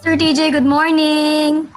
Sir TJ, good morning.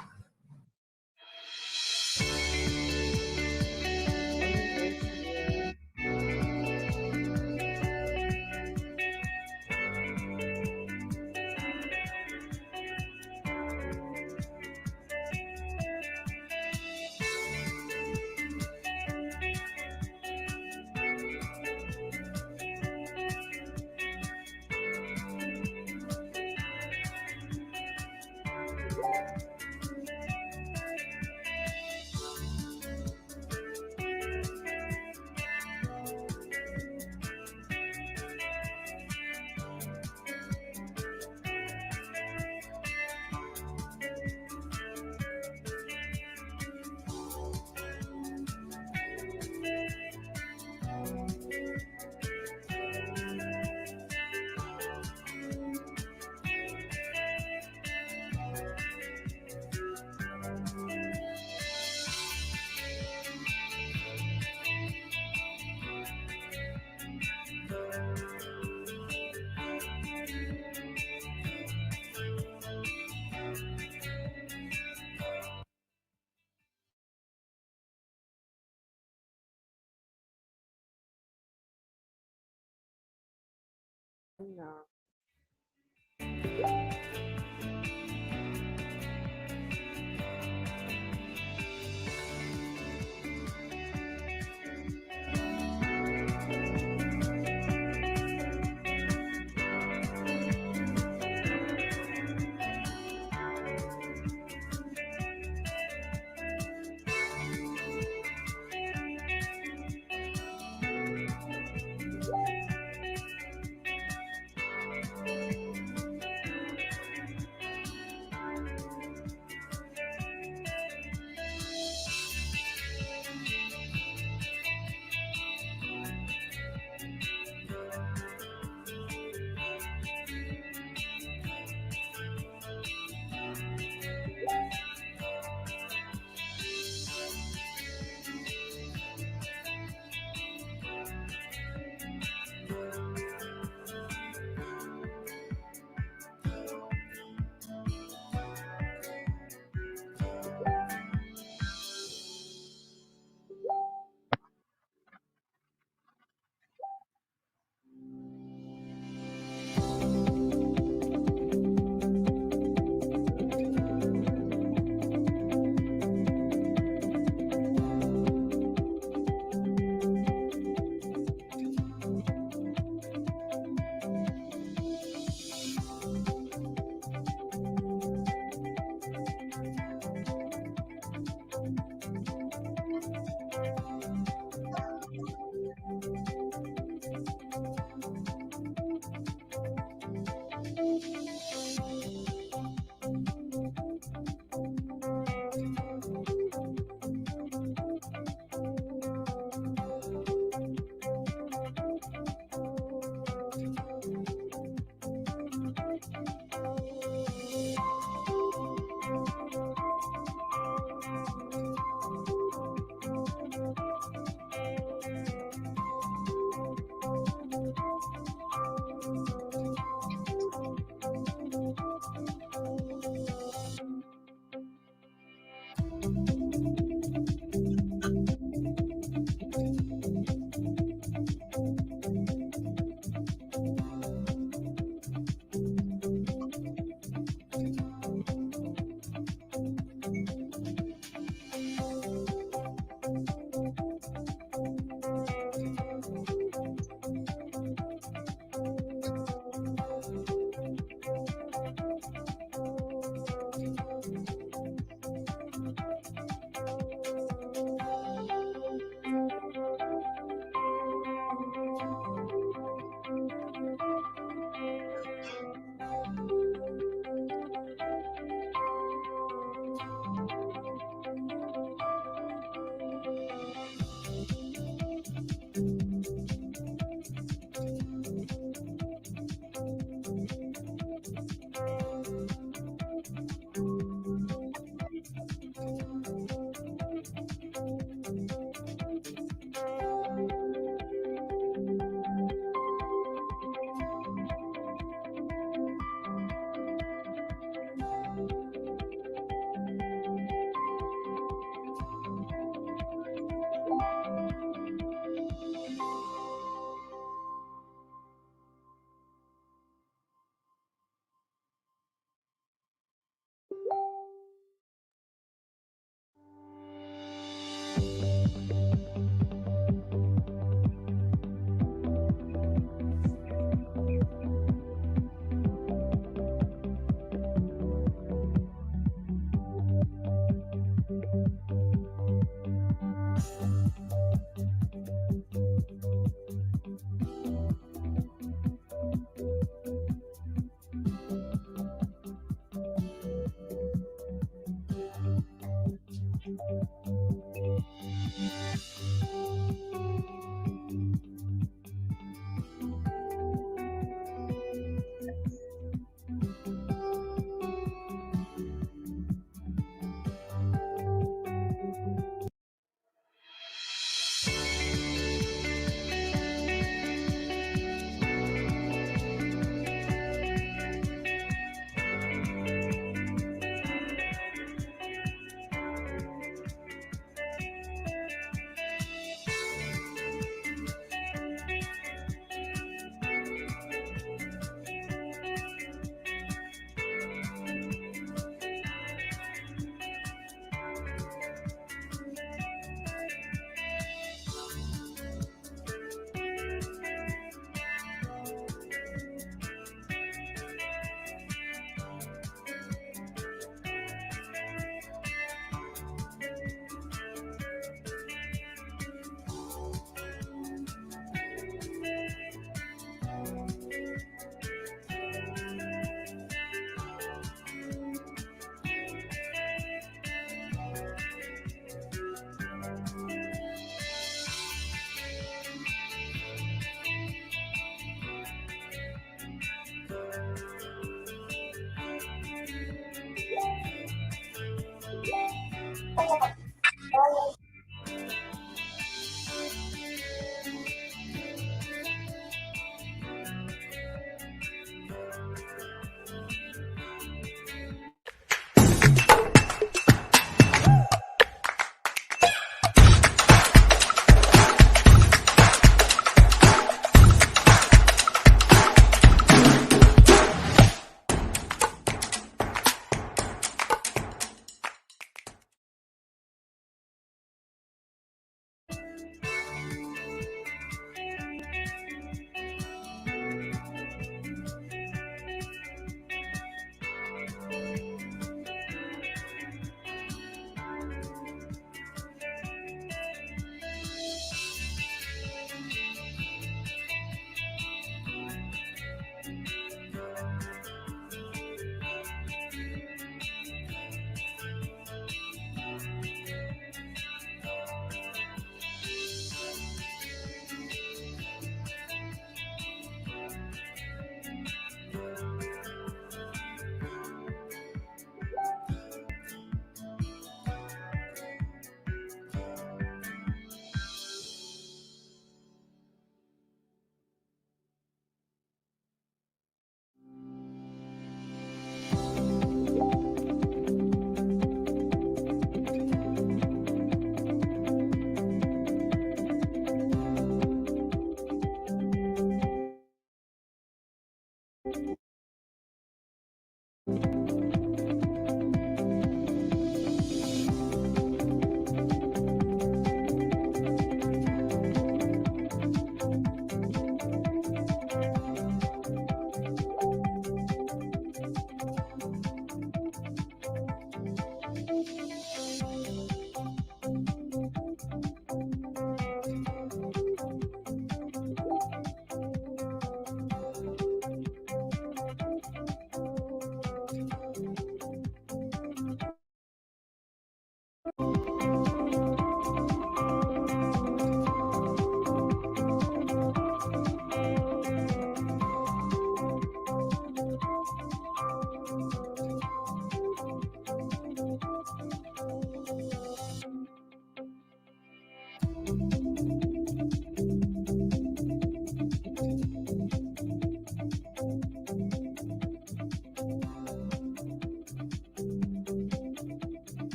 na.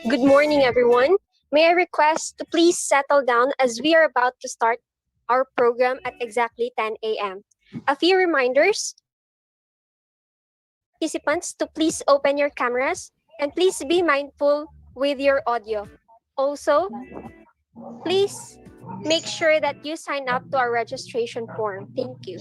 Good morning, everyone. May I request to please settle down as we are about to start our program at exactly 10 a.m. A few reminders participants to please open your cameras and please be mindful with your audio. Also, please make sure that you sign up to our registration form. Thank you.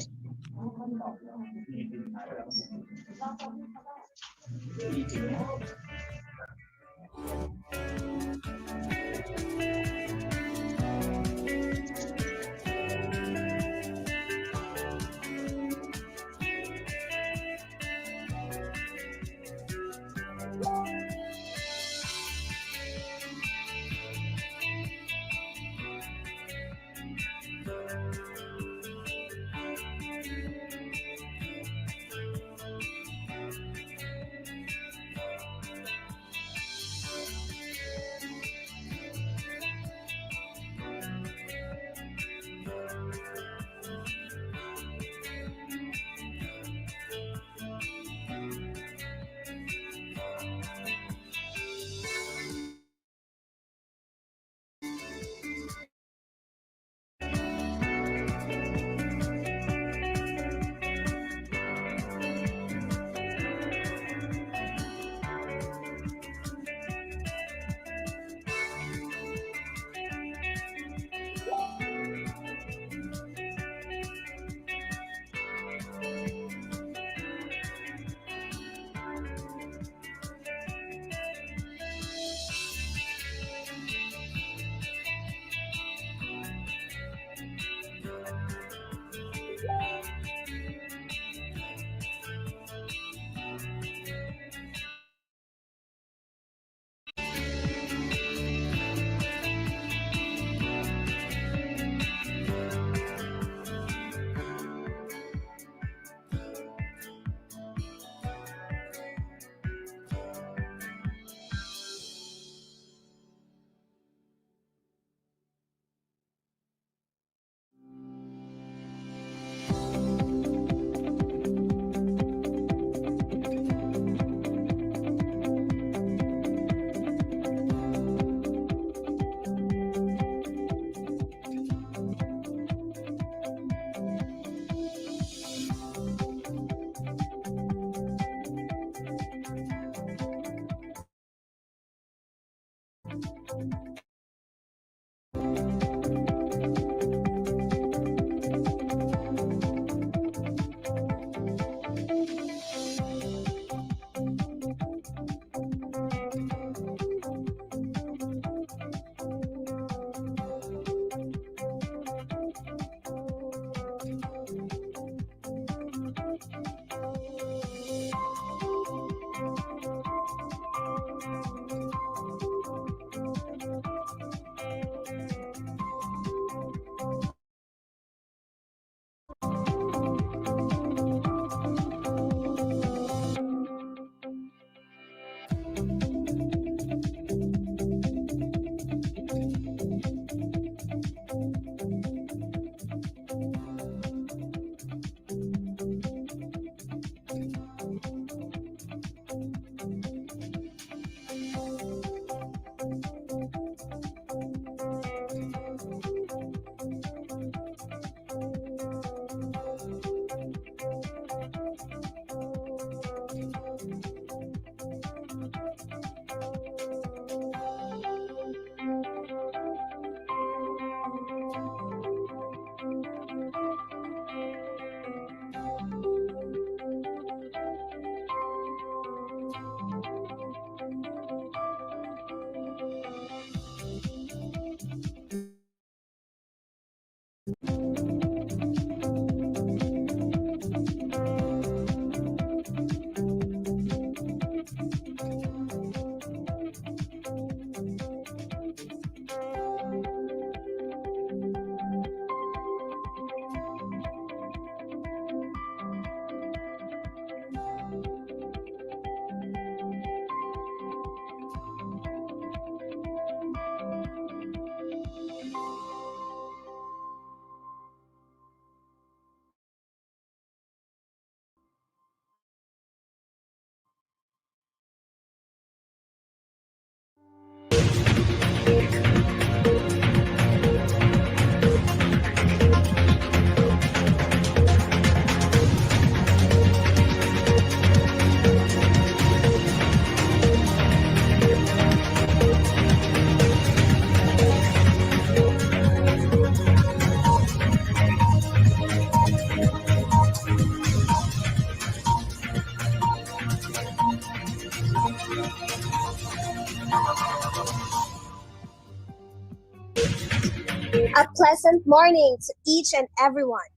pleasant morning to each and everyone.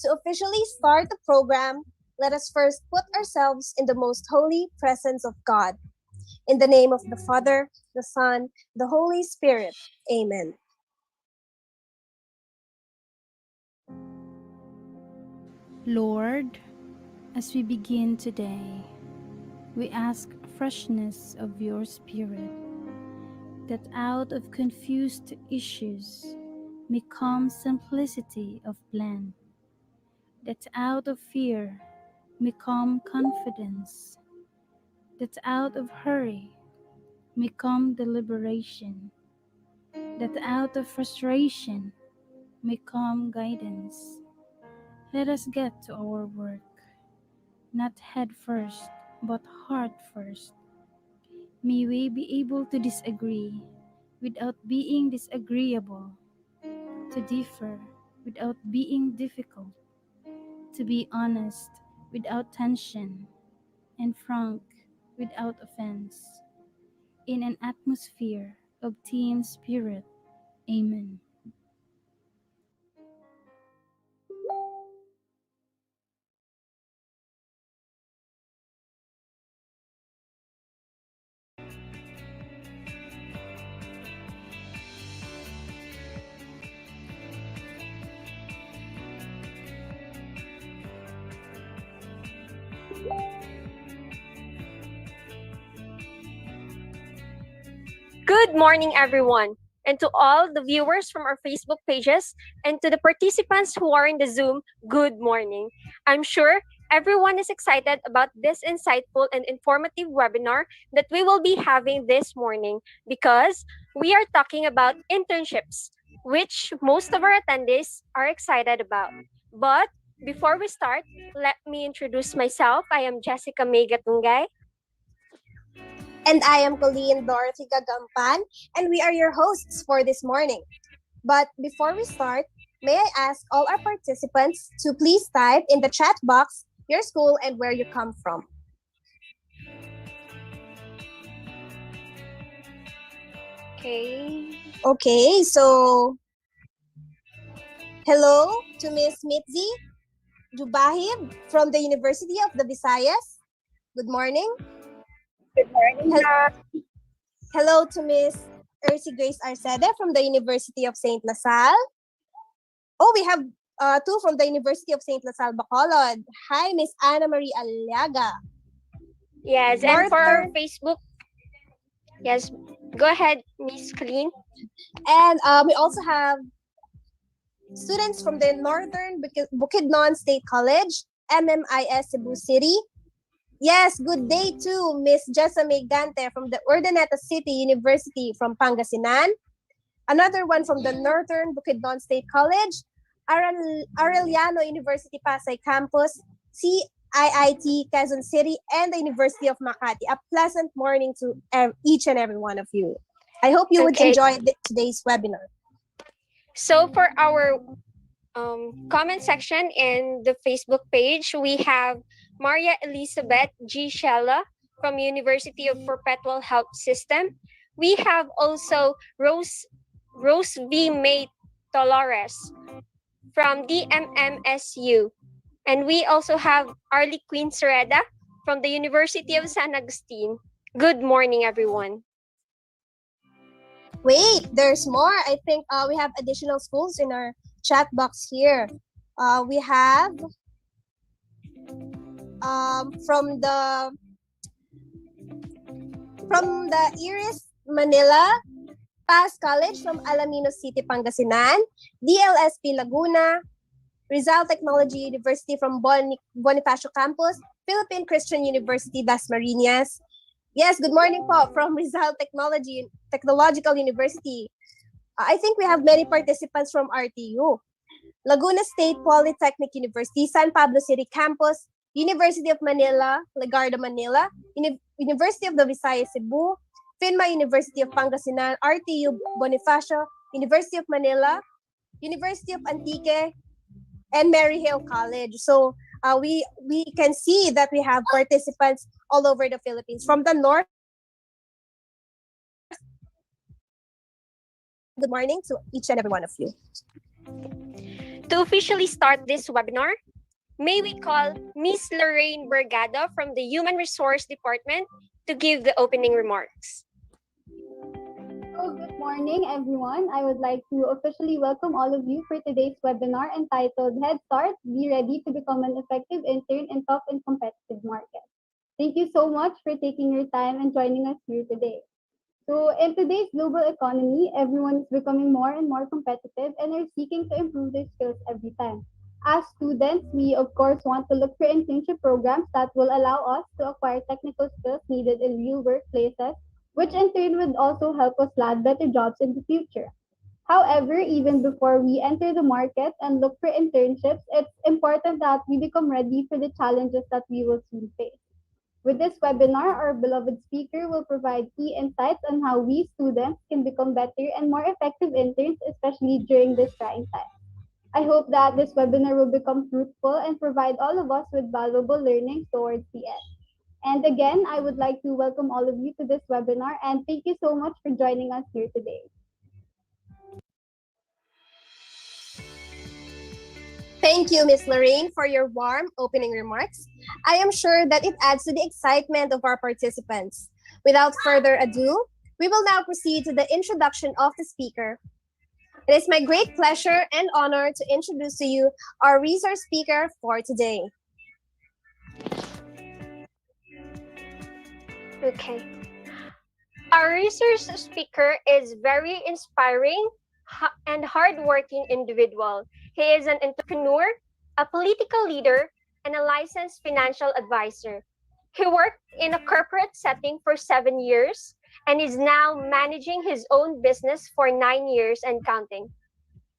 To officially start the program, let us first put ourselves in the most holy presence of God. In the name of the Father, the Son, the Holy Spirit. Amen. Lord, as we begin today, we ask freshness of your Spirit, that out of confused issues may come simplicity of plan, that out of fear may come confidence, that out of hurry may come deliberation, that out of frustration may come guidance. Let us get to our work, not head first, but heart first. May we be able to disagree without being disagreeable, to differ without being difficult, to be honest without tension, and frank without offense, in an atmosphere of team spirit. Amen. Good morning, everyone, and to all the viewers from our Facebook pages and to the participants who are in the Zoom, good morning. I'm sure everyone is excited about this insightful and informative webinar that we will be having this morning because we are talking about internships, which most of our attendees are excited about. But before we start, let me introduce myself. I am Jessica May Gatungay. And I am Colleen Dorothy Gagampan, and we are your hosts for this morning. But before we start, may I ask all our participants to please type in the chat box your school and where you come from. Okay, so hello to Miss Mitzi Jubahib from the University of the Visayas. Good morning. Good morning, Hello to Miss Ercy Grace Arcede from the University of St. LaSalle. Oh, we have two from the University of St. LaSalle, Bacolod. Hi, Miss Ana Marie Aliaga. Yes, and for our Facebook, yes, go ahead, Miss Colleen. And we also have students from the Northern Bukidnon State College, MMIS Cebu City. Yes, good day to Miss Jessamy Gante from the Urdaneta City University from Pangasinan. Another one from the Northern Bukidnon State College, Arellano University Pasay Campus, CIIT Quezon City, and the University of Makati. A pleasant morning to each and every one of you. I hope you would enjoy today's webinar. So for our comment section in the Facebook page, we have Maria Elizabeth G. Shella from University of Perpetual Health System. We have also Rose V. May Dolores from DMMSU. And we also have Arlie Queen Sereda from the University of San Agustin. Good morning, everyone. Wait, there's more. I think we have additional schools in our chat box here. We have from the Iris Manila Paz College from Alaminos City, Pangasinan, DLSP Laguna, Rizal Technology University from Bonifacio Campus, Philippine Christian University Dasmariñas. Yes, good morning po from Rizal Technological University. I think we have many participants from RTU. Laguna State Polytechnic University, San Pablo City Campus, University of Manila, Legarda Manila, University of the Visayas Cebu, FINMA University of Pangasinan, RTU Bonifacio, University of Manila, University of Antique, and Mary Hill College. So we can see that we have participants all over the Philippines. From the north, good morning to each and every one of you. To officially start this webinar, may we call Ms. Lorraine Bergado from the Human Resource Department to give the opening remarks. So, good morning, everyone. I would like to officially welcome all of you for today's webinar entitled Head Start, Be Ready to Become an Effective Intern in Tough and Competitive Markets. Thank you so much for taking your time and joining us here today. So, in today's global economy, everyone is becoming more and more competitive and are seeking to improve their skills every time. As students, we of course want to look for internship programs that will allow us to acquire technical skills needed in real workplaces, which in turn would also help us land better jobs in the future. However, even before we enter the market and look for internships, it's important that we become ready for the challenges that we will soon face. With this webinar, our beloved speaker will provide key insights on how we students can become better and more effective interns, especially during this trying time. I hope that this webinar will become fruitful and provide all of us with valuable learning towards the end. And again, I would like to welcome all of you to this webinar and thank you so much for joining us here today. Thank you, Ms. Lorraine, for your warm opening remarks. I am sure that it adds to the excitement of our participants. Without further ado, we will now proceed to the introduction of the speaker. It is my great pleasure and honor to introduce to you our resource speaker for today. Okay. Our resource speaker is very inspiring and hardworking individual. He is an entrepreneur, a political leader, and a licensed financial advisor. He worked in a corporate setting for 7 years and is now managing his own business for 9 years and counting.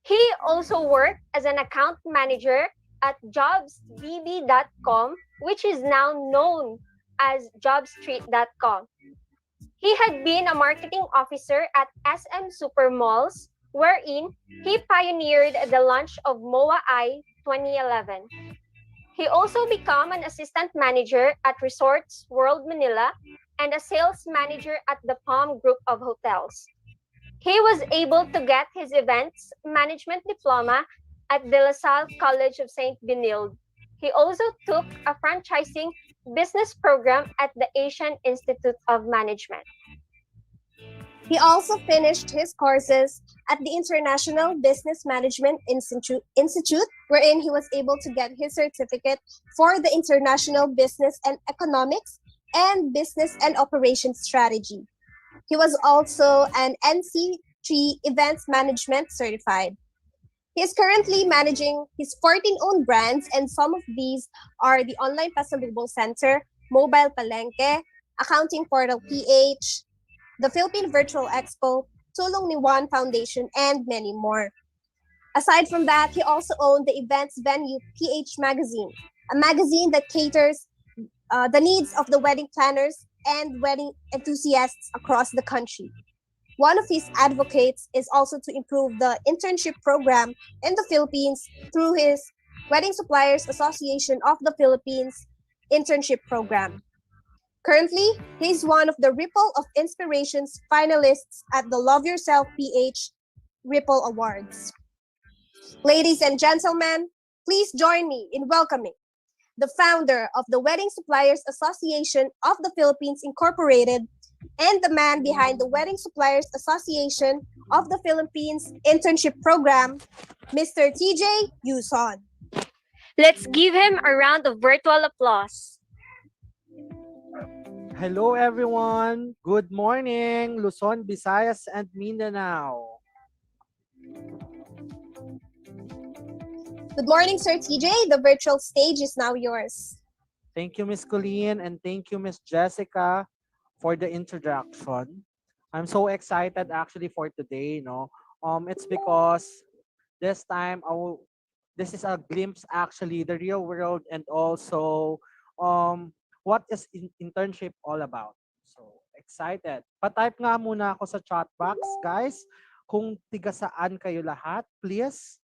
He also worked as an account manager at jobsbb.com, which is now known as jobstreet.com. He had been a marketing officer at SM Supermalls, wherein he pioneered the launch of MOA 2011. He also became an assistant manager at Resorts World Manila and a sales manager at the Palm Group of Hotels. He was able to get his events management diploma at De La Salle College of St. Benilde. He also took a franchising business program at the Asian Institute of Management. He also finished his courses at the International Business Management Institute, wherein he was able to get his certificate for the International Business and Economics and Business and Operations Strategy. He was also an NC3 Events Management certified. He is currently managing his 14 own brands, and some of these are the Online Pasalubong Center, Mobile Palengke, Accounting Portal PH, the Philippine Virtual Expo, Tulong ni Juan Foundation, and many more. Aside from that, he also owned the events venue PH Magazine, a magazine that caters the needs of the wedding planners and wedding enthusiasts across the country. One of his advocates is also to improve the internship program in the Philippines through his Wedding Suppliers Association of the Philippines internship program. Currently, he is one of the Ripple of Inspirations finalists at the Love Yourself PH Ripple Awards. Ladies and gentlemen, please join me in welcoming the founder of the Wedding Suppliers Association of the Philippines Incorporated and the man behind the Wedding Suppliers Association of the Philippines internship program, Mr. TJ Yuson. Let's give him a round of virtual applause. Hello everyone. Good morning, Luzon, Visayas, and Mindanao. Good morning, Sir TJ. The virtual stage is now yours. Thank you, Miss Colleen, and thank you, Miss Jessica, for the introduction. I'm so excited actually for today. It's because this time this is a glimpse actually the real world and also what is internship all about. So excited. Pa-type nga muna ako sa chat box, guys. Kung tiga saan kayo lahat, please.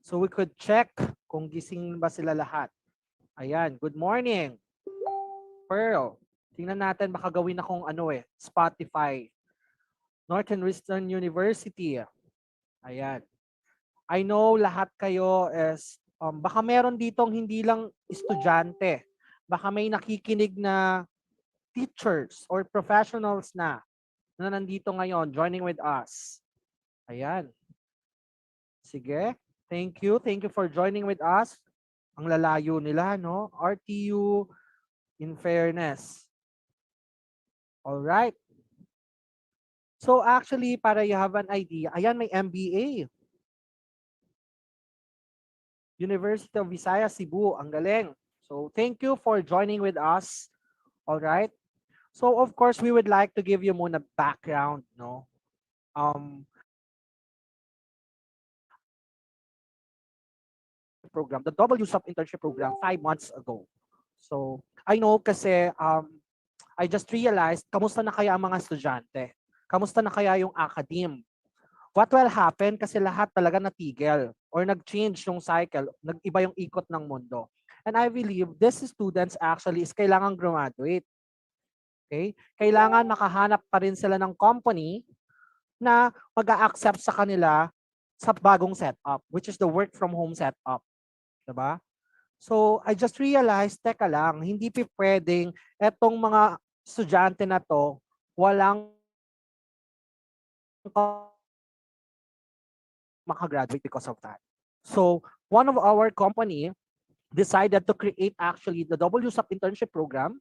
So we could check kung gising ba sila lahat. Ayan, good morning. Pearl, tingnan natin baka gawin akong Spotify. Northern Western University. Ayan. I know lahat kayo is, baka meron ditong hindi lang estudyante. Baka may nakikinig na teachers or professionals na nandito ngayon, joining with us. Ayan. Sige. Thank you. Thank you for joining with us. Ang lalayo nila, no? RTU, in fairness. All right. So actually, para you have an idea, ayan, may MBA. University of Visayas, Cebu. Ang galing. So thank you for joining with us. All right. So of course, we would like to give you muna background, no? Program, the WSUP internship program 5 months ago. So I know kasi I just realized, kamusta na kaya ang mga estudyante? Kamusta na kaya yung academe? What will happen kasi lahat talaga natigil or nag-change yung cycle, nag-iba yung ikot ng mundo. And I believe these students actually is kailangan graduate. Okay? Kailangan makahanap pa rin sila ng company na mag-a-accept sa kanila sa bagong setup, which is the work from home setup. Diba? So I just realized, teka lang, hindi pwedeng etong mga estudyante na to, walang makagraduate because of that. So one of our company decided to create actually the WSUP internship program.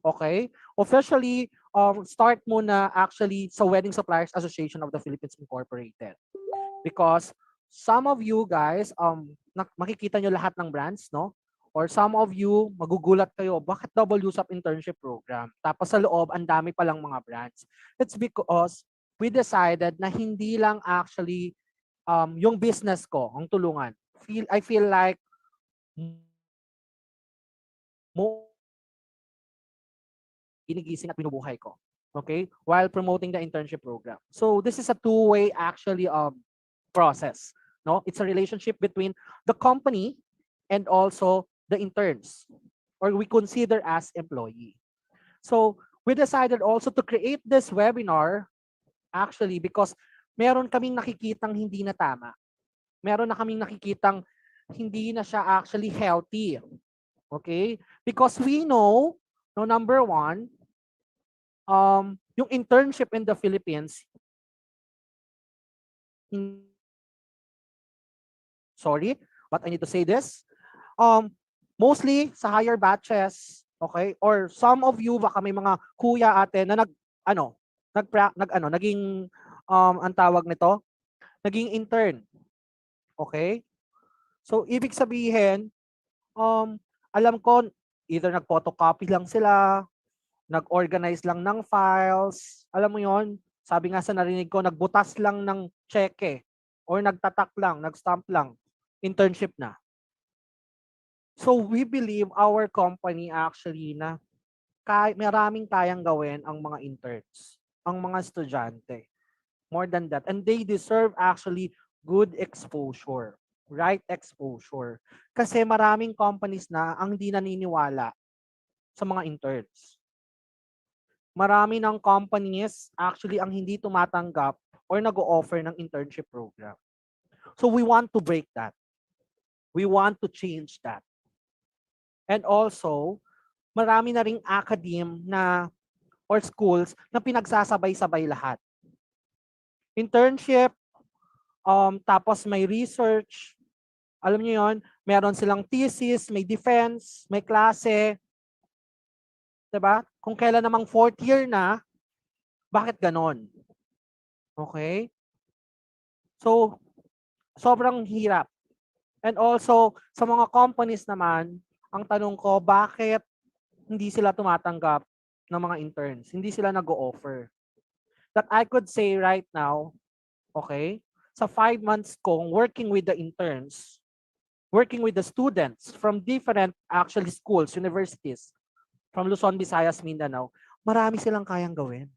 Okay? Officially, start muna actually sa Wedding Suppliers Association of the Philippines Incorporated. Because some of you guys, makikita nyo lahat ng brands, no? Or some of you, magugulat kayo, bakit WSUP internship program? Tapos sa loob, ang dami palang mga brands. It's because we decided na hindi lang actually yung business ko ang tulungan. I feel like ginigising at binubuhay ko. Okay? While promoting the internship program. So this is a two-way actually process. No? It's a relationship between the company and also the interns, or we consider as employee. So we decided also to create this webinar actually because meron kaming nakikitang hindi na tama. Meron na kaming nakikitang hindi na siya actually healthy. Okay? Because we know, no, number one, yung internship in the Philippines, sorry, but I need to say this, mostly sa higher batches, okay, or some of you, baka may mga kuya ate na naging, ang tawag nito, naging intern. Okay? So, ibig sabihin, alam ko, either nag-photocopy lang sila, nag-organize lang ng files, alam mo yon, sabi nga sa narinig ko, nagbutas lang ng cheque or nagtatak lang, nag-stamp lang, internship na. So we believe our company actually na maraming kayang gawin ang mga interns, ang mga estudyante. More than that. And they deserve actually good exposure, right exposure. Kasi maraming companies na ang hindi naniniwala sa mga interns. Marami ng companies actually ang hindi tumatanggap or nag-o-offer ng internship program. So we want to break that. We want to change that. And also, marami na ring academe na or schools na pinagsasabay-sabay lahat. Internship, tapos may research, alam niyo yon, meron silang thesis, may defense, may klase. Diba? Kung kailan namang 4th year na, bakit ganon? Okay? So, sobrang hirap. And also, sa mga companies naman, ang tanong ko, bakit hindi sila tumatanggap ng mga interns? Hindi sila nag-o-offer. That I could say right now, okay, sa 5 months kong working with the interns, working with the students from different actually schools, universities, from Luzon, Visayas, Mindanao, marami silang kayang gawin.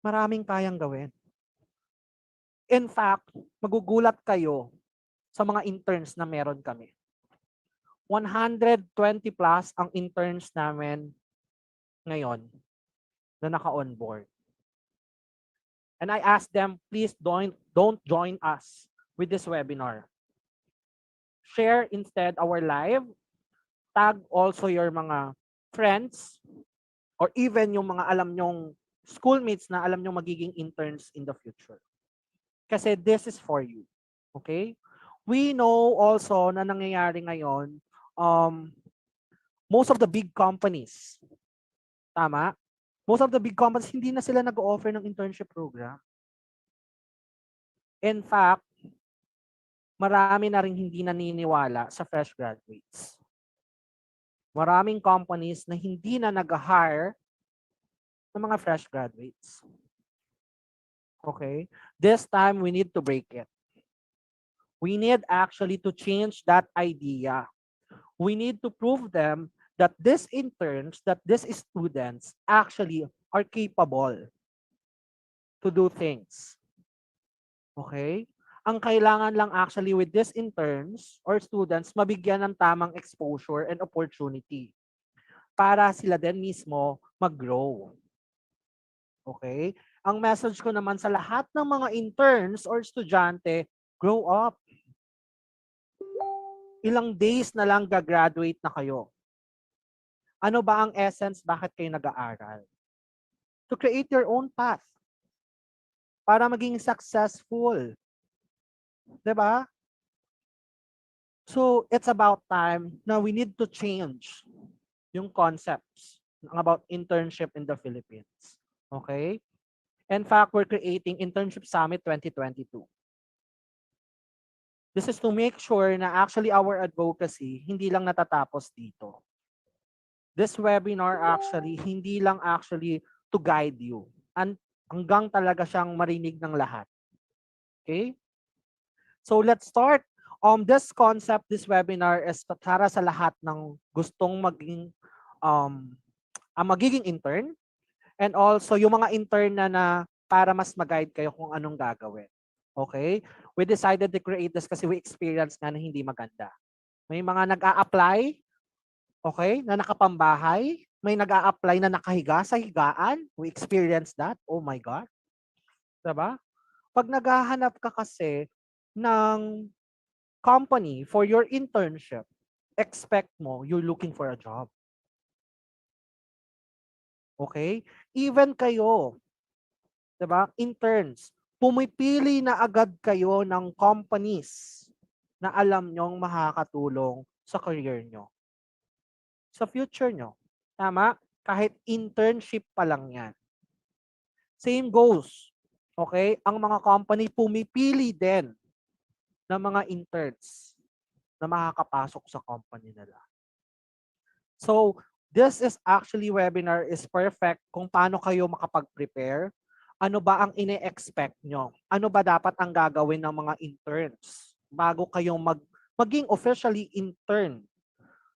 Maraming kayang gawin. In fact, magugulat kayo sa mga interns na meron kami. 120 plus ang interns namin ngayon na naka-onboard. And I asked them, please don't join us with this webinar. Share instead our live. Tag also your mga friends or even yung mga alam nyong schoolmates na alam nyong magiging interns in the future. Kasi this is for you. Okay? We know also na nangyayari ngayon, most of the big companies, tama? Most of the big companies, hindi na sila nag-offer ng internship program. In fact, marami na rin hindi naniniwala sa fresh graduates. Maraming companies na hindi na nag-hire ng mga fresh graduates. Okay? This time, we need to break it. We need actually to change that idea. We need to prove them that these interns, that these students actually are capable to do things. Okay? Ang kailangan lang actually with these interns or students, mabigyan ng tamang exposure and opportunity para sila din mismo mag-grow. Okay? Ang message ko naman sa lahat ng mga interns or estudyante, grow up. Ilang days na lang gagraduate na kayo. Ano ba ang essence? Bakit kayo nag-aaral? To create your own path. Para maging successful. 'Di ba? So, it's about time na we need to change yung concepts about internship in the Philippines. Okay? In fact, we're creating Internship Summit 2022. This is to make sure na actually our advocacy hindi lang natatapos dito. This webinar actually, hindi lang actually to guide you. Hanggang talaga siyang marinig ng lahat. Okay? So let's start. This concept, this webinar is para sa lahat ng gustong magiging intern and also yung mga intern na para mas mag-guide kayo kung anong gagawin. Okay? We decided to create this kasi we experienced nga na hindi maganda. May mga nag-a-apply, okay, na nakapambahay. May nag-a-apply na nakahiga sa higaan. We experienced that. Oh my God. Diba? Pag naghahanap ka kasi ng company for your internship, expect mo you're looking for a job. Okay? Even kayo, 'di ba? Interns, pumipili na agad kayo ng companies na alam nyong makakatulong sa career nyo. Sa future nyo. Tama? Kahit internship pa lang yan. Same goes. Okay? Ang mga company pumipili din ng mga interns na makakapasok sa company nila. So, this is actually webinar is perfect kung paano kayo makapag-prepare. Ano ba ang ine-expect nyo? Ano ba dapat ang gagawin ng mga interns bago kayong maging officially intern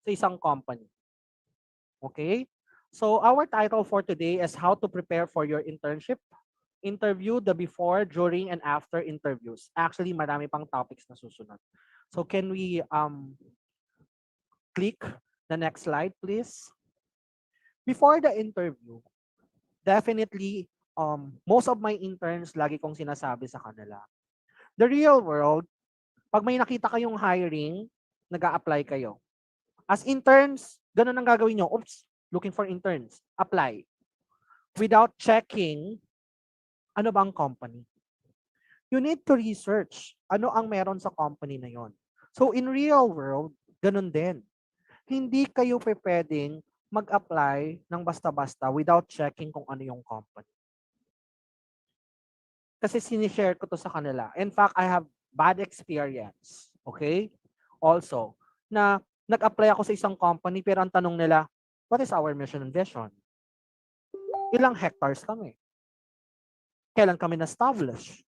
sa isang company? Okay? So, our title for today is How to Prepare for Your Internship. Interview, the before, during, and after interviews. Actually, marami pang topics na susunod. So, can we click the next slide, please? Before the interview, definitely, most of my interns, lagi kong sinasabi sa kanila, the real world, pag may nakita kayong hiring, nag-a-apply kayo. As interns, ganun ang gagawin nyo. Oops, looking for interns. Apply. Without checking, ano bang company? You need to research ano ang meron sa company na yon. So in real world, ganun din. Hindi kayo pwedeng mag-apply ng basta-basta without checking kung ano yung company. Kasi sinishare ko to sa kanila. In fact, I have bad experience. Okay? Also, na nag-apply ako sa isang company pero ang tanong nila, what is our mission and vision? Ilang hectares kami? Kailan kami na-establish?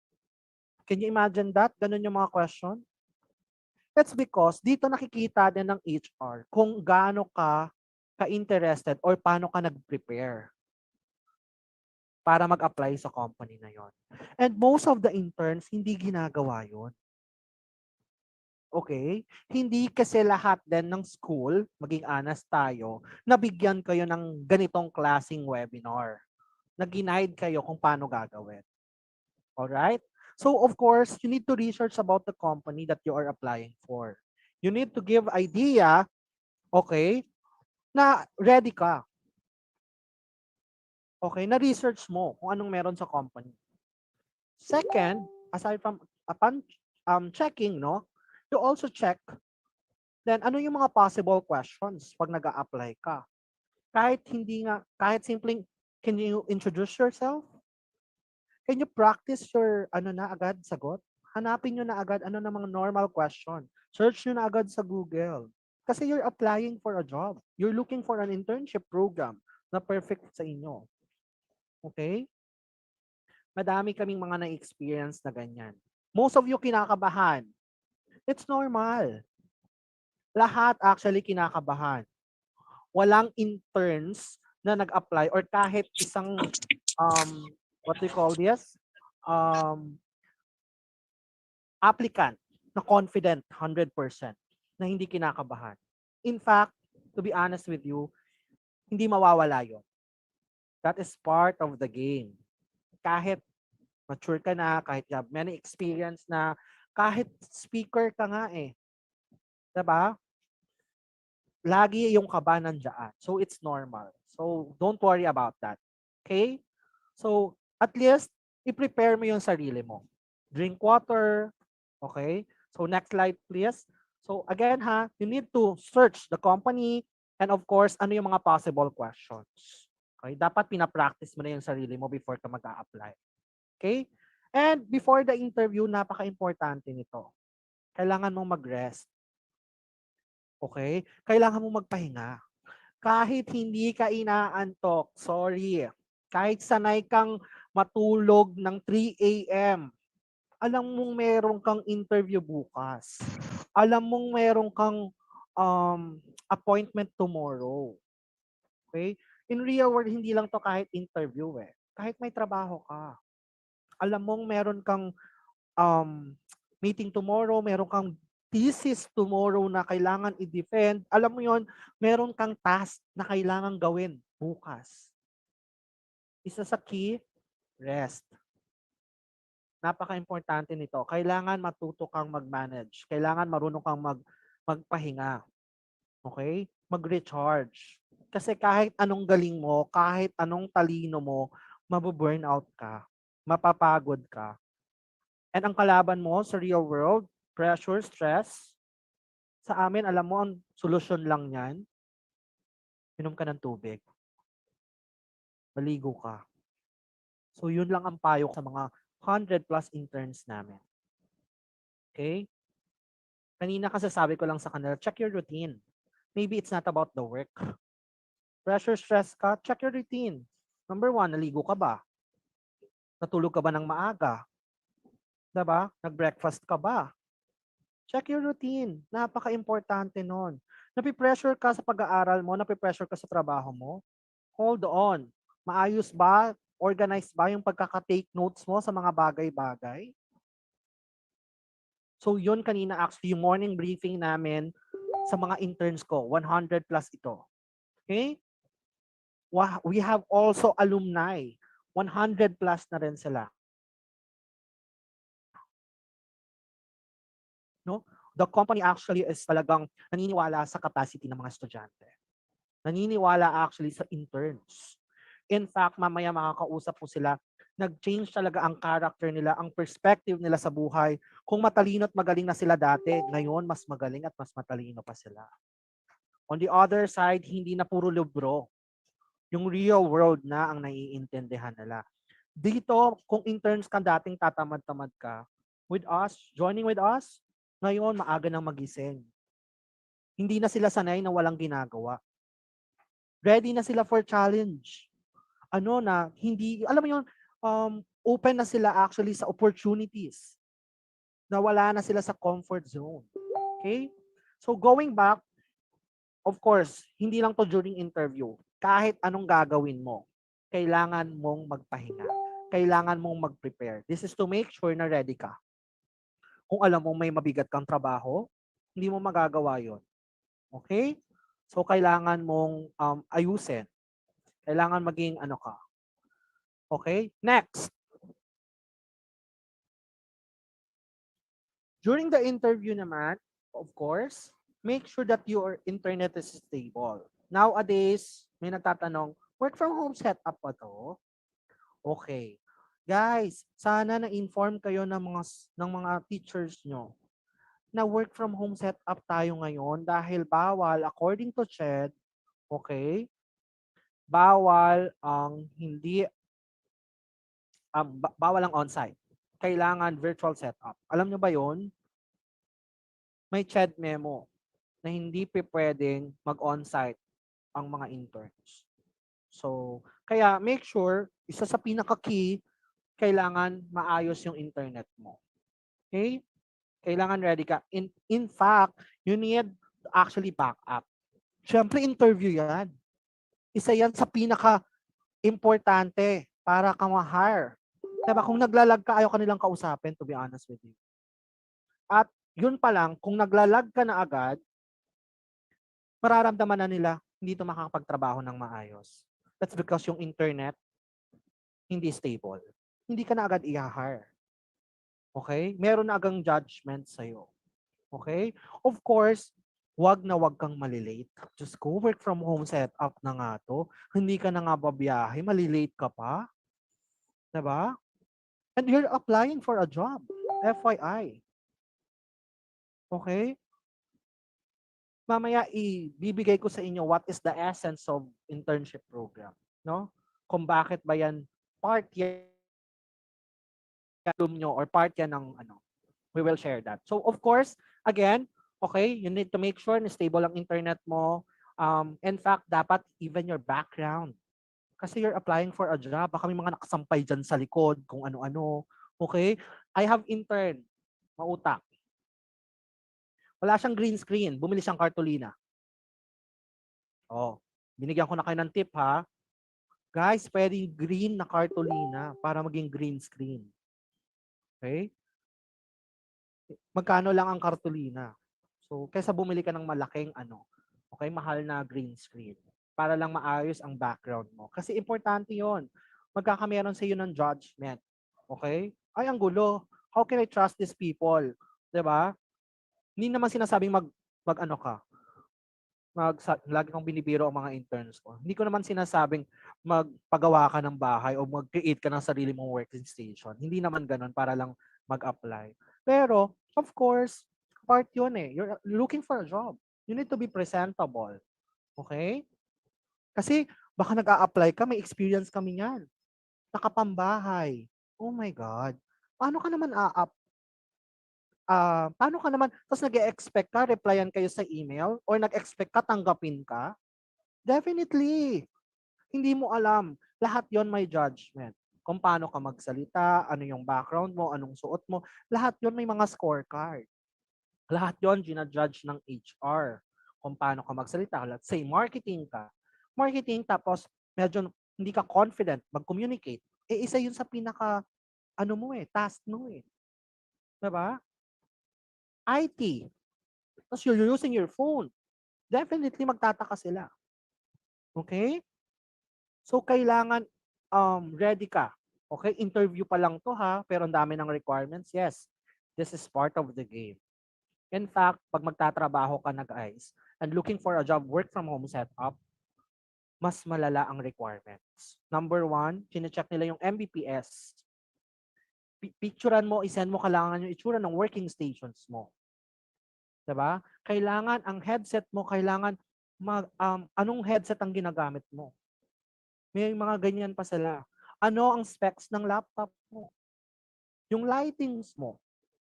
Can you imagine that? Ganun yung mga question. That's because dito nakikita din ng HR kung gaano ka-interested or paano ka nag-prepare para mag-apply sa company na yon. And most of the interns, hindi ginagawa yon. Okay? Hindi kasi lahat din ng school, maging honest tayo, nabigyan kayo ng ganitong klaseng webinar. Na ginaid kayo kung paano gagawin. All right? So of course, you need to research about the company that you are applying for. You need to give idea, okay, na ready ka. Okay, na research mo kung anong meron sa company. Second, aside from upon checking, no, you also check then ano yung mga possible questions pag nag-a-apply ka. Kahit hindi nga, kahit simpleng, can you introduce yourself? Can you practice your ano na agad sagot? Hanapin nyo na agad ano na mga normal question. Search nyo na agad sa Google. Kasi you're applying for a job. You're looking for an internship program na perfect sa inyo. Okay? Madami kaming mga na-experience na ganyan. Most of you kinakabahan. It's normal. Lahat actually kinakabahan. Walang interns na nag-apply or kahit isang what do you call this? Applicant na confident 100% na hindi kinakabahan. In fact, to be honest with you, hindi mawawala yun. That is part of the game. Kahit mature ka na, kahit you have many experience na, kahit speaker ka nga eh. Diba? Lagi yung kaba nandiyan. So it's normal. So don't worry about that. Okay? So at least, i-prepare mo yung sarili mo. Drink water. Okay? So next slide please. So again ha, you need to search the company and of course, ano yung mga possible questions. Okay? Dapat pina-practice mo na yung sarili mo before ka mag-a-apply. Okay? And before the interview, napaka-importante nito. Kailangan mong mag-rest. Okay? Kailangan mong magpahinga. Kahit hindi ka inaantok, sorry. Kahit sanay kang matulog ng 3 a.m., alam mong meron kang interview bukas. Alam mong meron kang appointment tomorrow. Okay? In real world, hindi lang to kahit interview eh. Kahit may trabaho ka. Alam mong meron kang meeting tomorrow, meron kang thesis tomorrow na kailangan i-defend. Alam mo yon, meron kang task na kailangan gawin bukas. Isa sa key, rest. Napaka-importante nito. Kailangan matuto kang mag-manage. Kailangan marunong kang magpahinga. Okay? Mag-recharge. Kasi kahit anong galing mo, kahit anong talino mo, mabu-burnout ka. Mapapagod ka. And ang kalaban mo sa real world, pressure, stress, sa amin, alam mo, ang solusyon lang yan, inom ka ng tubig. Maligo ka. So yun lang ang payo sa mga 100 plus interns namin. Okay? Kanina kasi sabi ko lang sa kanila, check your routine. Maybe it's not about the work. Pressure, stress ka, check your routine. Number 1, naligo ka ba? Natulog ka ba ng maaga? Diba? Nag-breakfast ka ba? Check your routine. Napaka-importante nun. Napipressure ka sa pag-aaral mo, napipressure ka sa trabaho mo, hold on. Maayos ba? Organized ba yung pagkaka-take notes mo sa mga bagay-bagay? So yun kanina actually yung morning briefing namin sa mga interns ko, 100 plus ito. Okay? We have also alumni, 100 plus na rin sila. No? The company actually is talagang naniniwala sa capacity ng mga estudyante. Naniniwala actually sa interns. In fact, mamaya makakausap po sila, nag-change talaga ang character nila, ang perspective nila sa buhay. Kung matalino at magaling na sila dati, ngayon mas magaling at mas matalino pa sila. On the other side, hindi na puro libro. Yung real world na ang naiintindihan nila. Dito, kung interns ka dating tatamad-tamad ka, with us, joining with us, ngayon maaga nang magising. Hindi na sila sanay na walang ginagawa. Ready na sila for challenge. Ano na, hindi, alam mo yun, open na sila actually sa opportunities. Nawala na sila sa comfort zone. Okay? So going back, of course, hindi lang to during interview. Kahit anong gagawin mo, kailangan mong magpahinga. Kailangan mong mag-prepare. This is to make sure na ready ka. Kung alam mo may mabigat kang trabaho, hindi mo magagawa yon. Okay? So kailangan mong ayusin. Kailangan maging ano ka. Okay? Next. During the interview naman, of course, make sure that your internet is stable. Nowadays, may nagtatanong, work from home setup pa to? Okay. Guys, sana na-inform kayo ng mga teachers nyo na work from home setup tayo ngayon dahil bawal according to CHED, okay? Bawal ang hindi bawal ang on-site. Kailangan virtual setup. Alam nyo ba 'yon? May CHED memo na hindi pwedeng mag-on-site ang mga interns. So, kaya make sure isa sa pinaka-key kailangan maayos yung internet mo. Okay? Kailangan ready ka. In fact, you need to actually back up. Siyempre, interview yan. Isa yan sa pinaka-importante para ka ma-hire. Diba? Kung naglalag ka, ayaw ka nilang kausapin, to be honest with you. At yun pa lang, kung naglalag ka na agad, mararamdaman na nila, hindi ito makakapagtrabaho ng maayos. That's because yung internet, hindi stable. Hindi ka na agad i-hire. Okay? Meron na agang judgment sa'yo. Okay? Of course, wag na wag kang malilate. Just go work from home setup na nga to. Hindi ka na nga babiyahe, malilate ka pa. Diba? And you're applying for a job. FYI. Okay? Mamaya ibibigay ko sa inyo what is the essence of internship program. No? Kung bakit ba yan part yan nyo or part yan ng we will share that. So of course, again, okay, you need to make sure na stable ang internet mo. In fact, dapat even your background. Kasi you're applying for a job. Baka may mga nakasampay dyan sa likod, kung ano-ano. Okay? I have intern. Mautak. Wala siyang green screen. Bumili siyang cartolina. Oh, binigyan ko na kayo ng tip ha. Guys, pwedeng green na cartolina para maging green screen. Okay? Magkano lang ang cartolina? So, kaysa bumili ka ng malaking okay, mahal na green screen para lang maayos ang background mo. Kasi importante 'yon. Magkakameron sa iyo ng judgment. Okay? Ay, ang gulo. How can I trust these people? 'Di ba? Hindi naman sinasabing mag-ano ka. Lagi kong binibiro ang mga interns ko. Hindi ko naman sinasabing magpagawa ka ng bahay o mag-create ka ng sarili mong working station. Hindi naman ganun para lang mag-apply. Pero, of course, part yun eh. You're looking for a job. You need to be presentable. Okay? Kasi baka nag-a-apply ka, may experience kami yan. Nakapambahay. Oh my God. Paano ka naman tapos nag-expect ka, replyan kayo sa email, or nag-expect ka, tanggapin ka? Definitely. Hindi mo alam. Lahat yon may judgment. Kung paano ka magsalita, ano yung background mo, anong suot mo, lahat yon may mga scorecard. Lahat yon ginajudge ng HR. Kung paano ka magsalita. Let's say, marketing ka. Marketing, tapos medyo hindi ka confident mag-communicate. Isa yun sa pinaka, task mo eh. Diba? IT. Tapos you're using your phone. Definitely magtataka sila. Okay? So kailangan ready ka. Okay? Interview pa lang to ha, pero ang dami ng requirements. Yes. This is part of the game. In fact, pag magtatrabaho ka na guys and looking for a job work from home setup, mas malala ang requirements. Number 1, chine-check nila yung MBPS. Picturean mo, isend mo kailangan yung itsura ng working stations mo. Diba? Kailangan ang headset mo, kailangan anong headset ang ginagamit mo. May mga ganyan pa sila. Ano ang specs ng laptop mo? Yung lightings mo,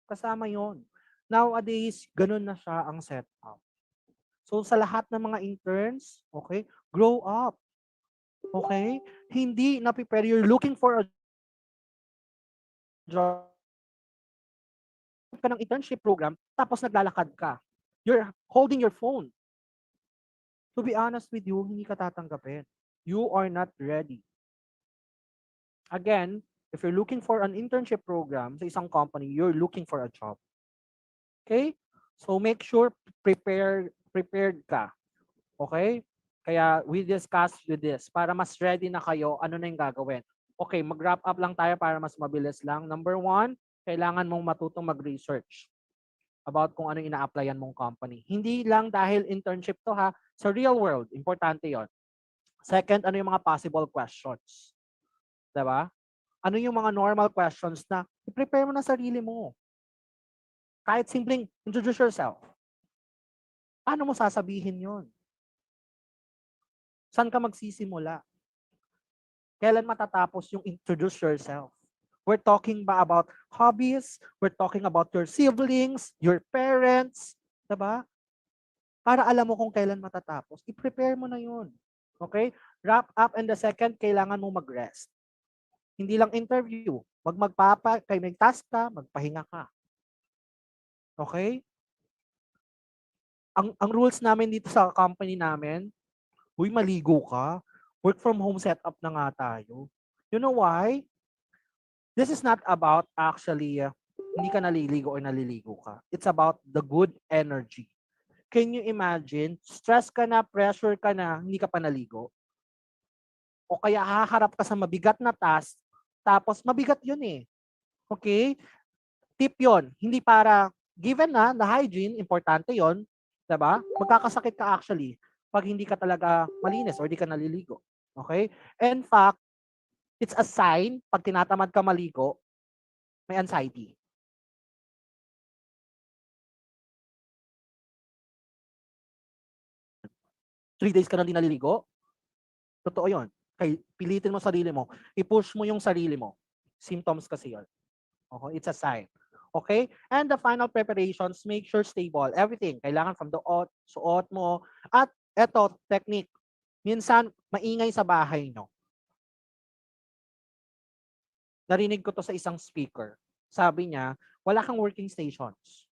kasama yon. Nowadays, ganun na siya ang setup. So sa lahat ng mga interns, okay, grow up. Okay? Hindi na-prepare. You're looking for a job ka ng internship program, tapos naglalakad ka. You're holding your phone. To be honest with you, hindi ka tatanggapin. You are not ready. Again, if you're looking for an internship program sa isang company, you're looking for a job. Okay? So make sure prepared ka. Okay? Kaya we discussed with this para mas ready na kayo, ano na yung gagawin. Okay, mag-wrap up lang tayo para mas mabilis lang. Number 1, kailangan mong matutong mag-research. about kung ano yung ina-applyan mong company. Hindi lang dahil internship to ha, sa real world, importante yon. Second, ano yung mga possible questions? Diba? Ano yung mga normal questions na i-prepare mo na sarili mo? Kahit simpleng introduce yourself. Paano mo sasabihin yon? Saan ka magsisimula? Kailan matatapos yung introduce yourself? We're talking ba about hobbies? We're talking about your siblings, your parents, diba? Para alam mo kung kailan matatapos. I-prepare mo na yun. Okay? Wrap up, and the second, kailangan mo mag-rest. Hindi lang interview. Kay may task ka, magpahinga ka. Okay? Ang rules namin dito sa company namin, maligo ka. Work from home setup na nga tayo. You know why? This is not about actually hindi ka naliligo or naliligo ka. It's about the good energy. Can you imagine? Stress ka na, pressure ka na, hindi ka pa naligo. O kaya haharap ka sa mabigat na task, tapos mabigat yun eh. Okay? Tip yon. Hindi para, given na, the hygiene, importante yon, diba? Magkakasakit ka actually pag hindi ka talaga malinis or hindi ka naliligo. Okay? In fact, it's a sign, pag tinatamad ka maligo, may anxiety. Three days ka na din naliligo, totoo yun. Kaya pilitin mo sarili mo, i-push mo yung sarili mo. Symptoms kasi yun. Okay? It's a sign. Okay? And the final preparations, make sure stable. Everything. Kailangan from the suot mo. At eto, technique. Minsan, maingay sa bahay nyo. Narinig ko to sa isang speaker. Sabi niya, wala kang working stations.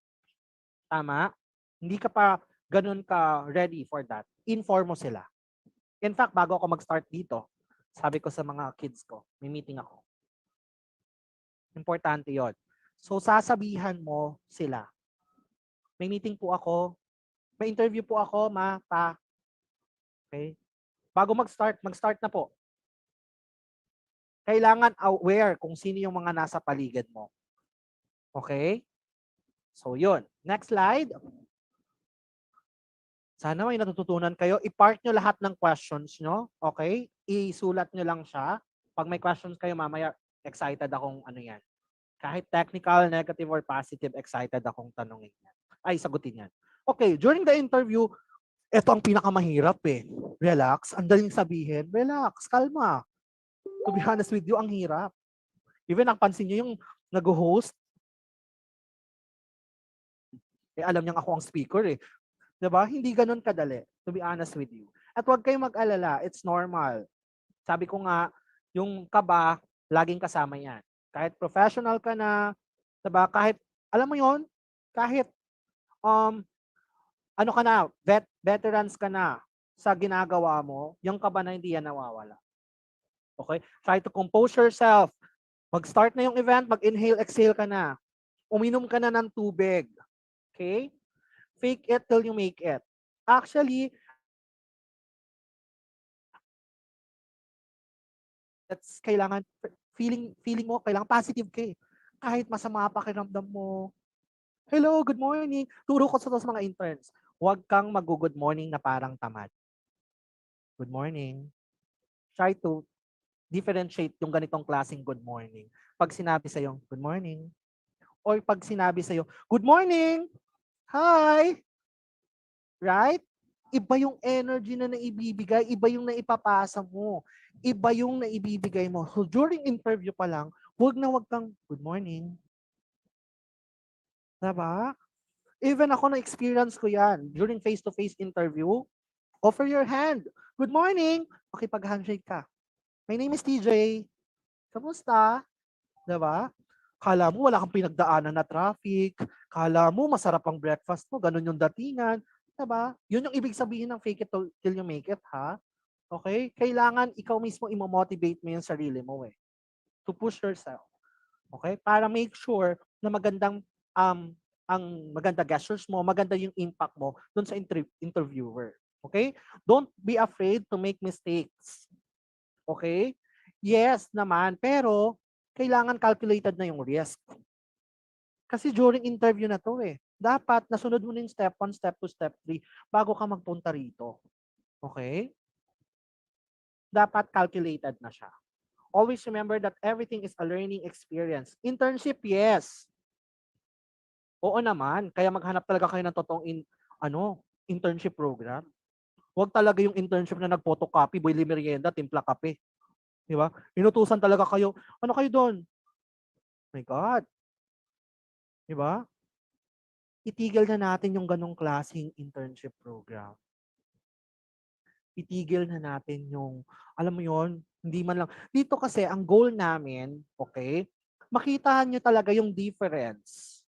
Tama? Hindi ka pa ganun ka ready for that. Inform mo sila. In fact, bago ako mag-start dito, sabi ko sa mga kids ko, may meeting ako. Importante yon. So, sasabihan mo sila. May meeting po ako. May interview po ako, ma, pa. Okay? Bago mag-start na po. Kailangan aware kung sino yung mga nasa paligid mo. Okay? So, yun. Next slide. Sana may natututunan kayo. I-park nyo lahat ng questions nyo. Okay? Isulat nyo lang siya. Pag may questions kayo, mamaya excited akong ano yan. Kahit technical, negative, or positive, excited akong tanungin yan. Ay, sagutin yan. Okay, during the interview, ito ang pinakamahirap eh. Relax. Ang daling sabihin, relax, kalma. To be honest with you, ang hirap. Even napansin nyo yung nag-host, alam niyang ako ang speaker eh. Diba? Hindi ganun kadali, to be honest with you. At huwag kayong mag-alala, it's normal. Sabi ko nga, yung kaba, laging kasama yan. Kahit professional ka na, diba? Kahit, alam mo yon, kahit, ano ka na, veterans ka na sa ginagawa mo, yung kaba na hindi yan nawawala. Okay? Try to compose yourself. Mag-start na yung event, mag-inhale, exhale ka na. Uminom ka na ng tubig. Okay? Fake it till you make it. Actually, that's kailangan, feeling mo, kailangan positive ka eh. Kahit masama pakiramdam mo. Hello, good morning. Turo ko sa mga interns. Huwag kang mag-good morning na parang tamad. Good morning. Try to differentiate yung ganitong klaseng good morning. Pag sinabi sa'yo, good morning. Or pag sinabi sa'yo, good morning. Hi. Right? Iba yung energy na naibibigay, iba yung naipapasa mo, iba yung naibibigay mo. So during interview pa lang, huwag kang good morning. Diba? Even ako na-experience ko yan. During face-to-face interview, offer your hand. Good morning. Makipag-handshake ka. My name is TJ. Kamusta? Diba? Kala mo wala kang pinagdaanan na traffic. Kala mo masarap ang breakfast mo. Ganun yung datingan. Diba? Yun yung ibig sabihin ng fake it till you make it, ha? Okay? Kailangan ikaw mismo imo-motivate mo yung sarili mo eh. To push yourself. Okay? Para make sure na magandang ang maganda gestures mo, maganda yung impact mo dun sa interviewer. Okay? Don't be afraid to make mistakes. Okay? Yes naman, pero kailangan calculated na yung risk. Kasi during interview na to eh. dapat nasunod mo na yung step 1, step 2, step 3 bago ka magpunta rito. Okay? Dapat calculated na siya. Always remember that everything is a learning experience. Internship, yes. Oo naman. Kaya maghanap talaga kayo ng totoong internship program. Huwag talaga yung internship na nag-photocopy, boy merienda, timpla kape. Di ba? Inutusan talaga kayo. Ano kayo doon? My God. Di ba? Itigil na natin yung ganong klaseng internship program. Itigil na natin yung, alam mo yon, hindi man lang. Dito kasi, ang goal namin, okay, makita nyo talaga yung difference.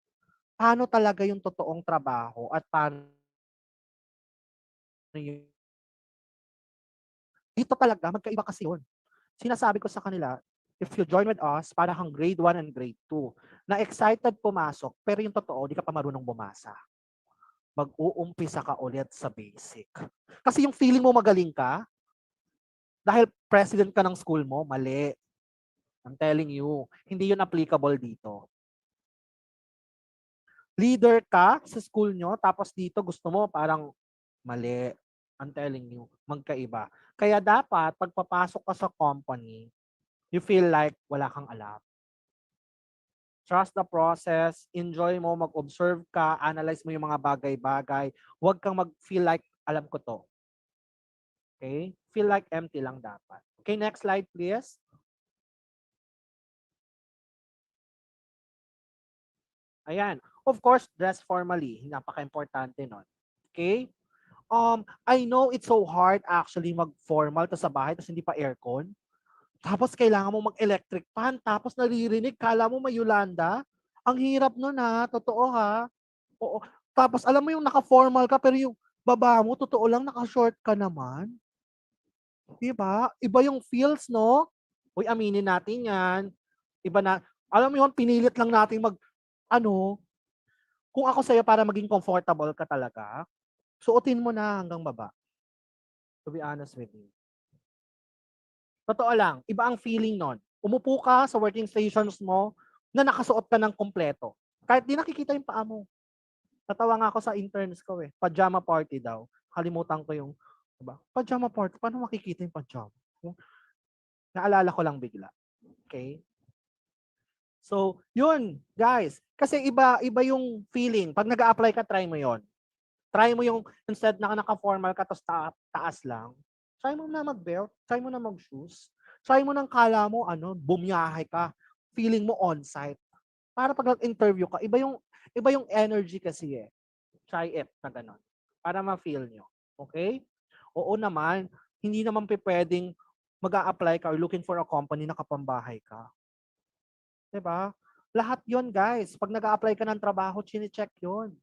Paano talaga yung totoong trabaho at paano yung... Dito talaga, magkaiba kasi yun. Sinasabi ko sa kanila, if you join with us, para kang grade 1 and grade 2, na excited pumasok, pero yung totoo, di ka pa marunong bumasa. Mag-uumpisa ka ulit sa basic. Kasi yung feeling mo magaling ka, dahil president ka ng school mo, mali. I'm telling you, hindi yun applicable dito. Leader ka sa school nyo, tapos dito gusto mo parang mali. I'm telling you, magkaiba. Kaya dapat, pagpapasok ka sa company, you feel like wala kang alam. Trust the process, enjoy mo, mag-observe ka, analyze mo yung mga bagay-bagay. Huwag kang mag-feel like, alam ko to. Okay? Feel like empty lang dapat. Okay, next slide please. Ayan. Of course, dress formally. Napaka-importante nun. Okay? I know it's so hard actually mag-formal sa bahay tapos hindi pa aircon. Tapos kailangan mo mag-electric fan tapos naririnig, kala mo may Yolanda. Ang hirap nun ha, totoo ha. Oo. Tapos alam mo yung naka-formal ka pero yung baba mo, totoo lang naka-short ka naman. Diba? Iba yung feels, no? Uy, aminin natin yan. Iba na, alam mo yun, pinilit lang natin kung ako sa'yo para maging comfortable ka talaga, suotin mo na hanggang baba. To be honest with you. Totoo lang, iba ang feeling nun. Umupo ka sa working stations mo na nakasuot ka ng kompleto. Kahit di nakikita yung paa mo. Natawa nga ako sa interns ko eh. Pajama party daw. Kalimutan ko yung, diba? Pajama party, paano makikita yung pajama? Naalala ko lang bigla. Okay? So, yun, guys. Kasi iba yung feeling. Pag nag-a-apply ka, try mo yon. Try mo yung, instead na naka-formal ka, tapos taas lang. Try mo na mag-belt. Try mo na mag-shoes. Try mo nang kala mo, bumiyahe ka. Feeling mo on-site. Para pag nag-interview ka, iba yung energy kasi eh. Try it na gano'n. Para ma-feel nyo. Okay? Oo naman, hindi naman pwedeng mag-a-apply ka or looking for a company na kapambahay ka. Diba? Lahat yon guys. Pag nag-a-apply ka ng trabaho, chine-check yon.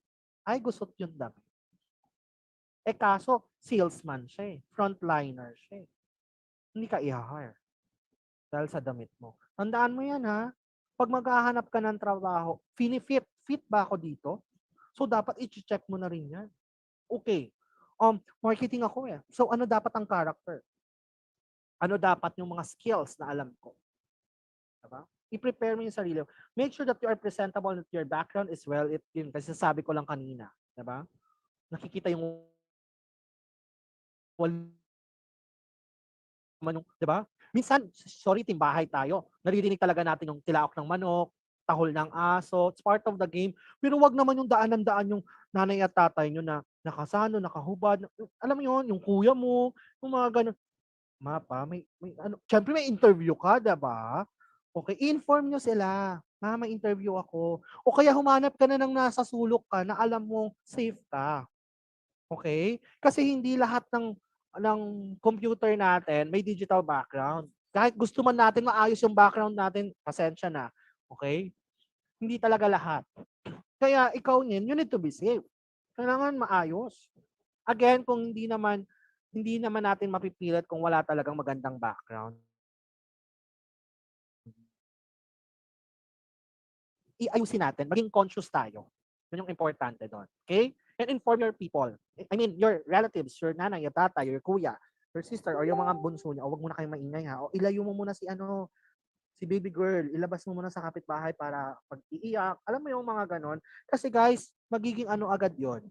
Ay, gusot yun dami. Kaso, salesman siya eh. Frontliner siya eh. Hindi ka i-hire. Dahil sa damit mo. Tandaan mo yan ha. Pag maghahanap ka ng trabaho, fit ba ako dito? So, dapat i-check mo na rin yan. Okay. Marketing ako eh. So, ano dapat ang character? Ano dapat yung mga skills na alam ko? Diba? I-prepare mo yung sarili. Make sure that you are presentable, that your background is well. Kasi sabi ko lang kanina. Diba? Nakikita yung di ba? Minsan, sorry, timbahay tayo. Naririnig talaga natin yung tilaok ng manok, tahol ng aso. It's part of the game. Pero wag naman yung daan yung nanay at tatay nyo na nakasano, nakahubad. Alam mo yun, yung kuya mo, yung mga ganun. Mapa, syempre may interview ka, diba? Okay, inform nyo sila. May interview ako. O kaya humanap ka na ng nasa sulok ka na alam mo safe ka. Okay? Kasi hindi lahat ng computer natin may digital background. Kahit gusto man natin maayos yung background natin, pasensya na. Okay? Hindi talaga lahat. Kaya ikaw you need to be safe. Kailangan maayos. Again, kung hindi naman natin mapipilit kung wala talagang magandang background. Iayusin natin, maging conscious tayo. Yun yung importante doon. Okay? And inform your people. I mean, your relatives, your nanay, your tata, your kuya, your sister, or yung mga bunso niya. O wag muna kayong maingay ha. O ilayo mo muna si si baby girl, ilabas mo muna sa kapitbahay para pag iiyak. Alam mo yung mga ganon. Kasi guys, magiging ano agad yon.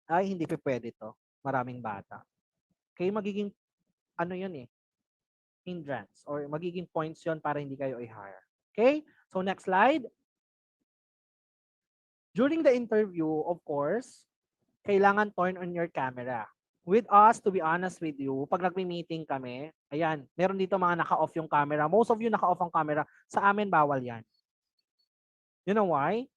Ay, hindi pa pwede to. Maraming bata. Okay, magiging ano yun eh, hindrance or magiging points yon para hindi kayo i-hire. Okay? So next slide. During the interview, of course, kailangan turn on your camera. With us, to be honest with you, pag nagmi-meeting kami, ayan, meron dito mga naka-off yung camera. Most of you naka-off ang camera. Sa amin, bawal yan. You know why?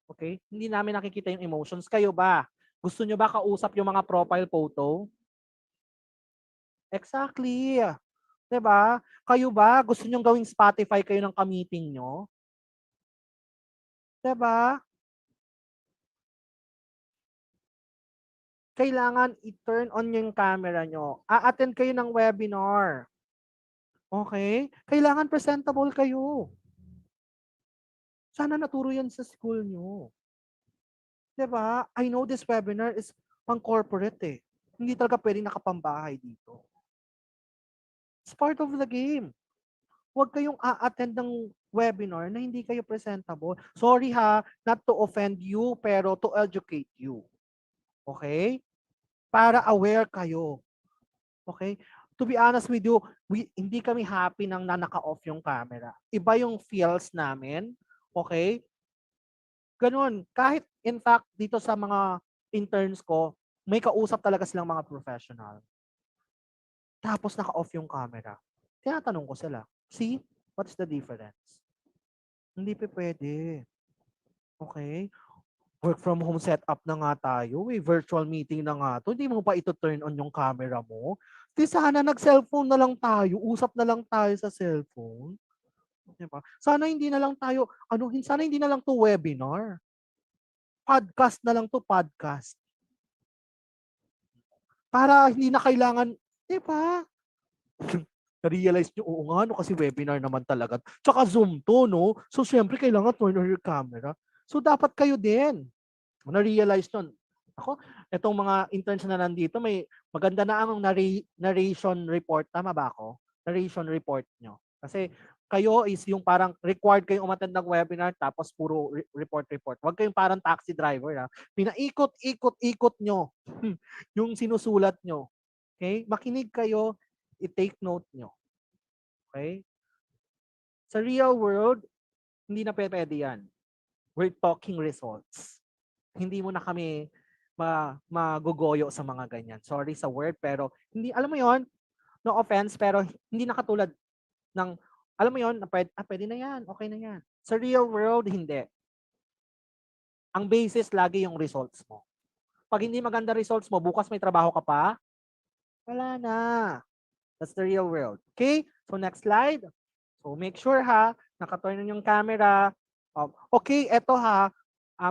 Okay? Hindi namin nakikita yung emotions. Kayo ba? Gusto nyo ba kausap yung mga profile photo? Exactly. 'Di ba? Kayo ba? Gusto nyo gawing Spotify kayo ng ka-meeting nyo? 'Di ba? Kailangan i-turn on yung camera nyo. A-attend kayo ng webinar. Okay? Kailangan presentable kayo. Sana naturo yan sa school nyo. 'Di ba? I know this webinar is pang corporate eh. Hindi talaga pwedeng nakapambahay dito. It's part of the game. Huwag kayong a-attend ng webinar na hindi kayo presentable. Sorry ha, not to offend you, pero to educate you. Okay? Para aware kayo. Okay? To be honest with you, hindi kami happy nang naka-off yung camera. Iba yung feels namin. Okay? Ganun. Kahit in fact, dito sa mga interns ko, may kausap talaga silang mga professional. Tapos naka-off yung camera. Tinatanong ko sila, see, what's the difference? Hindi pa pwede. Okay? Work from home setup na nga tayo. Virtual meeting na nga to. Hindi mo pa ito turn on yung camera mo. Di sana nag-cellphone na lang tayo. Usap na lang tayo sa cellphone. Diba? Sana hindi na lang tayo, sana hindi na lang to webinar. Podcast na lang to, podcast. Para hindi na kailangan, di ba? Na-realize nyo, oo nga, no, kasi webinar naman talaga. Tsaka Zoom to, no? So, syempre, kailangan turn on your camera. So, dapat kayo din. Na-realize nun. Ako, itong mga interns na nandito, may maganda na ang narration report. Tama ba ako? Narration report nyo. Kasi kayo is yung parang required kayong umattend ng webinar tapos puro report. Huwag kayong parang taxi driver. Ha? Pinaikot-ikot nyo yung sinusulat nyo. Okay? Makinig kayo, i-take note nyo. Okay? Sa real world, hindi na pwede yan. We're talking results. Hindi mo na kami magugoyo sa mga ganyan. Sorry sa word, pero hindi, alam mo yon, no offense, pero hindi na katulad ng, alam mo yon, pwede na yan, okay na yan. Sa real world, hindi. Ang basis lagi yung results mo. Pag hindi maganda results mo, bukas may trabaho ka pa, wala na. That's the real world. Okay? So next slide. So make sure ha, naka-turn on yung camera. Okay, eto ha.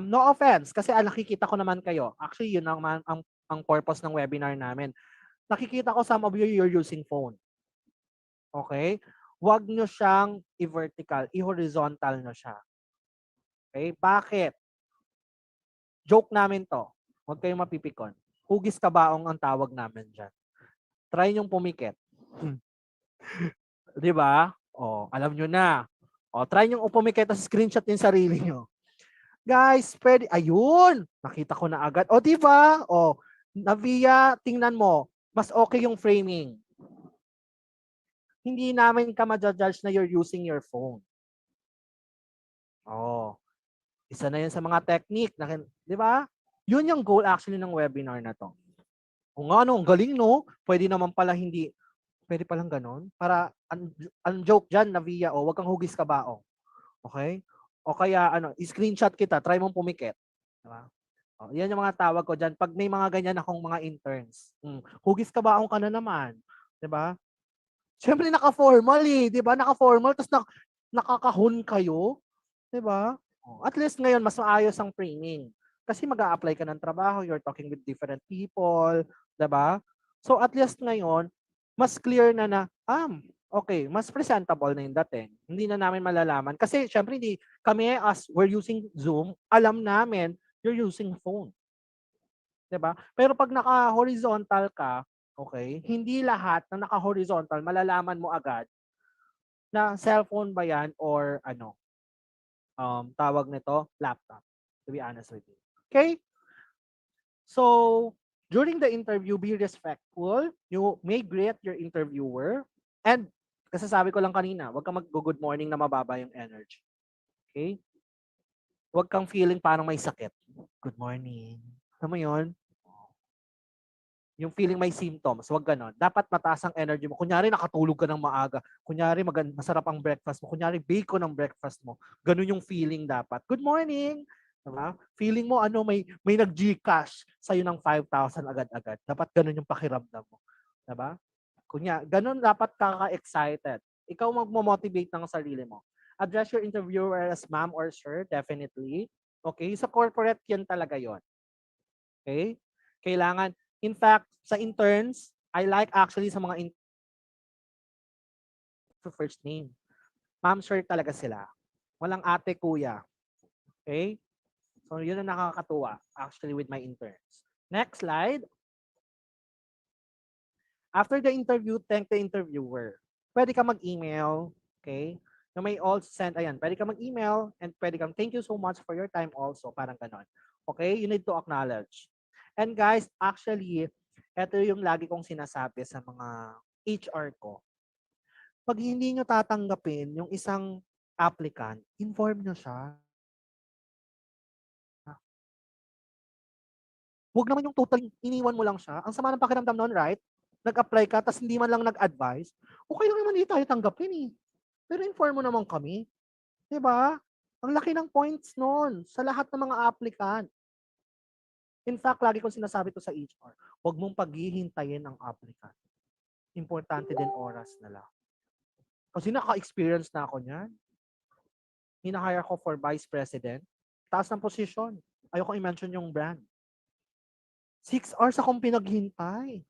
No offense, kasi nakikita ko naman kayo. Actually, yun naman ang purpose ng webinar namin. Nakikita ko some of you, you're using phone. Okay? Huwag nyo siyang i-vertical, i-horizontal nyo siya. Okay? Bakit? Joke namin to. Huwag kayong mapipikon. Hugis kabaong ang tawag namin dyan. Try nyong pumikit. Di ba? Alam nyo na. Try nyong pumikit at screenshot yung sarili nyo. Guys, pwede. Ayun! Nakita ko na agad. Di ba? Navia, tingnan mo. Mas okay yung framing. Hindi namin ka ma-judge na you're using your phone. Isa na yan sa mga technique. Di ba? Yun yung goal actually ng webinar na to. Kung ano, ang galing no? Pwede naman pala hindi. Pwede palang ganon. Para, ang joke dyan, Navia, wag kang hugis ka ba, Okay? O kaya, i-screenshot kita, try mong pumikit. Diba? Yan yung mga tawag ko dyan. Pag may mga ganyan akong mga interns, hugis ka ba ka na naman. Diba? Siyempre, naka-formal Diba? Naka-formal, tapos nakakahon kayo. Diba? At least ngayon, mas maayos ang framing. Kasi mag-a-apply ka ng trabaho, you're talking with different people. Diba? So, at least ngayon, mas clear na okay, mas presentable na yung dating. Hindi na namin malalaman. Kasi syempre hindi kami as we're using Zoom, alam namin you're using phone. 'Di ba? Pero pag naka-horizontal ka, okay, hindi lahat na naka-horizontal malalaman mo agad na cellphone ba yan or ano, tawag nito, laptop, to be honest with you. Okay? So, during the interview, be respectful. You may greet your interviewer. And, kasi sabi ko lang kanina, huwag kang mag-good morning na mababa yung energy. Okay? Huwag kang feeling parang may sakit. Good morning. Alam mo yun? Yung feeling may symptoms, wag ganon. Dapat mataas ang energy mo. Kunyari, nakatulog ka ng maaga. Kunyari, masarap ang breakfast mo. Kunyari, bacon ang breakfast mo. Ganun yung feeling dapat. Good morning! Diba? Feeling mo, may nag-Gcash sa'yo ng 5,000 agad-agad. Dapat ganun yung pakiramdam mo. Diba? Ganun dapat kaka-excited. Ikaw magmo-motivate ng sarili mo. Address your interviewer as ma'am or sir, definitely. Okay? Sa corporate, yan talaga yon. Okay? Kailangan, in fact, sa interns, I like actually sa mga first name. Ma'am, sir talaga sila. Walang ate, kuya. Okay? So, yun ang nakakatuwa actually with my interns. Next slide. After the interview, thank the interviewer. Pwede ka mag-email. Okay? You may also send, ayan, pwede ka mag-email and pwede kang thank you so much for your time also. Parang ganon. Okay? You need to acknowledge. And guys, actually, ito yung lagi kong sinasabi sa mga HR ko. Pag hindi nyo tatanggapin yung isang applicant, inform nyo siya. Huwag naman yung total, iniwan mo lang siya. Ang sama ng pakiramdam nun, right? Nag-apply ka, tapos hindi man lang nag-advise. Okay lang naman, hindi tayo tanggapin eh. Pero inform mo naman kami. Diba? Ang laki ng points nun sa lahat ng mga applicant. In fact, lagi kong sinasabi to sa HR, huwag mong paghihintayin ang applicant. Importante din oras nila. Kasi naka-experience na ako niyan. Hinahire ko for vice president. Taas ng position. Ayoko i-mention yung brand. 6 hours akong pinaghintay.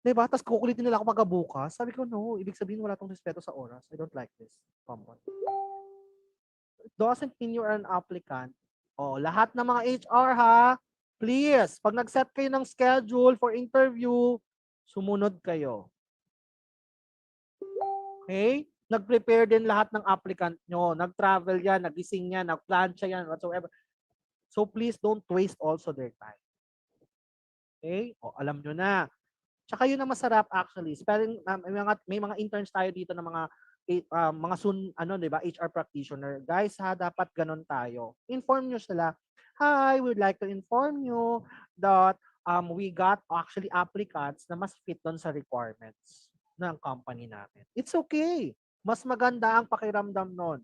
Diba? Tapos kukulitin nila ako pagkabukas. Sabi ko, no. Ibig sabihin, wala tong respeto sa oras. I don't like this. Come on. It doesn't mean you're an applicant. Oh, lahat ng mga HR ha, please, pag nag-set kayo ng schedule for interview, sumunod kayo. Okay? Nag-prepare din lahat ng applicant nyo. Nag-travel yan, nagising yan, nag-plancha yan, whatsoever. So please don't waste also their time. Okay? O, alam nyo na. Tsaka yun ang masarap actually. May mga interns tayo dito ng mga ano, 'di ba, HR practitioner. Guys, ha, dapat ganun tayo. Inform nyo sila. Hi, we would like to inform you that we got actually applicants na mas fit doon sa requirements ng company namin. It's okay. Mas maganda ang pakiramdam nun.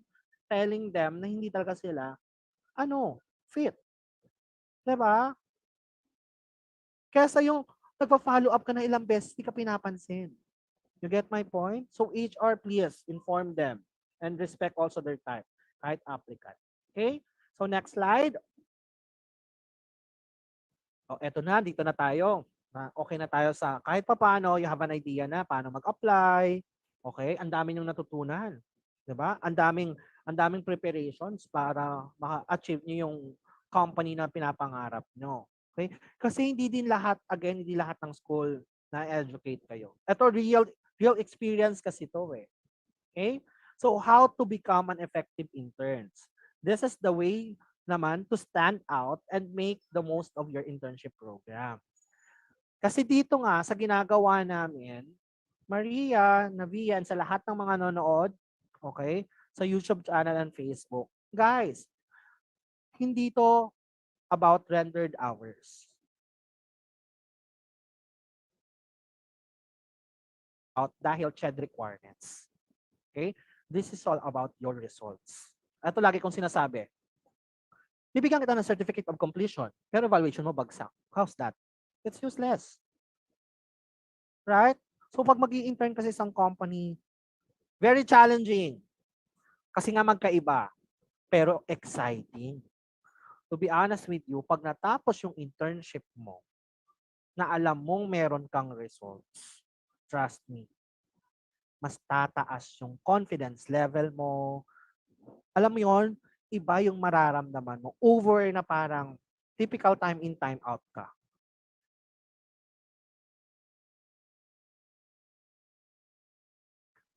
Telling them na hindi talaga sila fit. 'Di ba? Kesa yung nagpa-follow up ka na ilang beses, hindi ka pinapansin. You get my point? So HR, please inform them and respect also their time, kahit applicant. Okay? So next slide. Eto na, dito na tayo. Okay na tayo sa kahit pa paano, you have an idea na paano mag-apply. Okay? Ang dami niyong natutunan. 'Di ba? Ang daming preparations para maka-achieve niyo yung company na pinapangarap nyo. Okay? Kasi hindi lahat ng school na educate kayo. Ito real experience kasi to eh. Okay? So how to become an effective interns? This is the way naman to stand out and make the most of your internship program. Kasi dito nga sa ginagawa namin, Maria, Navian, sa lahat ng mga nanonood, okay, sa YouTube channel and Facebook, guys, hindi to about rendered hours. Dahil CHED requirements. Okay? This is all about your results. Ito lagi kong sinasabi. Bibigyan kita ng certificate of completion, pero evaluation mo bagsak. How's that? It's useless. Right? So pag mag-i-intern kasi isang company, very challenging. Kasi nga magkaiba, pero exciting. To be honest with you, pag natapos yung internship mo, na alam mong meron kang results, trust me, mas tataas yung confidence level mo. Alam mo yon, iba yung mararamdaman mo. Over na parang typical time in, time out ka.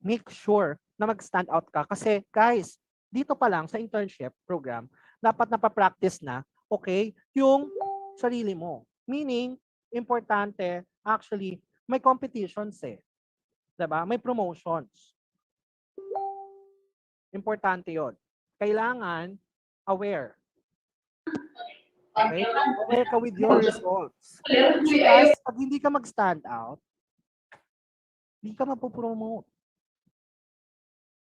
make sure na mag-stand out ka. Kasi guys, dito pa lang sa internship program, dapat napapractice na, okay, yung sarili mo. Meaning, importante, actually, may competitions eh. Diba? May promotions. Importante yon. Kailangan aware. Okay? Aware ka with your results. Kasi guys, pag hindi ka mag-stand out, hindi ka mapopromote.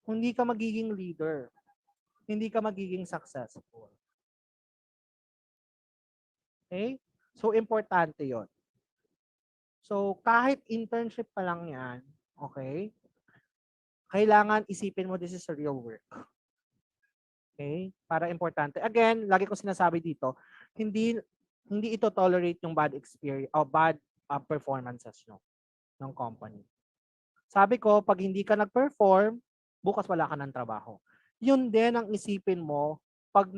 Hindi ka magiging leader. Hindi ka magiging successful. Okay? So, importante yon. So, kahit internship pa lang yan, okay, kailangan isipin mo this is a real work. Okay? Para importante. Again, lagi ko sinasabi dito, hindi ito tolerate yung bad experience o bad performances nyo ng company. Sabi ko, pag hindi ka nag-perform, bukas wala ka ng trabaho. Yun din ang isipin mo pag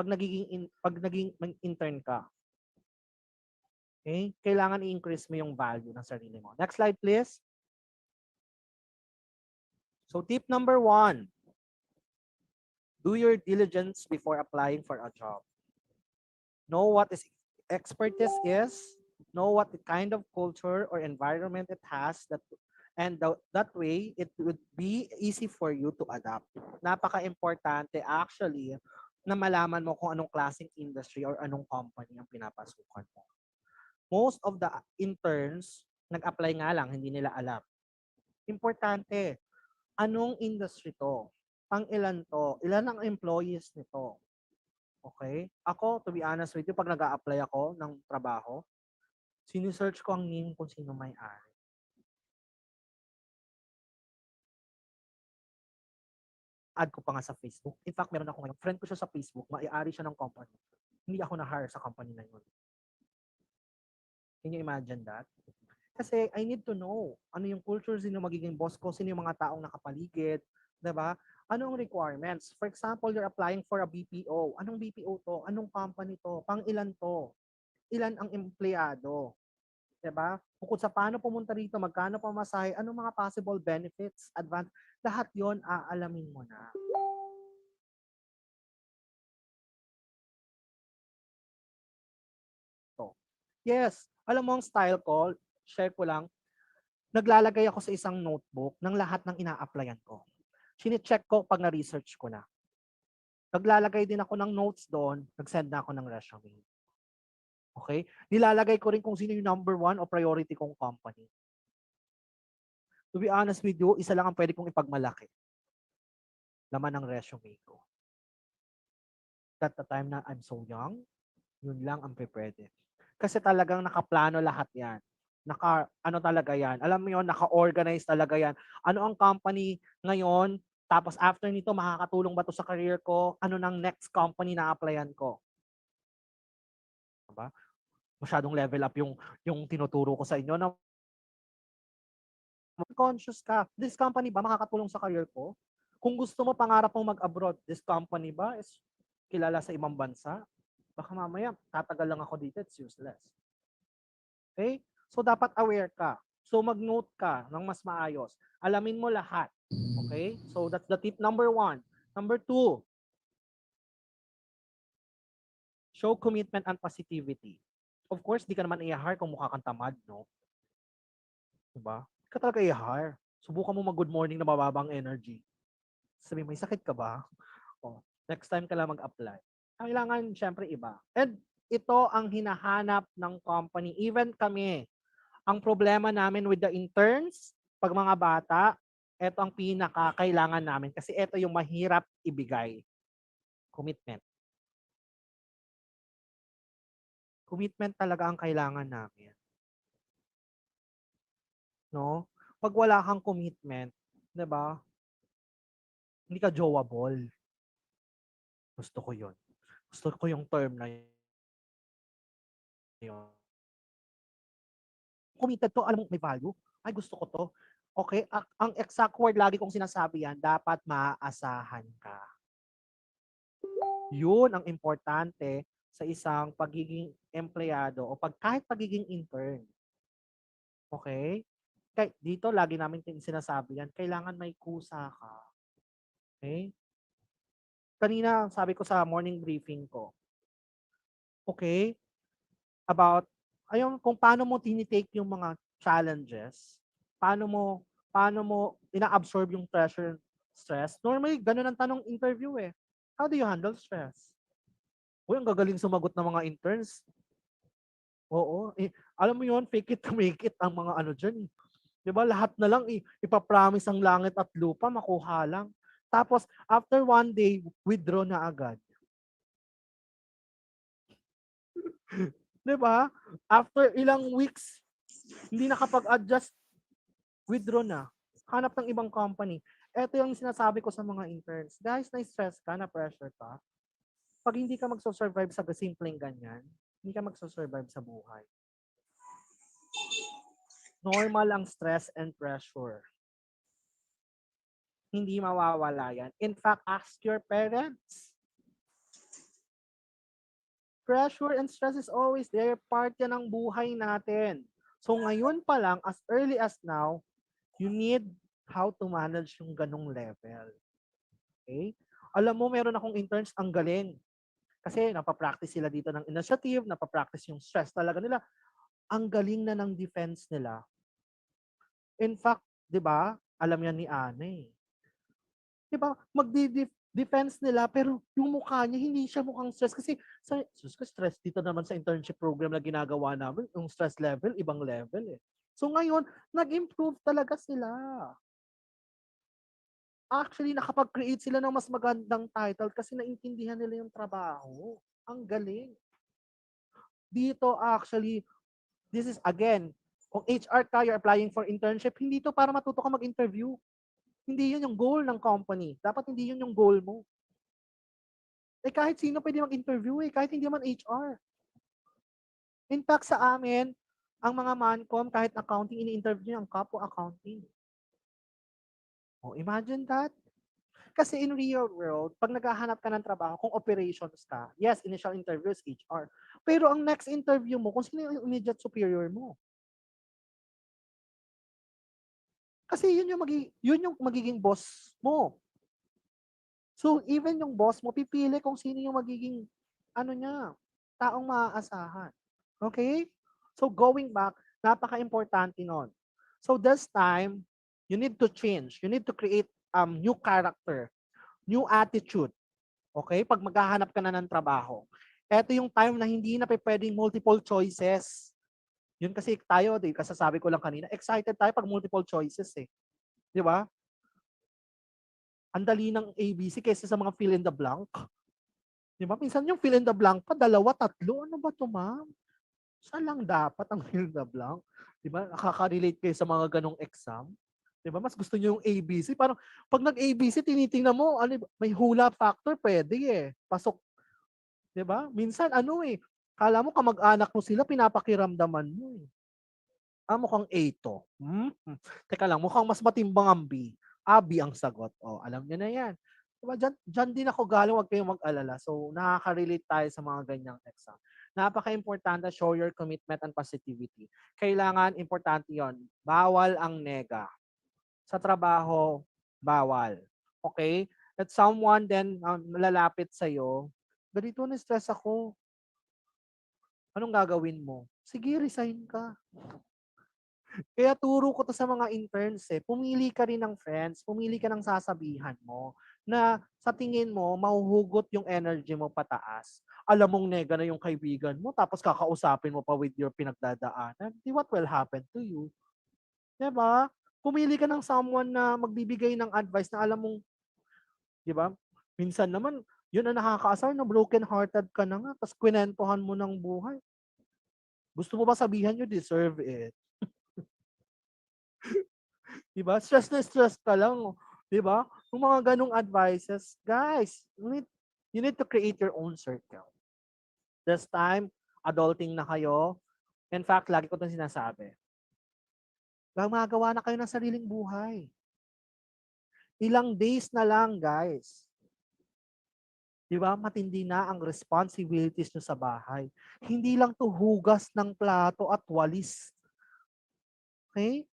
naging intern ka. Okay? Kailangan i-increase mo yung value ng sarili mo. Next slide, please. So, tip number 1. Do your diligence before applying for a job. Know what expertise is. Know what the kind of culture or environment it has that way it would be easy for you to adapt. Napaka-importante actually na malaman mo kung anong klaseng industry or anong company ang pinapasukan mo. Most of the interns nag-apply nga lang, hindi nila alam. Importante, anong industry to? Pang-ilan to? Ilan ang employees nito? Okay? Ako, to be honest with you, pag nag-a-apply ako ng trabaho, sinesearch ko ang name kung sino may-ari. Add ko pa nga sa Facebook. In fact, meron ako ngayon. Friend ko siya sa Facebook. May-ari siya ng company. Hindi ako na-hire sa company na yun. Can you imagine that? Kasi I need to know ano yung culture, sino magiging boss ko, sino yung mga taong nakapaligid, 'di ba? Anong requirements? For example, you're applying for a BPO. Anong BPO to? Anong company to? Pang ilan to? Ilan ang empleyado? 'Di ba? Bukod sa paano pumunta rito, magkano pamasahe, anong mga possible benefits, advance, lahat 'yon aalamin mo na. So, yes, alam mo ang style ko, share ko lang, naglalagay ako sa isang notebook ng lahat ng ina-applyan ko. Chine-check ko pag na-research ko na. Naglalagay din ako ng notes doon, nag-send na ako ng resume. Okay? Nilalagay ko rin kung sino yung number 1 o priority kong company. To be honest with you, isa lang ang pwede kong ipagmalaki. Laman ng resume ko. At the time na I'm so young, yun lang ang pwede. Kasi talagang nakaplano lahat yan. Ano talaga yan? Alam mo yun, naka-organize talaga yan. Ano ang company ngayon? Tapos after nito, makakatulong ba to sa career ko? Ano nang next company na applyan ko? Diba? Masyadong level up yung tinuturo ko sa inyo na conscious ka. This company ba makakatulong sa career ko? Kung gusto mo, pangarap mong mag-abroad, this company ba is kilala sa ibang bansa? Baka mamaya, tatagal lang ako dito, it's useless. Okay? So, dapat aware ka. So, mag-note ka ng mas maayos. Alamin mo lahat. Okay? So, that's the tip number 1. Number 2, show commitment and positivity. Of course, di ka naman i-hire kung mukha kang tamad, no? Diba? Di ka talaga i-hire. Subukan mo mag-good morning na mababang energy. Sabi mo, may sakit ka ba? O, next time ka lang mag-apply. Kailangan, syempre, iba. And ito ang hinahanap ng company. Even kami, ang problema namin with the interns, pag mga bata, ito ang pinaka-kailangan namin kasi ito yung mahirap ibigay. Commitment. Commitment talaga ang kailangan namin. No? Pag wala kang commitment, 'di ba? Hindi ka jowable. Gusto ko 'yon. Gusto ko yung term na 'yon. Committed to, alam mo may value. Ay, gusto ko to. Okay, ang exact word lagi kong sinasabi yan, dapat maaasahan ka. Yun ang importante sa isang pagiging empleyado o kahit pagiging intern. Okay? dito lagi namin sinasabi yan, kailangan may kusa ka. Okay? Kanina sabi ko sa morning briefing ko, okay, about ayun kung paano mo tinitake yung mga challenges, paano mo ina-absorb yung pressure, stress. Normally, ganun ang tanong interview eh. How do you handle stress? Uy, ang gagaling sumagot ng mga interns. Oo. Alam mo yun, fake it to make it ang mga ano dyan. Eh. Di ba? Lahat na lang ipapromise ang langit at lupa, makuha lang. Tapos, after one day, withdraw na agad. Di ba? After ilang weeks, hindi nakapag-adjust, withdraw na. Hanap ng ibang company. Ito yung sinasabi ko sa mga interns. Guys, na-stress ka, na-pressure ka. Pag hindi ka magso-survive sa simpleng ganyan, hindi ka magso-survive sa buhay. Normal ang stress and pressure. Hindi mawawala yan. In fact, ask your parents. Pressure and stress is always there. Part yan ng buhay natin. So ngayon pa lang, as early as now, you need how to manage yung ganong level. Okay? Alam mo, meron akong interns ang galing. Kasi napapractice sila dito ng initiative, napapractice yung stress talaga nila. Ang galing na ng defense nila. In fact, di ba, alam yan ni Ane. Di ba, defense nila, pero yung mukha niya, hindi siya mukhang stress. Kasi, stress dito naman sa internship program na ginagawa namin, yung stress level, ibang level eh. So ngayon, nag-improve talaga sila. Actually, nakapag-create sila ng mas magandang title kasi naintindihan nila yung trabaho. Ang galing. Dito actually, this is again, kung HR ka, you're applying for internship, hindi to para matuto ka mag-interview. Hindi yun yung goal ng company. Dapat hindi yun yung goal mo. Eh kahit sino pwede mag-interview eh, kahit hindi man HR. In fact, sa amin, ang mga mancom, kahit accounting, ini-interview ang kapwa accounting. Oh, imagine that. Kasi in real world, pag naghahanap ka ng trabaho, kung operations ka, yes, initial interview is HR. Pero ang next interview mo, kung sino yung immediate superior mo. Kasi yun yung magiging boss mo. So even yung boss mo, pipili kung sino yung magiging, taong maaasahan. Okay? So going back, napaka-importante nun. So this time, you need to change. You need to create new character, new attitude. Okay? Pag maghahanap ka na ng trabaho. Ito yung time na hindi na pwedeng multiple choices. Yun kasi tayo, kasasabi ko lang kanina, excited tayo pag multiple choices eh. Di ba? Ang dali ng ABC kaysa sa mga fill in the blank. Di ba? Minsan yung fill in the blank pa, 2, 3. Ano ba ito, ma'am? Saan lang dapat ang fill in the blank? Di ba? Nakaka-relate kayo sa mga ganong exam. Di ba? Mas gusto nyo yung ABC. Parang pag nag-ABC, tinitingnan mo, may hula factor, pwede eh. Pasok. Di ba? Minsan, kala mo kamag-anak mo sila, pinapakiramdaman mo eh. Mukhang A to. Teka lang, mukhang mas matimbang ang B. B ang sagot. Alam niyo na yan. Diba, dyan din ako galing, huwag kayong mag-alala. So, nakaka-relate tayo sa mga ganyang exam. Napaka-importante, show your commitment and positivity. Kailangan, importante yon. Bawal ang nega. Sa trabaho, bawal. Okay? At someone then lalapit sa'yo, ganito na-stress ako. Anong gagawin mo? Sige, resign ka. Kaya turo ko to sa mga interns eh. Pumili ka rin ng friends, pumili ka ng sasabihan mo na sa tingin mo, mahuhugot yung energy mo pataas. Alam mong nega na yung kaibigan mo, tapos kakausapin mo pa with your pinagdadaanan. What will happen to you? Diba? Pumili ka ng someone na magbibigay ng advice na alam mong, diba? Minsan naman, yun ang nakakaasar na broken-hearted ka na nga, tapos kwentuhan mo ng buhay. Gusto mo ba sabihan you deserve it? Diba? Stress na stress ka lang. Diba? Yung mga ganong advices, guys, you need to create your own circle. This time, adulting na kayo. In fact, lagi ko itong sinasabi. Gumagawa na kayo ng sariling buhay. Ilang days na lang, guys. Diba? Matindi na ang responsibilities nyo sa bahay. Hindi lang to hugas ng plato at walis. Okay?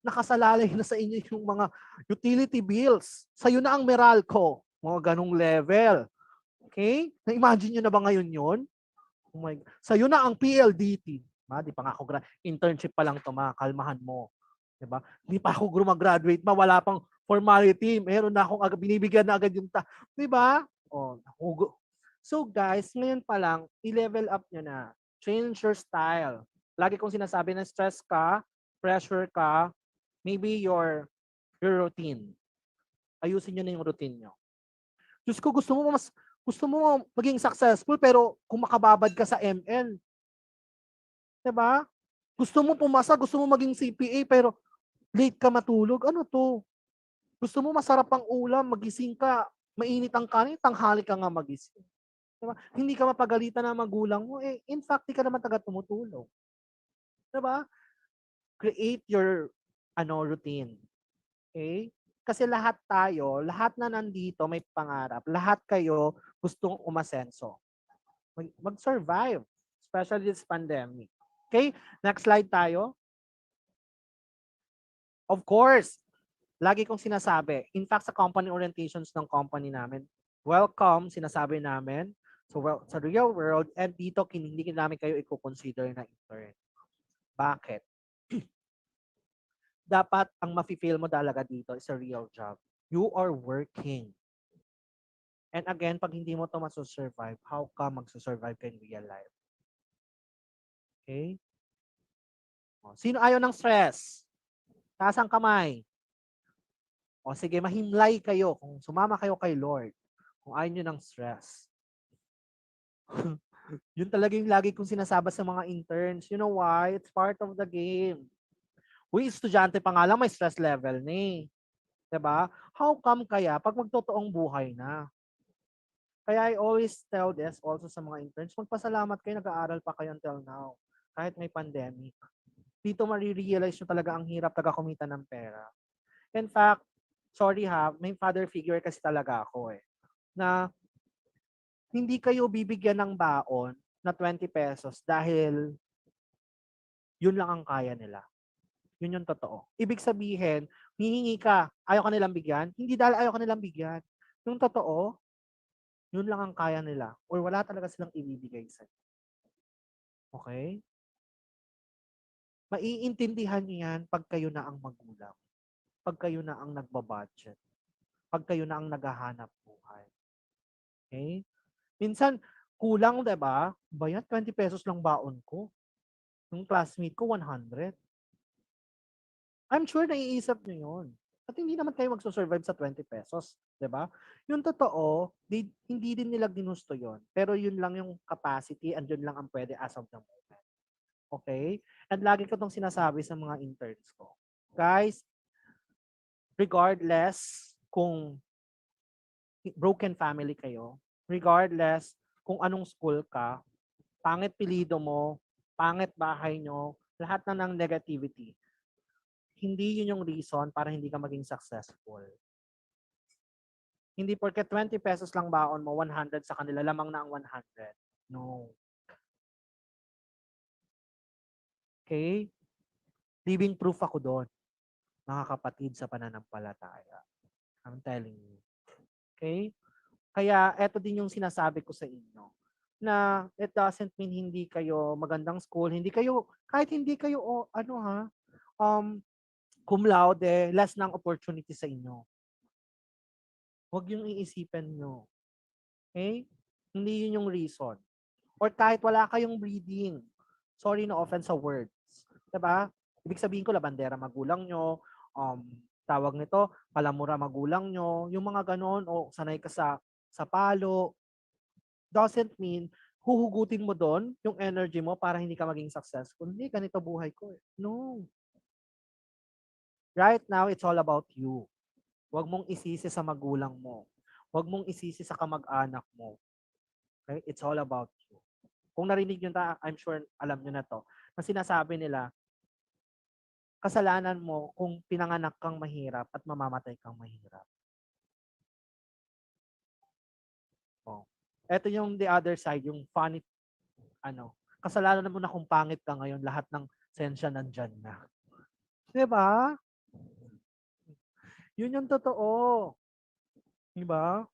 nakasalalay na sa inyo yung mga utility bills. Sa'yo na ang Meralco. Mga ganong level. Okay? Na-imagine nyo na ba ngayon yun? Oh my God. Sa'yo na ang PLDT. Di pa nga ako, internship pa lang to, kalmahan mo. Diba? Di pa ako gumagraduate, wala pang formality. Meron na akong binibigyan na agad yung diba? Oh, so guys, ngayon pa lang, i-level up nyo na. Change your style. Lagi kong sinasabi na stress ka, pressure ka, maybe your routine. Ayusin nyo na yung routine nyo. Diyos ko, gusto mo maging successful, pero kung makababad ka sa ML, diba? Gusto mo pumasa, gusto mo maging CPA, pero late ka matulog. Ano to? Gusto mo masarap ang ulam, magising ka, mainit ang kanin, tanghali ka nga magising. Diba? Hindi ka mapagalitan ng magulang mo. In fact, di ka naman taga tumutulong. Diba? Create your routine. Okay? Kasi lahat tayo, lahat na nandito may pangarap. Lahat kayo gustong umasenso. Mag-survive. Especially this pandemic. Okay? Next slide tayo. Of course, lagi kong sinasabi, in fact, sa company orientations ng company namin, welcome, sinasabi namin, sa real world, and dito, hindi namin kayo i-consider na intern. Bakit? Dapat ang mafe-feel mo talaga dito is a real job. You are working. And again, pag hindi mo ito masusurvive, how ka magsusurvive ka in real life? Okay? Sino ayaw ng stress? Taas ang kamay. O sige, mahimlay kayo kung sumama kayo kay Lord. Kung ayaw nyo ng stress. Yun talaga yung lagi kong sinasaba sa mga interns. You know why? It's part of the game. Uy, estudyante pa nga lang, may stress level ni. Diba? How come kaya pag magtotoong buhay na? Kaya I always tell this also sa mga interns, magpasalamat kayo, nag-aaral pa kayo until now. Kahit may pandemic. Dito marirealize nyo talaga ang hirap kumita ng pera. In fact, sorry may father figure kasi talaga ako na hindi kayo bibigyan ng baon na 20 pesos dahil yun lang ang kaya nila. Yun yung totoo. Ibig sabihin, hihingi ka, ayaw ka nilang bigyan, hindi dahil ayaw ka nilang bigyan. Yung totoo, yun lang ang kaya nila or wala talaga silang ibibigay sa inyo. Okay? Maiintindihan niyo yan pag kayo na ang magulang. Pag kayo na ang nagbabudget. Pag kayo na ang naghahanap buhay. Okay? Minsan, kulang, diba? Bayad, 20 pesos lang baon ko. Yung classmate ko, 100. I'm sure naiisip nyo yun. At hindi naman kayo magsusurvive sa 20 pesos. Diba? Yung totoo, hindi din nila ginusto yon. Pero yun lang yung capacity and yun lang ang pwede as of the moment. Okay? And lagi ko itong sinasabi sa mga interns ko. Guys, regardless kung broken family kayo, regardless kung anong school ka, pangit pilido mo, pangit bahay nyo, lahat na ng negativity. Hindi yun yung reason para hindi ka maging successful. Hindi porket 20 pesos lang baon mo, 100 sa kanila, lamang na ang 100. No. Okay? Living proof ako doon, mga kapatid sa pananampalataya. I'm telling you. Okay? Kaya eto din yung sinasabi ko sa inyo na it doesn't mean hindi kayo magandang school, kahit hindi kayo cum laude, less ng opportunity sa inyo. Huwag yung iisipin nyo. Okay? Hindi yun yung reason. Or kahit wala kayong breeding. Sorry, no offense sa words. Diba? Ibig sabihin ko, labandera magulang nyo, tawag nito, palamura magulang nyo, yung mga ganon, o sanay ka sa palo, doesn't mean huhugutin mo doon yung energy mo para hindi ka maging successful. Hindi, ganito buhay ko. No. Right now, it's all about you. Huwag mong isisi sa magulang mo. Huwag mong isisi sa kamag-anak mo. Okay? It's all about you. Kung narinig nyo na, I'm sure alam nyo na to, na sinasabi nila, kasalanan mo kung pinanganak kang mahirap at mamamatay kang mahirap. Oh. Ito yung the other side, yung funny, kasalanan mo na kung pangit ka ngayon, lahat ng sensya nandyan na. Diba? Yun yung totoo. Diba?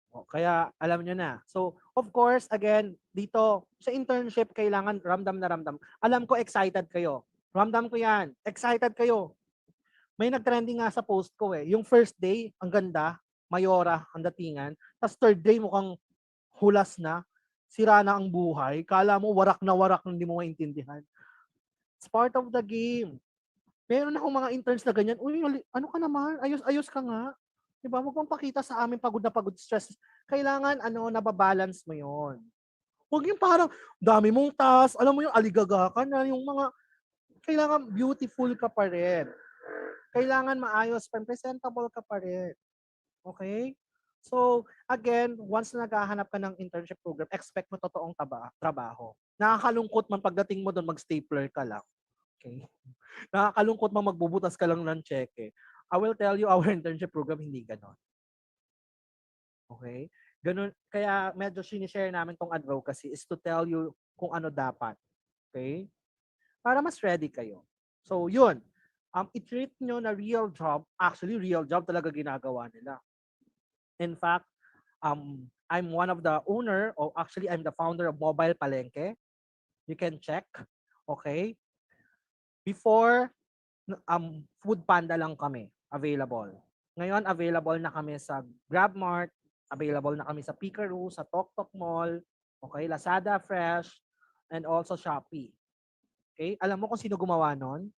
O, kaya alam nyo na. So, of course, again, dito, sa internship, kailangan ramdam na ramdam. Alam ko, excited kayo. Ramdam ko yan. Excited kayo. May nag-trending nga sa post ko eh. Yung first day, ang ganda, mayora, ang datingan. Tapos third day, mukhang hulas na. Sira na ang buhay. Kala mo, warak na warak, hindi mo maintindihan. It's part of the game. Meron akong mga interns na ganyan. Uy, ano ka naman? Ayos ka nga. Diba? Huwag mong pakita sa amin pagod na pagod, stress. Kailangan, nababalance mo yon. Huwag yung parang, dami mong task, alam mo yung aligaga ka na, yung mga, kailangan beautiful ka pa rin. Kailangan maayos pa, presentable ka pa rin. Okay? So, again, once na naghahanap ka ng internship program, expect mo totoong trabaho. Nakakalungkot man pagdating mo doon, mag-stapler ka lang. Okay? Nakakalungkot man magbubutas ka lang ng cheque. I will tell you, our internship program, hindi ganon. Okay? Ganun, kaya medyo sinishare namin tong advocacy is to tell you kung ano dapat. Okay? Para mas ready kayo. So, yun. I-treat nyo na real job. Actually, real job talaga ginagawa nila. In fact, I'm one of the owner, or actually, I'm the founder of Mobile Palengke. You can check. Okay? Before, Food Panda lang kami available. Ngayon, available na kami sa GrabMart, available na kami sa Picaroo, sa Tok Mall, okay, Lazada Fresh, and also Shopee. Okay? Alam mo kung sino gumawa nun?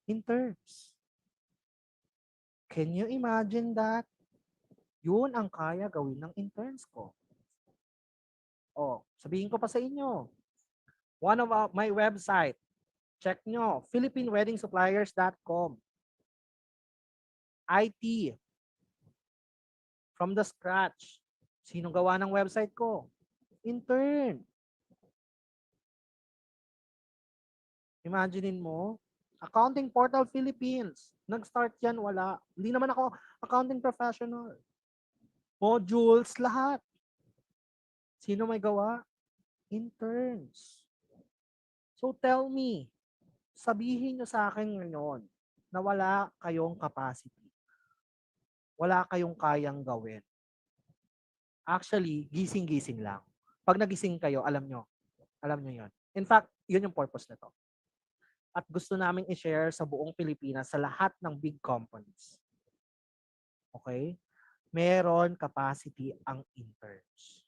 Interns. Can you imagine that? Yun ang kaya gawin ng interns ko. Oh, sabihin ko pa sa inyo. One of my website, check nyo, philippineweddingsuppliers.com. IT. From the scratch. Sino gawa ng website ko? Intern. Imaginein mo, Accounting Portal Philippines. Nag-start yan, wala. Hindi naman ako accounting professional. Modules, lahat. Sino may gawa? Interns. So tell me, sabihin nyo sa akin ngayon na wala kayong capacity. Wala kayong kayang gawin. Actually, gising-gising lang. Pag nagising kayo, alam nyo yun. In fact, yun yung purpose nito. At gusto naming i-share sa buong Pilipinas, sa lahat ng big companies. Okay? Meron capacity ang interns.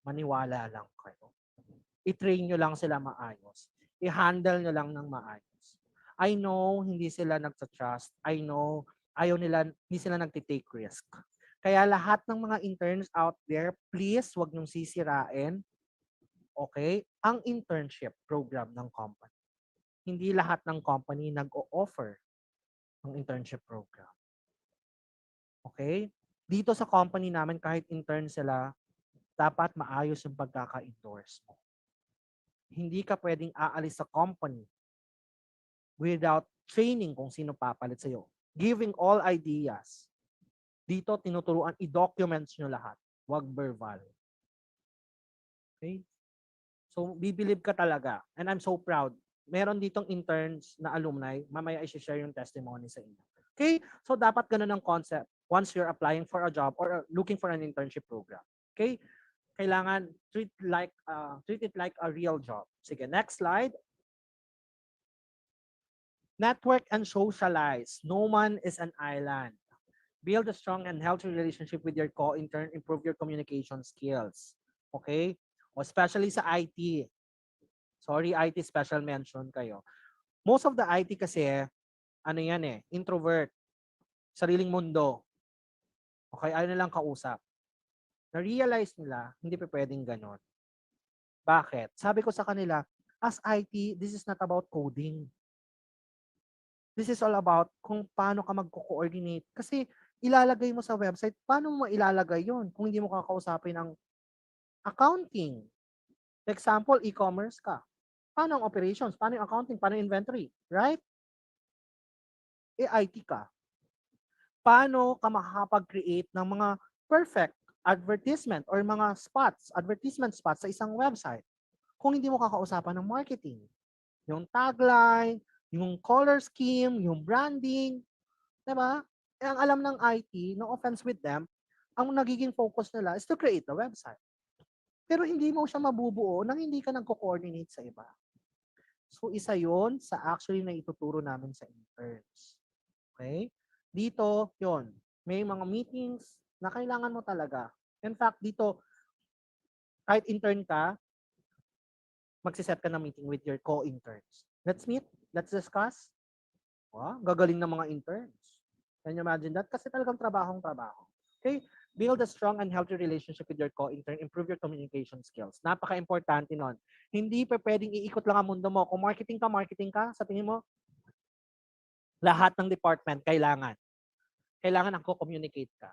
Maniwala lang kayo. I-train nyo lang sila maayos. I-handle nyo lang ng maayos. I know, hindi sila nagsa-trust. I know, hindi sila nagtitake risk. Kaya lahat ng mga interns out there, please, wag niyong sisirain, okay, ang internship program ng company. Hindi lahat ng company nag-o-offer ng internship program. Okay? Dito sa company namin, kahit intern sila, dapat maayos yung pagkaka-endorse mo. Hindi ka pwedeng aalis sa company without training kung sino papalit sa'yo. Giving all ideas. Dito, tinuturuan, i-documents nyo lahat. Wag verbal. Okay? So, bibilib ka talaga. And I'm so proud. Meron ditong interns na alumni. Mamaya i-share yung testimony sa inyo. Okay? So, dapat ganun ang concept once you're applying for a job or looking for an internship program. Okay? Kailangan treat it like a real job. Sige, next slide. Network and socialize. No man is an island. Build a strong and healthy relationship with your co-intern. Improve your communication skills. Okay? O especially sa IT. Sorry, IT special mention kayo. Most of the IT kasi, introvert. Sariling mundo. Okay, ayaw nilang kausap. Na-realize nila, hindi pa pwedeng ganon. Bakit? Sabi ko sa kanila, as IT, this is not about coding. This is all about kung paano ka magko-coordinate. Kasi ilalagay mo sa website, paano mo ilalagay yon kung hindi mo kakausapin ang accounting? Example, e-commerce ka. Paano ang operations? Paano yung accounting? Paano yung inventory? Right? IT ka. Paano ka makakapag-create ng mga perfect advertisement or mga advertisement spots sa isang website kung hindi mo kakausapan ng marketing? Yung tagline, Yung color scheme, yung branding, di ba? Ang alam ng IT, no offense with them, ang nagiging focus nila is to create a website. Pero hindi mo siya mabubuo nang hindi ka nagko-coordinate sa iba. So isa yon sa actually na ituturo namin sa interns. Okay? Dito, yon, may mga meetings na kailangan mo talaga. In fact, dito, kahit intern ka, magsiset ka ng meeting with your co-interns. Let's meet, let's discuss. Wow, gagaling ng mga interns. Can you imagine that? Kasi talagang trabahong-trabaho. Okay? Build a strong and healthy relationship with your co-intern. Improve your communication skills. Napaka-importante nun. Hindi pa pwedeng iikot lang ang mundo mo. Kung marketing ka, sa tingin mo, lahat ng department, kailangan. Kailangan nagko-communicate ka.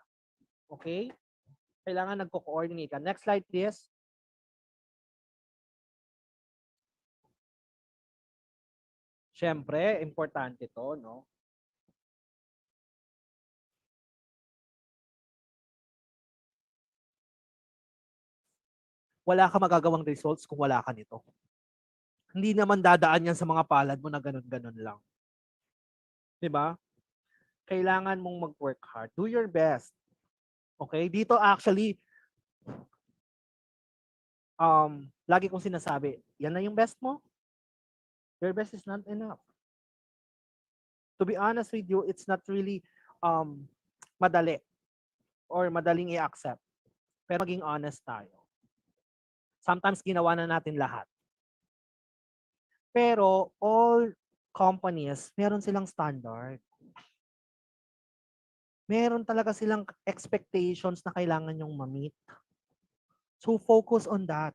Okay? Kailangan nagko-coordinate ka. Next slide, please. Siyempre, importante to, no? Wala ka magagawang results kung wala ka nito. Hindi naman dadaan yan sa mga palad mo na ganun-ganun lang. 'Di ba? Kailangan mong mag-work hard. Do your best. Okay? Dito actually, lagi kong sinasabi, yan na yung best mo. Your best is not enough. To be honest with you, it's not really madali or madaling i-accept. Pero maging honest tayo. Sometimes ginawa na natin lahat. Pero all companies, meron silang standard. Meron talaga silang expectations na kailangan yung ma-meet. So focus on that.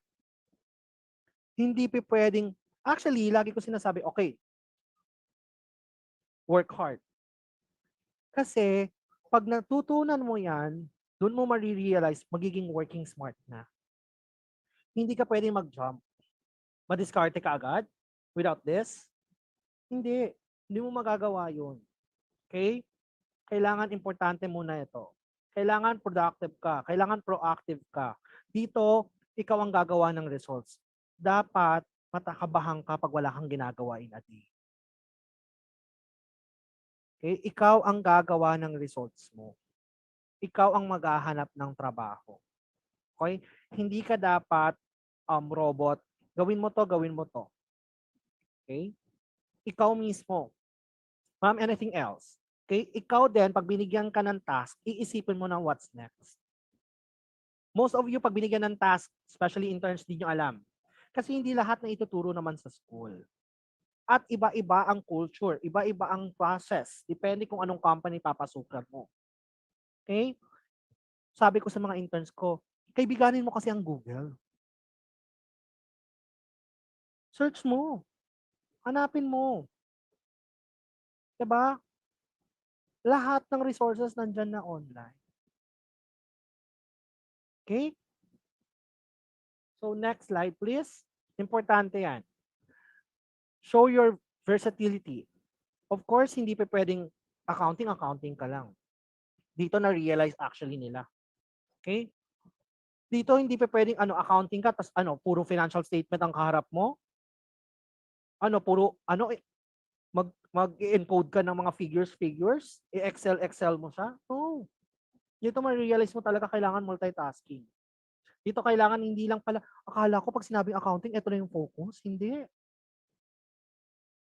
Hindi pwedeng, actually, lagi ko sinasabi, okay, work hard. Kasi pag natutunan mo yan, doon mo marirealize magiging working smart na. Hindi ka pwedeng mag-jump. Madiskarte ka agad without this? Hindi. Hindi mo magagawa yun. Okay? Kailangan importante muna ito. Kailangan productive ka. Kailangan proactive ka. Dito, ikaw ang gagawa ng results. Dapat matakabahan ka pag wala kang ginagawa in a day. Okay? Ikaw ang gagawa ng results mo. Ikaw ang maghahanap ng trabaho. Okay? Hindi ka dapat robot. Gawin mo to, gawin mo to. Okay? Ikaw mismo. Ma'am, anything else? Okay? Ikaw din, pag binigyan ka ng task, iisipin mo na what's next. Most of you, pag binigyan ng task, especially interns, di nyo alam. Kasi hindi lahat na ituturo naman sa school. At iba-iba ang culture, iba-iba ang process. Depende kung anong company papasukan mo. Okay? Sabi ko sa mga interns ko, kaibiganin mo kasi ang Google. Search mo. Hanapin mo. Diba? Lahat ng resources nandyan na online. Okay? So next slide, please. Importante yan. Show your versatility. Of course, hindi pa pwedeng accounting ka lang. Dito na-realize actually nila. Okay? Dito hindi pa pwedeng accounting ka, tas puro financial statement ang kaharap mo. Mag-encode ka ng mga figures, i-Excel mo siya. No. Dito ma-realize mo talaga kailangan multitasking. Dito kailangan hindi lang pala, akala ko pag sinabing accounting, ito na yung focus. Hindi.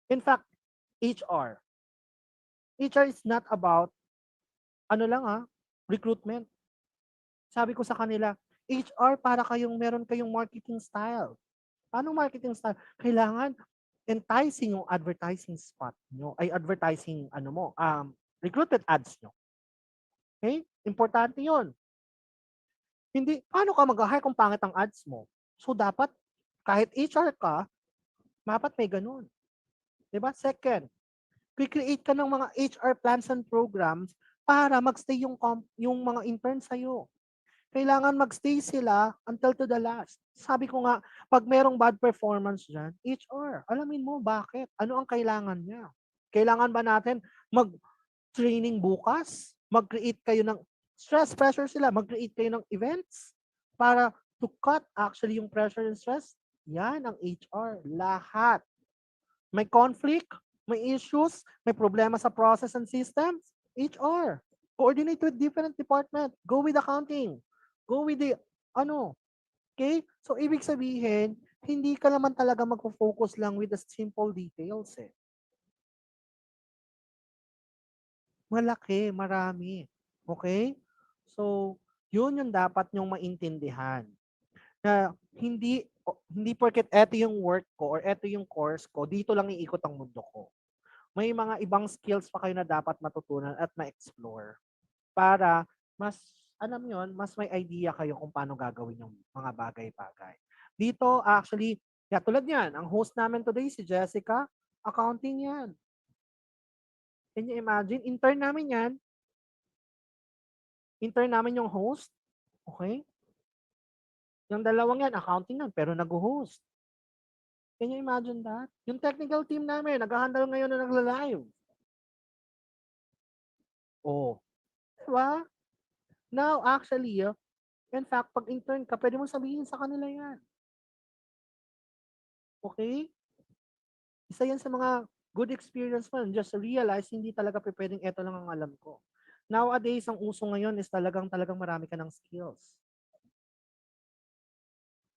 In fact, HR. HR is not about, recruitment. Sabi ko sa kanila, HR para meron kayong marketing style. Paano marketing style? Kailangan enticing yung advertising spot nyo, ay advertising, recruitment ads nyo. Okay? Importante yun. Hindi, paano ka mag-hire kung pangit ang ads mo? So, dapat, kahit HR ka, dapat may ganun. Diba? Second, create ka ng mga HR plans and programs para magstay yung mga interns sa'yo. Kailangan magstay sila until to the last. Sabi ko nga, pag merong bad performance dyan, HR, alamin mo bakit? Ano ang kailangan niya? Kailangan ba natin mag-training bukas? Mag-create kayo ng stress, pressure sila. Mag-create kayo ng events para to cut actually yung pressure and stress. Yan ang HR. Lahat. May conflict? May issues, may problema sa process and systems, HR. Coordinate with different department. Go with accounting. Go with the, ano, okay? So, ibig sabihin, hindi ka naman talaga magpo-focus lang with the simple details eh. Malaki, marami. Okay? So, yun yung dapat nyong maintindihan. Na hindi porket eto yung work ko or eto yung course ko, dito lang iikot ang mundo ko. May mga ibang skills pa kayo na dapat matutunan at ma-explore para mas, alam yon, mas may idea kayo kung paano gagawin yung mga bagay-bagay. Dito, actually, tulad yan, ang host namin today, si Jessica, accounting yan. Can you imagine? Intern namin yan. Intern namin yung host. Okay? Yung dalawang yan, accounting yan, pero nag-host. Can you imagine that? Yung technical team namin, nag-handle ngayon na nagla-live. Oh. Diba? Now, actually, in fact, pag intern ka, pwede mo sabihin sa kanila yan. Okay? Isa yan sa mga good experience mo. Just realize, hindi talaga pwedeng eto lang ang alam ko. Nowadays, ang uso ngayon is talagang marami ka ng skills.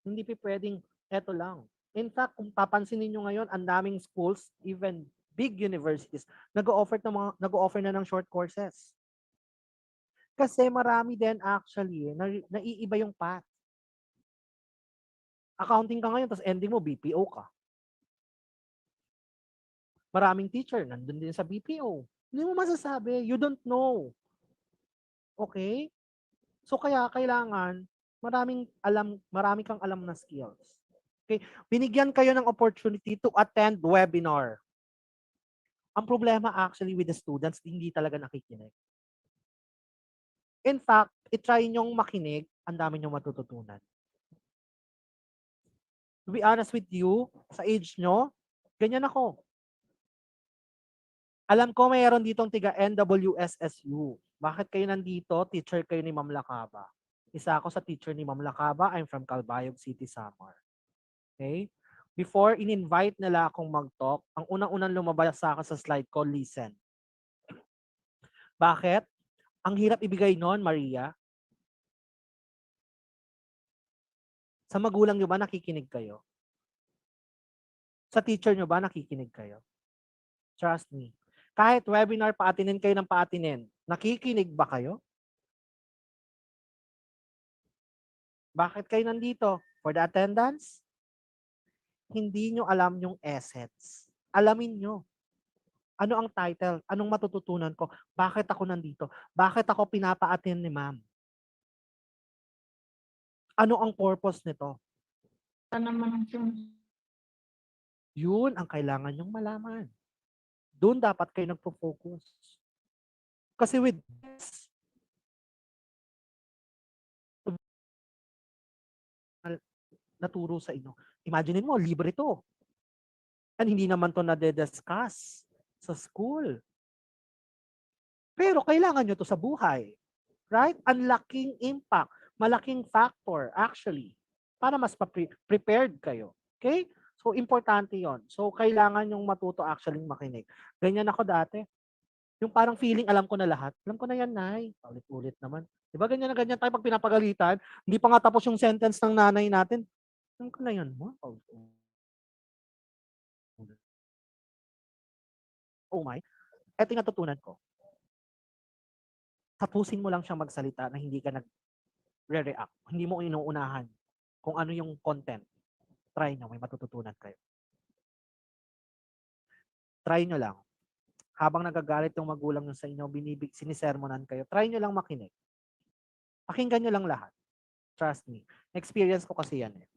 Hindi pwedeng eto lang. In fact, kung papansinin nyo ngayon, ang daming schools, even big universities, nag-o-offer na ng short courses. Kasi marami din actually, naiiba yung path. Accounting ka ngayon, tapos ending mo, BPO ka. Maraming teacher, nandun din sa BPO. Hindi mo masasabi, you don't know. Okay? So kaya kailangan, marami kang alam na skills. Okay? Binigyan kayo ng opportunity to attend webinar. Ang problema actually with the students, hindi talaga nakikinig. In fact, itry nyong makinig, ang dami nyong matututunan. To be honest with you, sa age nyo, ganyan ako. Alam ko mayroon ditong tiga NWSSU. Bakit kayo nandito? Teacher kayo ni Ma'am Lakaba. Isa ako sa teacher ni Ma'am Lakaba. I'm from Calbayog City, Samar. Okay? Before in-invite nila akong mag-talk, ang unang-unang lumabas sa akin sa slide ko, listen. Bakit? Ang hirap ibigay noon, Maria. Sa magulang nyo ba nakikinig kayo? Sa teacher nyo ba nakikinig kayo? Trust me. Kahit webinar, paatinin kayo ng paatinin, nakikinig ba kayo? Bakit kayo nandito? For the attendance? Hindi nyo alam yung essence. Alamin nyo. Ano ang title? Anong matututunan ko? Bakit ako nandito? Bakit ako pinapaatin ni ma'am? Ano ang purpose nito? Yun ang kailangan nyong malaman. Doon dapat kayo nagpo-focus. Kasi with this, naturo sa inyo. Imagine mo, libre to. And hindi naman to nade-discuss sa school. Pero kailangan nyo to sa buhay. Right? Ang laking impact. Malaking factor actually para mas prepared kayo. Okay? So, importante yon. So, kailangan yung matuto actually makinig. Ganyan ako dati. Yung parang feeling, alam ko na lahat. Alam ko na yan, Nay. Ulit-ulit naman. Diba ganyan na ganyan tayo pag pinapagalitan? Hindi pa nga tapos yung sentence ng nanay natin. Alam ko na yan, mo. Oh my. Ito yung natutunan ko. Tapusin mo lang siyang magsalita na hindi ka nag-react. Hindi mo inuunahan kung ano yung content. Try nyo, may matututunan kayo. Try nyo lang. Habang nagagalit yung magulang nyo sa inyo, sinisermonan kayo, try nyo lang makinig. Pakinggan nyo lang lahat. Trust me. Experience ko kasi yan eh.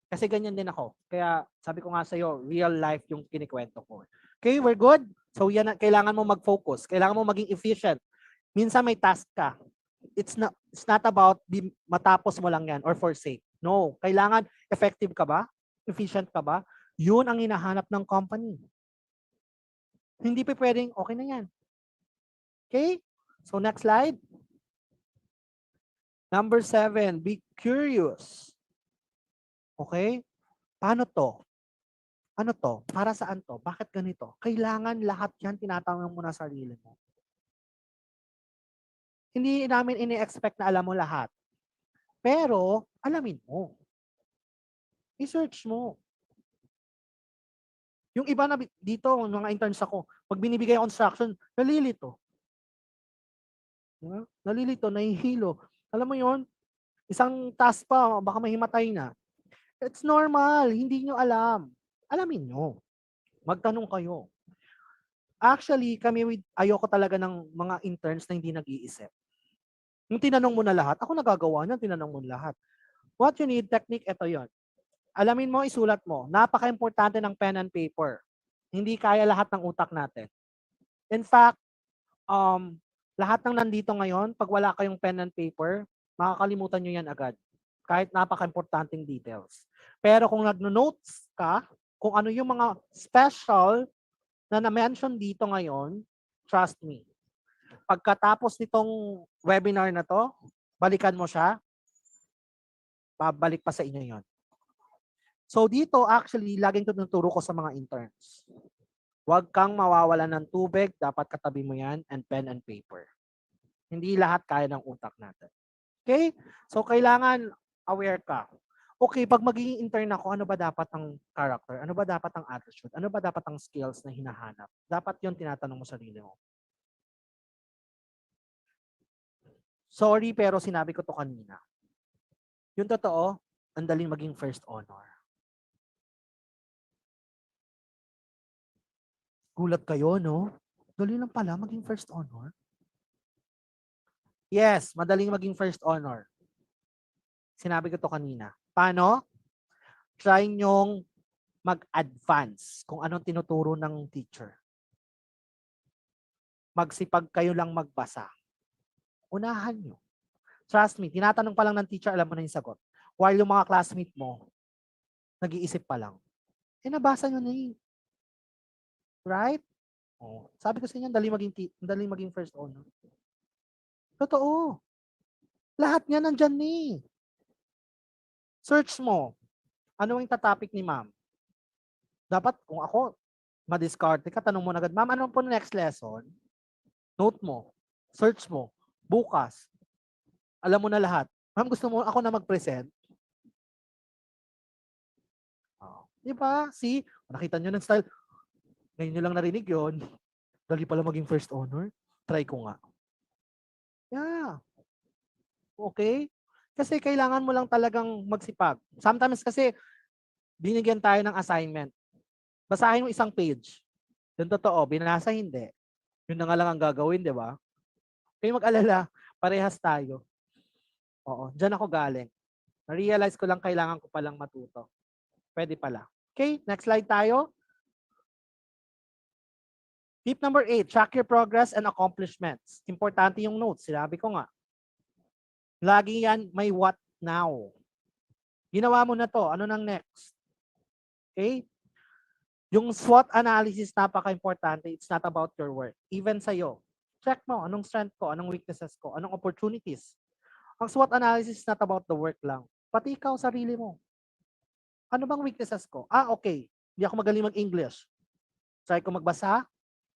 Kasi ganyan din ako. Kaya sabi ko nga sa'yo, real life yung kinikwento ko. Okay, we're good? So yan, kailangan mo mag-focus. Kailangan mo maging efficient. Minsan may task ka. It's not about matapos mo lang yan or forsake. No, kailangan effective ka ba? Efficient ka ba? Yun ang hinahanap ng company. Hindi pa pwedeng, okay na yan. Okay? So next slide. Number 7, be curious. Okay? Paano to? Ano to? Para saan to? Bakit ganito? Kailangan lahat yan tinatanong mo na sarili mo. Hindi namin ini-expect na alam mo lahat. Pero, alamin mo. I-search mo. Yung iba na dito, mga interns ako, pag binibigay ang instruction, nalilito. Nalilito, nahihilo. Alam mo yon, isang task pa, baka mahimatay na. It's normal, hindi nyo alam. Alamin nyo. Magtanong kayo. Actually, ayoko talaga ng mga interns na hindi nag-iisip. Yung tinanong mo na lahat, ako nagagawa niyan, tinanong mo na lahat. What you need, technique, ito yon. Alamin mo, isulat mo. Napaka-importante ng pen and paper. Hindi kaya lahat ng utak natin. In fact, lahat ng nandito ngayon, pag wala kayong pen and paper, makakalimutan nyo yan agad. Kahit napaka-importanting details. Pero kung nagno-notes ka, kung ano yung mga special na na-mention dito ngayon, trust me, pagkatapos nitong webinar na to, balikan mo siya, babalik pa sa inyo yon. So dito, actually, laging tinuturo ko sa mga interns. Huwag kang mawawalan ng tubig, dapat katabi mo yan, and pen and paper. Hindi lahat kaya ng utak natin. Okay? So kailangan aware ka. Okay, pag magiging intern ako, ano ba dapat ang character? Ano ba dapat ang attitude? Ano ba dapat ang skills na hinahanap? Dapat yon tinatanong mo sa sarili mo. Sorry, pero sinabi ko to kanina. Yung totoo, ang daling maging first honor. Gulat kayo, no? Dali lang pala maging first honor. Yes, madaling maging first honor. Sinabi ko to kanina. Paano? Try nyong mag-advance kung anong tinuturo ng teacher. Magsipag kayo lang magbasa. Unahan nyo. Trust me, tinatanong pa lang ng teacher, alam mo na yung sagot. While yung mga classmate mo, nag-iisip pa lang. Nabasa nyo na yun. Right? Oh, sabi ko sa inyo, dali maging first honor. Totoo. Lahat niya nandyan ni. Search mo. Ano yung topic ni ma'am? Dapat kung ako, ma-discard ka, tanong mo na agad, ma'am, ano po next lesson? Note mo. Search mo. Bukas. Alam mo na lahat. Ma'am, gusto mo ako na mag-present? Oh. Di ba? See? Nakita nyo ng style. Ngayon nyo lang narinig yon. Dali pala maging first honor. Try ko nga. Yeah. Okay? Kasi kailangan mo lang talagang magsipag. Sometimes kasi binigyan tayo ng assignment. Basahin mo isang page. Yung totoo, binasa hindi. Yun na nga lang ang gagawin, di ba? Kayo mag-alala, parehas tayo. Oo, dyan ako galing. Na-realize ko lang kailangan ko palang matuto. Pwede pala. Okay, next slide tayo. Tip number 8, track your progress and accomplishments. Importante yung notes, sinabi ko nga. Lagi yan may what now. Ginawa mo na to, ano nang next? Okay? Yung SWOT analysis, napaka-importante. It's not about your work. Even sa'yo. Check mo, anong strength ko, anong weaknesses ko, anong opportunities. Ang SWOT analysis is not about the work lang. Pati ikaw, sarili mo. Ano bang weaknesses ko? Okay. Hindi ako magaling mag-English. Try ko magbasa,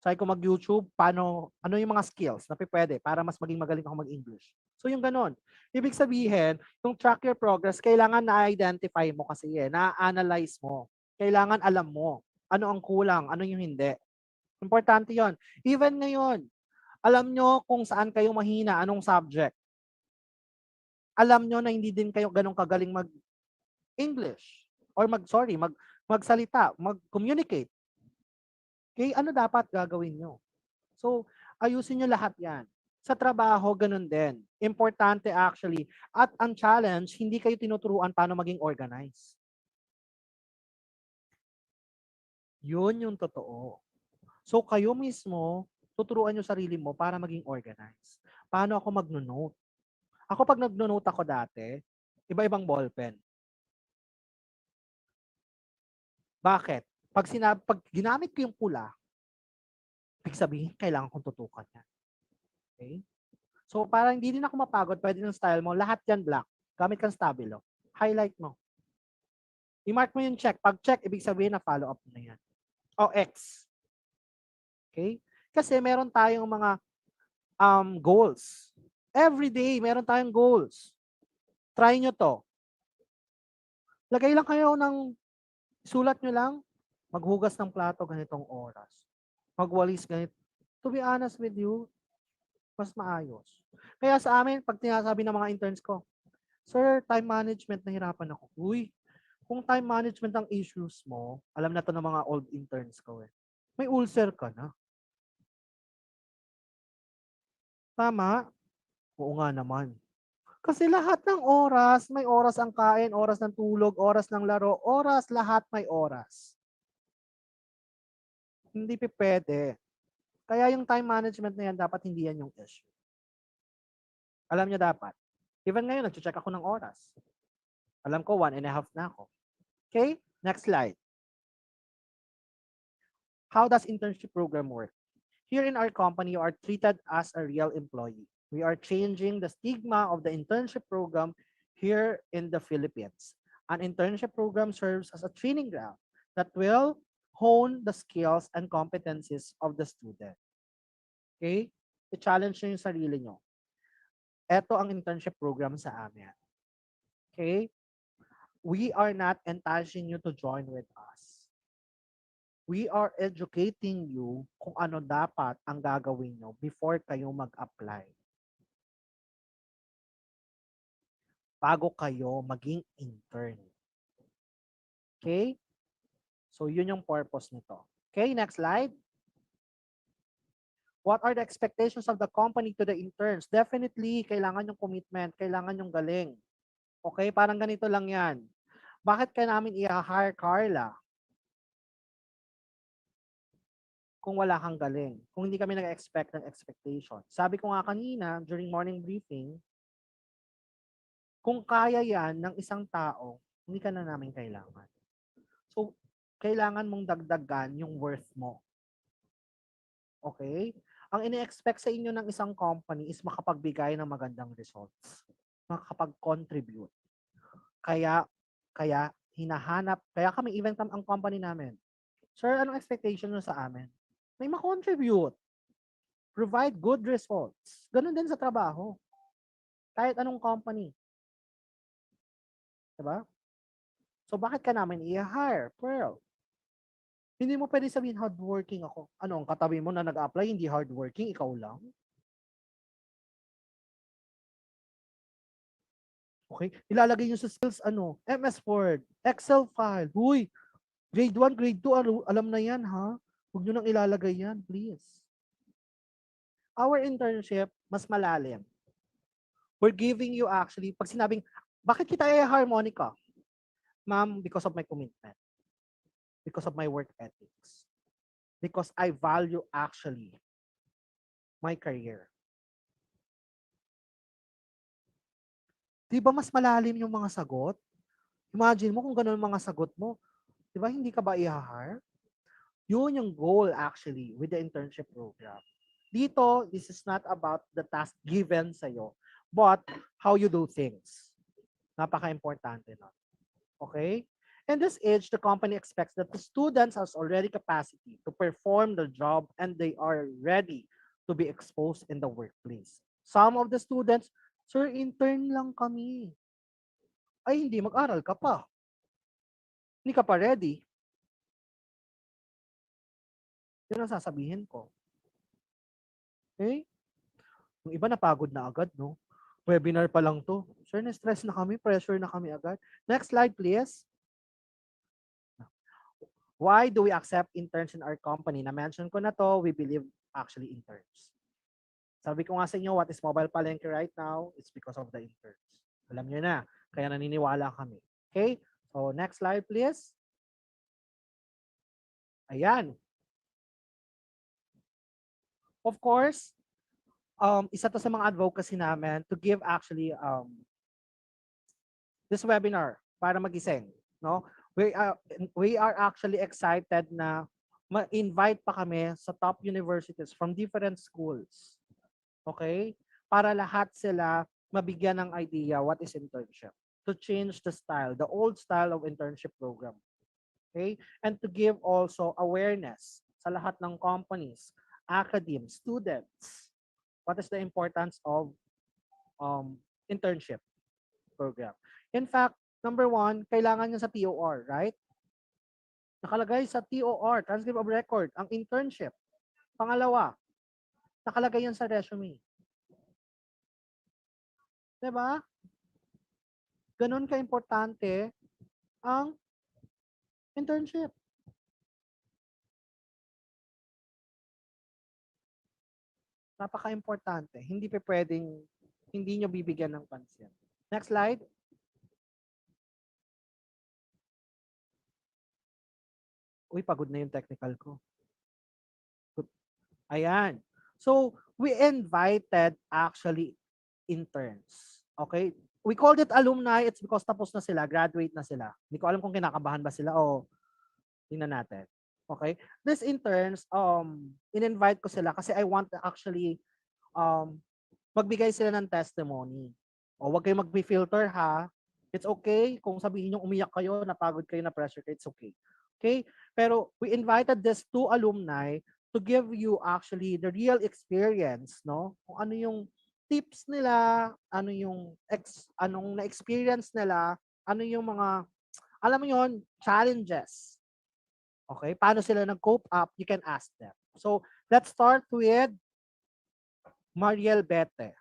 try ko mag-YouTube, ano yung mga skills na pwede para mas maging magaling ako mag-English. So yung ganon. Ibig sabihin, yung track your progress, kailangan na-identify mo kasi na-analyze mo. Kailangan alam mo ano ang kulang, ano yung hindi. Importante yon. Even ngayon, alam nyo kung saan kayo mahina, anong subject. Alam nyo na hindi din kayo ganong kagaling mag-English or magsalita, mag-communicate. Okay, ano dapat gagawin nyo? So, ayusin nyo lahat yan. Sa trabaho, ganun din. Importante actually. At ang challenge, hindi kayo tinuturuan paano maging organized. Yun yung totoo. So, kayo mismo, tuturuan nyo sarili mo para maging organized. Paano ako mag-note? Ako pag nag-note ako dati, iba-ibang ballpen. Bakit? Pag ginamit ko yung pula, ibig sabihin, kailangan kong tutukan yan. Okay? So, para hindi din ako mapagod, pwede ng style mo, lahat yan black. Gamit kang stabilo. Highlight mo. I-mark mo yung check. Pag check, ibig sabihin na follow up na yan. O X. Okay? Kasi meron tayong mga goals. Every day, meron tayong goals. Try nyo to. Lagay lang kayo sulat nyo lang, maghugas ng plato ganitong oras. Magwalis ganito. To be honest with you, mas maayos. Kaya sa amin, pag tinasabi ng mga interns ko, Sir, time management, nahirapan ako. Uy, kung time management ang issues mo, alam na to ng mga old interns ko eh. May ulcer ka na. Tama? Oo nga naman. Kasi lahat ng oras, may oras ang kain, oras ng tulog, oras ng laro, oras, lahat may oras. Hindi pwede. Kaya yung time management na yan, dapat hindi yan yung issue. Alam niyo dapat. Even ngayon, nag-check ako ng oras. Alam ko, 1.5 na ako. Okay? Next slide. How does internship program work? Here in our company, you are treated as a real employee. We are changing the stigma of the internship program here in the Philippines. An internship program serves as a training ground that will hone the skills and competencies of the student. Okay? I-challenge nyo yung sarili nyo. Ito ang internship program sa amin. Okay? We are not enticing you to join with us. We are educating you kung ano dapat ang gagawin nyo before kayo mag-apply. Bago kayo maging intern. Okay? So, yun yung purpose nito. Okay, next slide. What are the expectations of the company to the interns? Definitely, kailangan yung commitment, kailangan yung galing. Okay, parang ganito lang yan. Bakit ka namin i-hire, Carla? Kung wala kang galing. Kung hindi kami nag-expect ng expectation. Sabi ko nga kanina, during morning briefing, kung kaya yan ng isang tao, hindi ka na namin kailangan. So, kailangan mong dagdagan yung worth mo. Okay? Ang ini-expect sa inyo ng isang company is makapagbigay ng magandang results. Makapag-contribute. Kaya hinahanap, kaya kami even ang company namin. Sir, anong expectation nyo sa amin? May ma-contribute. Provide good results. Ganun din sa trabaho. Kahit anong company. Diba? So, bakit ka namin i-hire? Pearl. Hindi mo pwede sabihin hardworking ako. Ano, ang katabi mo na nag-apply, hindi hardworking, ikaw lang? Okay? Ilalagay nyo sa skills, MS Word, Excel file. Uy, grade 1, grade 2, alam na yan, ha? Huwag nyo nang ilalagay yan, please. Our internship, mas malalim. We're giving you actually, pag sinabing, bakit kita i-harmonica? Ma'am, because of my commitment. Because of my work ethics. Because I value actually my career. Di ba mas malalim yung mga sagot? Imagine mo kung gano'n mga sagot mo. Di ba hindi ka ba i-hire? Yun yung goal actually with the internship program. Dito, this is not about the task given sa'yo, but how you do things. Napaka-importante na. Okay? In this age, the company expects that the students has already capacity to perform the job and they are ready to be exposed in the workplace. Some of the students, Sir, intern lang kami. Ay, hindi, mag-aral ka pa. Hindi ka pa ready. Yun ang sasabihin ko. Okay? Yung iba napagod na agad, no? Webinar pa lang to. Sir, na-stress na kami, pressure na kami agad. Next slide, please. Why do we accept interns in our company? Na-mention ko na to, we believe actually interns. Sabi ko nga sa inyo, what is Mobile Palengke right now? It's because of the interns. Alam niyo na, kaya naniniwala kami. Okay? So, next slide, please. Ayan. Of course, isa to sa mga advocacy namin to give actually this webinar para magising, no? We are actually excited na ma-invite pa kami sa top universities from different schools. Okay? Para lahat sila mabigyan ng idea what is internship. to change the style, the old style of internship program. Okay? And to give also awareness sa lahat ng companies, academics, students, what is the importance of internship program. In fact, number one, kailangan niya sa TOR, right? Nakalagay sa TOR, transcript of record, ang internship. Pangalawa, nakalagay yan sa resume. Diba? Ganun ka-importante ang internship. Napaka-importante. Hindi pa pwedeng hindi nyo bibigyan ng pansin. Next slide. Uy, pagod na yung technical ko. Ayan. So, we invited actually interns. Okay? We called it alumni. It's because tapos na sila, graduate na sila. Hindi ko alam kung kinakabahan ba sila o tingnan natin. Okay? These interns, in-invite ko sila kasi I want to actually magbigay sila ng testimony. O wag kayong mag-filter ha. It's okay kung sabihin nyo umiyak kayo, napagod kayo, na-pressure kayo, it's okay. Okay? Pero we invited these two alumni to give you actually the real experience, no? Kung ano yung tips nila, ano yung anong na-experience nila, ano yung mga, alam mo yon, challenges. Okay? Paano sila nag-cope up? You can ask them. So, let's start with Mariel Bete.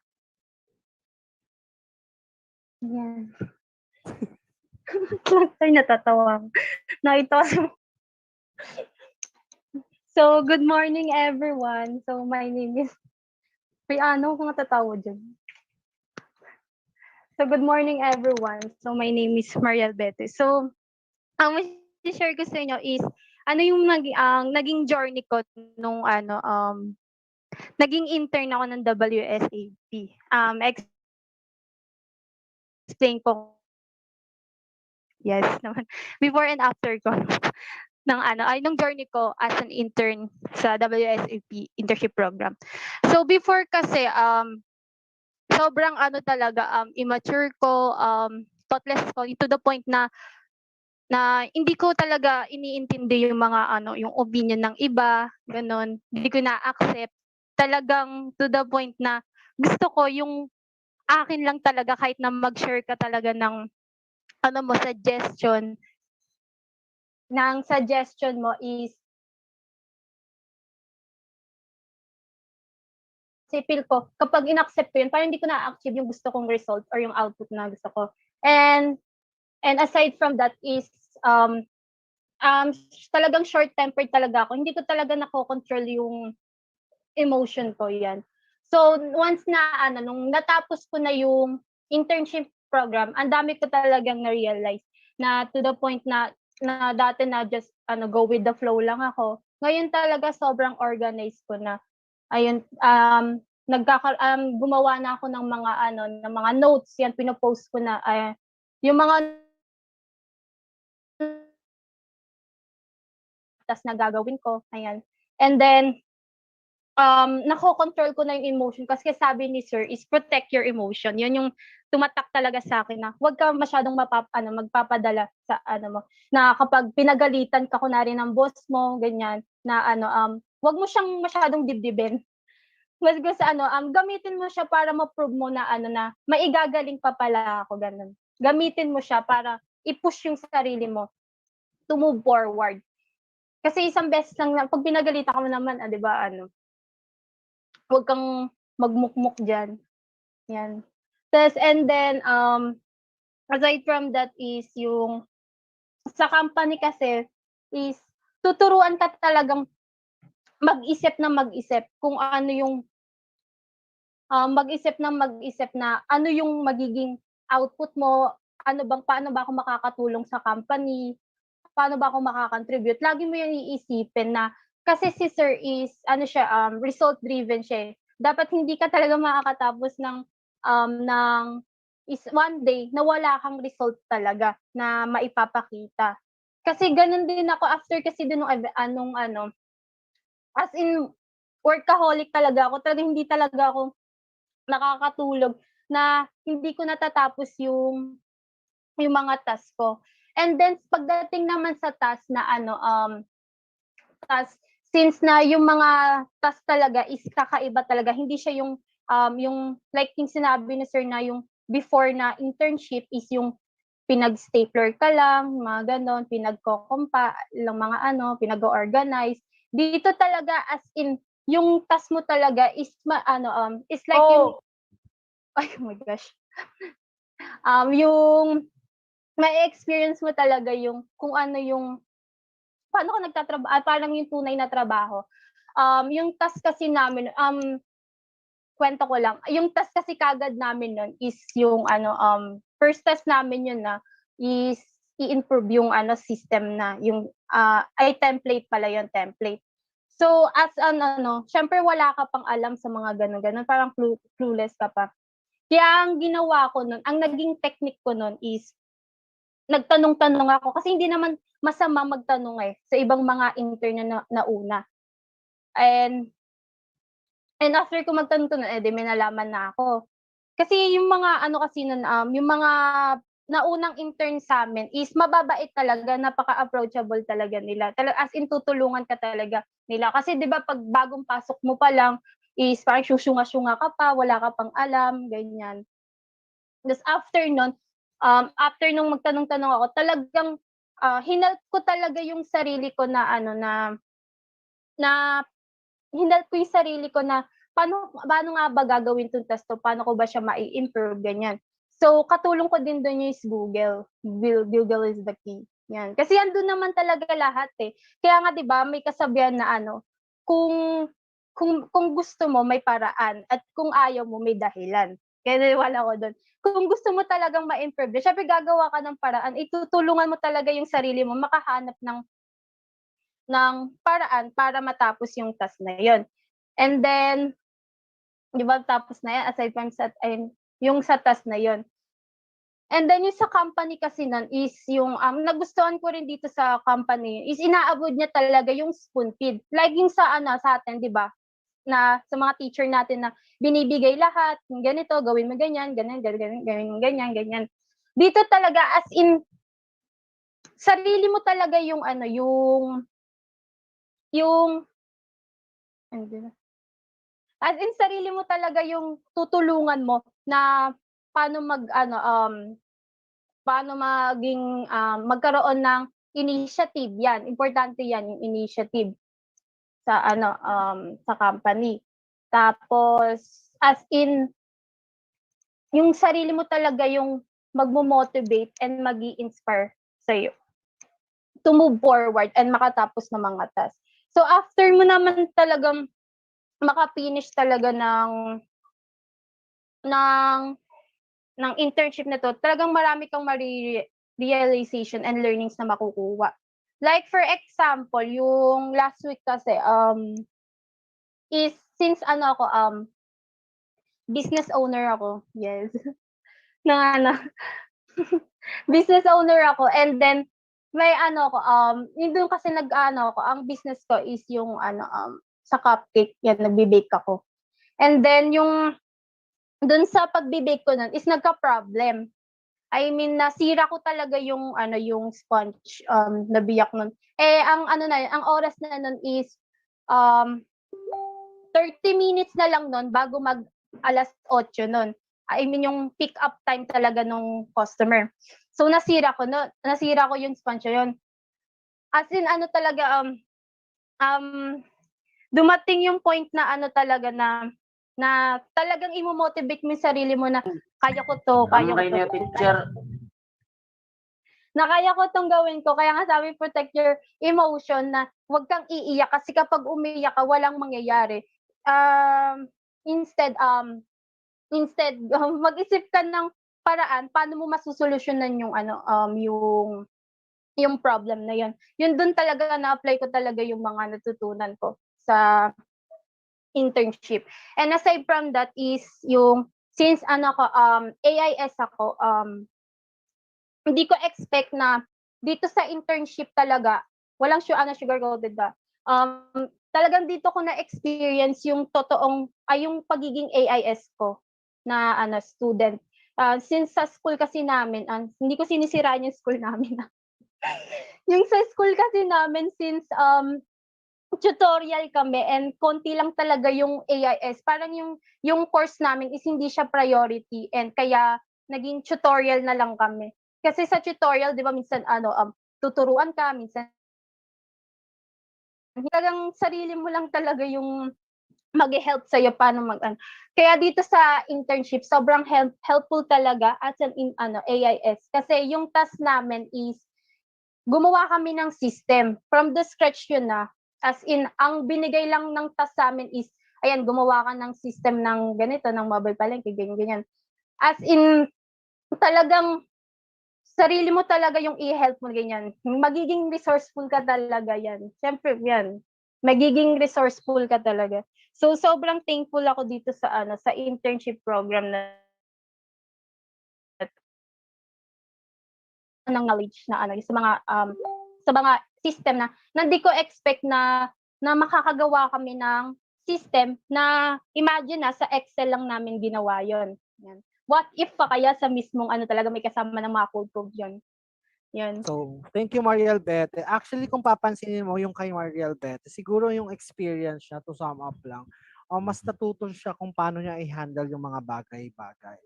Yan. Ay, natatawa ako. Nakita ko. So, good morning everyone. So, my name is... Ay, ano kung natatawa dyan? So, good morning everyone. So, my name is Mariel Bete. So, ang share ko sa inyo is, ano yung naging journey ko nung naging intern ako ng WSAP. Explain ko. Yes naman. Before and after ko nung journey ko as an intern sa WSAP internship program. So before kasi sobrang talaga immature ko, thoughtless ko to the point na hindi ko talaga iniintindi yung mga yung opinion ng iba, ganun. Hindi ko na-accept. Talagang to the point na gusto ko yung akin lang talaga kahit na mag-share ka talaga ng suggestion mo is feel ko kapag inaccept ko yun parang hindi ko na-achieve yung gusto kong result or yung output na gusto ko. And aside from that is talagang short-tempered talaga ako. Hindi ko talaga nakokontrol yung emotion ko yan. So once na nung natapos ko na yung internship program, ang dami ko talagang na-realize na to the point na dati na just go with the flow lang ako. Ngayon talaga sobrang organized ko na. Ayun, gumawa na ako ng mga notes, yan pinopost ko na yung mga tas na gagawin ko, ayan. And then nako-control ko na yung emotion kasi sabi ni sir is protect your emotion. Yun yung tumatak talaga sa akin na huwag ka masyadong magpapadala sa mo na kapag pinagalitan ka kunwari ng boss mo ganyan na huwag mo siyang masyadong dibdibin. Mas gusto gamitin mo siya para ma-prove mo na na maigagaling pa pala ako ganun. Gamitin mo siya para i-push yung sarili mo to move forward. Kasi isang beses lang pag pinagalitan ka mo naman, 'di ba huwag kang magmukmuk dyan. Yan. And then, aside from that is yung sa company kasi is tuturuan ka talagang mag-isip kung ano yung mag-isip na ano yung magiging output mo, paano ba ako makakatulong sa company, paano ba ako makakontribute. Lagi mo yung iisipin na kasi si sir is result driven siya. Dapat hindi ka talaga makakatapos ng is one day na wala kang result talaga na maipapakita. Kasi ganun din ako after kasi din as in workaholic talaga ako. Talaga hindi talaga ako nakakatulog na hindi ko natatapos yung yung mga task ko. And then pagdating naman sa task na task, since na yung mga task talaga is kakaiba talaga, hindi siya yung like yung sinabi ni sir na yung before na internship is yung pinag-stapler ka lang, mga ganon, pinagko-compa lang mga pinag-organize. Dito talaga as in yung task mo talaga is is like yung ay oh my gosh. Yung may experience mo talaga yung kung ano yung paano ka nagtatrabaho, parang yung tunay na trabaho. Yung task kasi namin, kwento ko lang, yung task kasi kagad namin nun is yung first task namin yun na is i-improve yung system na yung ay template pala yung template. So as syempre wala ka pang alam sa mga ganun-ganun, parang clueless ka pa. Kaya ang ginawa ko nun, ang naging technique ko nun is nagtanong-tanong ako kasi hindi naman masama magtanong sa ibang mga intern na una. And after ko magtanong-tanong, di may nalaman na ako. Kasi yung mga kasi nun, yung mga naunang intern sa amin is mababait talaga, napaka-approachable talaga nila. As in, tutulungan ka talaga nila. Kasi di ba pag bagong pasok mo pa lang, is parang susunga-sunga ka pa, wala ka pang alam, ganyan. Tapos after nung magtanong-tanong ako, talagang hinelp ko talaga yung sarili ko na hinelp ko yung sarili ko na paano nga ba gagawin tong test to, paano ko ba siya mai-improve, ganyan. So, katulong ko din doon yung Google. Google is the key. Yan. Kasi andun naman talaga lahat Kaya nga 'di ba, may kasabihan na kung gusto mo may paraan at kung ayaw mo may dahilan. Kaya naniwala ko doon. Kung gusto mo talagang ma-improve, syempre gagawa ka ng paraan, itutulungan mo talaga yung sarili mo makahanap ng paraan para matapos yung task na yon. And then, di ba tapos na yan, aside from yung sa task na yon. And then yung sa company kasi nun is yung, nagustuhan ko rin dito sa company, is inaabot niya talaga yung spoon feed. Like yung sa atin, di ba? Na sa mga teacher natin na binibigay lahat, ganito, gawin mo ganyan, ganyan. Dito talaga, as in, sarili mo talaga yung as in, sarili mo talaga yung tutulungan mo na paano paano magkaroon ng initiative yan. Importante yan, yung initiative sa sa company. Tapos, as in, yung sarili mo talaga yung magmo-motivate and mag-i-inspire sa'yo to move forward and makatapos ng mga tasks. So, after mo naman talagang maka-finish talaga ng internship na to, talagang marami kang realization and learnings na makukuha. Like for example, yung last week kasi is since business owner ako. Yes. Business owner ako, and then may yun doon kasi ang business ko is yung sa cupcake, yan, nagbe-bake ako. And then yung doon sa pagbe-bake ko nun is nagka-problem. I mean, nasira ko talaga yung yung sponge, nabiyak nun. Ang oras na nun is 30 minutes na lang nun bago mag 8:00 nun. I mean, yung pick up time talaga nung customer. So nasira ko yung sponge yun. As in talaga dumating yung point na talaga na talagang imo-motivate mo yung sarili mo na kaya ko to. Na kaya ko tong gawin ko. Kaya nga sabi, protect your emotion, na huwag kang iiyak kasi kapag umiyak ka, walang mangyayari. Instead, mag-isip ka ng paraan paano mo masusolusyonan yung yung problem na yun. Yun dun talaga na-apply ko talaga yung mga natutunan ko sa internship. And aside from that is yung, since AIS ako, hindi ko expect na dito sa internship talaga, walang sugar-coated ba? Talagang dito ko na-experience yung totoong, yung pagiging AIS ko na student. Since sa school kasi namin, hindi ko sinisiraan yung school namin. Yung sa school kasi namin, since tutorial kami and konti lang talaga yung AIS. Parang yung course namin is hindi siya priority and kaya naging tutorial na lang kami. Kasi sa tutorial, 'di ba, minsan tuturuan ka, minsan talagang sarili mo lang talaga yung mag-help sa iyo paano Kaya dito sa internship, sobrang helpful talaga as an AIS kasi yung task namin is gumawa kami ng system from the scratch yun na. As in, ang binigay lang ng task sa amin is, ayan, gumawa ka ng system ng ganito, ng mobile palengke, ganyan. As in, talagang sarili mo talaga yung i-help mo, ganyan. Magiging resourceful ka talaga yan. Siyempre, yan. Magiging resourceful ka talaga. So, sobrang thankful ako dito sa internship program na ng knowledge na sa mga system na hindi ko expect na makakagawa kami ng system na imagine na sa Excel lang namin ginawa yon. Yan. What if pa kaya sa mismong talaga may kasama ng mga code yon. Yan. So, thank you, Mariel Bete. Actually, kung papansinin mo yung kay Mariel Bete, siguro yung experience niya, to sum up lang, mas natuto siya kung paano niya i-handle yung mga bagay-bagay.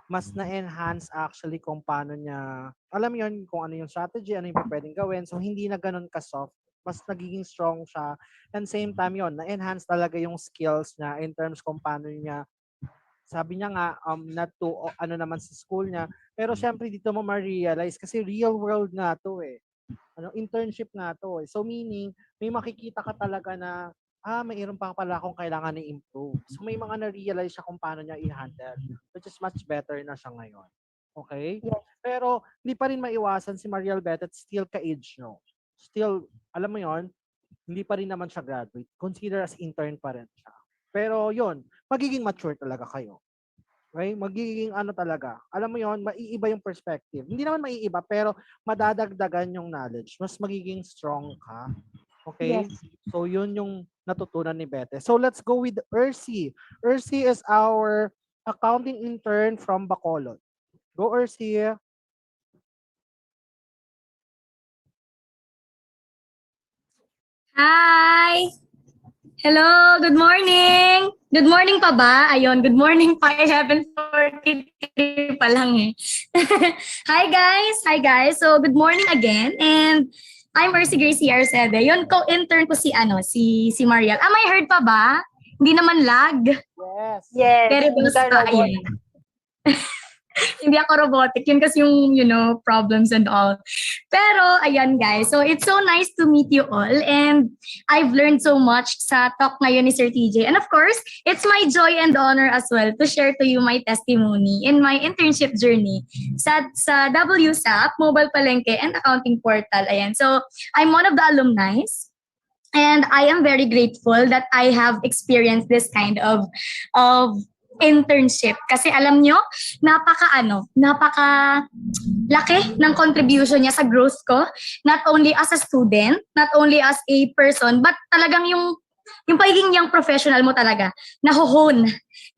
Mas na-enhance actually kung paano niya, alam yun, kung ano yung strategy, ano yung pwedeng gawin. So, hindi na ganun ka-soft. Mas nagiging strong siya. And same time yun, na-enhance talaga yung skills niya in terms kung paano niya, sabi niya nga, not to, naman sa school niya. Pero syempre dito mo ma-realize kasi real world nga to eh. Internship nga to eh. So meaning, may makikita ka talaga na mayroon pa pala akong kailangan i-improve. So may mga na-realize siya kung paano niya i-handle, which is much better na siya ngayon. Okay? Yes. Pero hindi pa rin maiwasan si Mariel Betet still ka-age nyo. Still, alam mo yon, hindi pa rin naman siya graduate. Consider as intern pa rin siya. Pero yon, magiging mature talaga kayo. Okay? Magiging talaga. Alam mo yon, maiiba yung perspective. Hindi naman maiiba, pero madadagdagan yung knowledge. Mas magiging strong ka. Okay? Yes. So, yun yung natutunan ni Bete. So, let's go with Ursi. Ursi is our accounting intern from Bacolod. Go, Ursi. Hi! Hello, good morning! Good morning pa ba? Ayun, good morning pa. 11:43 pa lang eh. Hi guys! So, good morning again. And I'm Mercy Gracie Arcede. Yun, co-intern ko si Mariel. Am I heard pa ba? Hindi naman lag. Yes. Yes. Pero basta, ayan. Hindi ako robotic. Yun kasi yung, problems and all. Pero, ayan guys. So, it's so nice to meet you all. And I've learned so much sa talk ngayon ni Sir TJ. And of course, it's my joy and honor as well to share to you my testimony in my internship journey sa WSAP, Mobile Palengke, and Accounting Portal. Ayan. So, I'm one of the alumni. And I am very grateful that I have experienced this kind of internship kasi alam nyo, napaka laki ng contribution niya sa growth ko, not only as a student, not only as a person, but talagang yung pagiging young professional mo talaga, nahuhon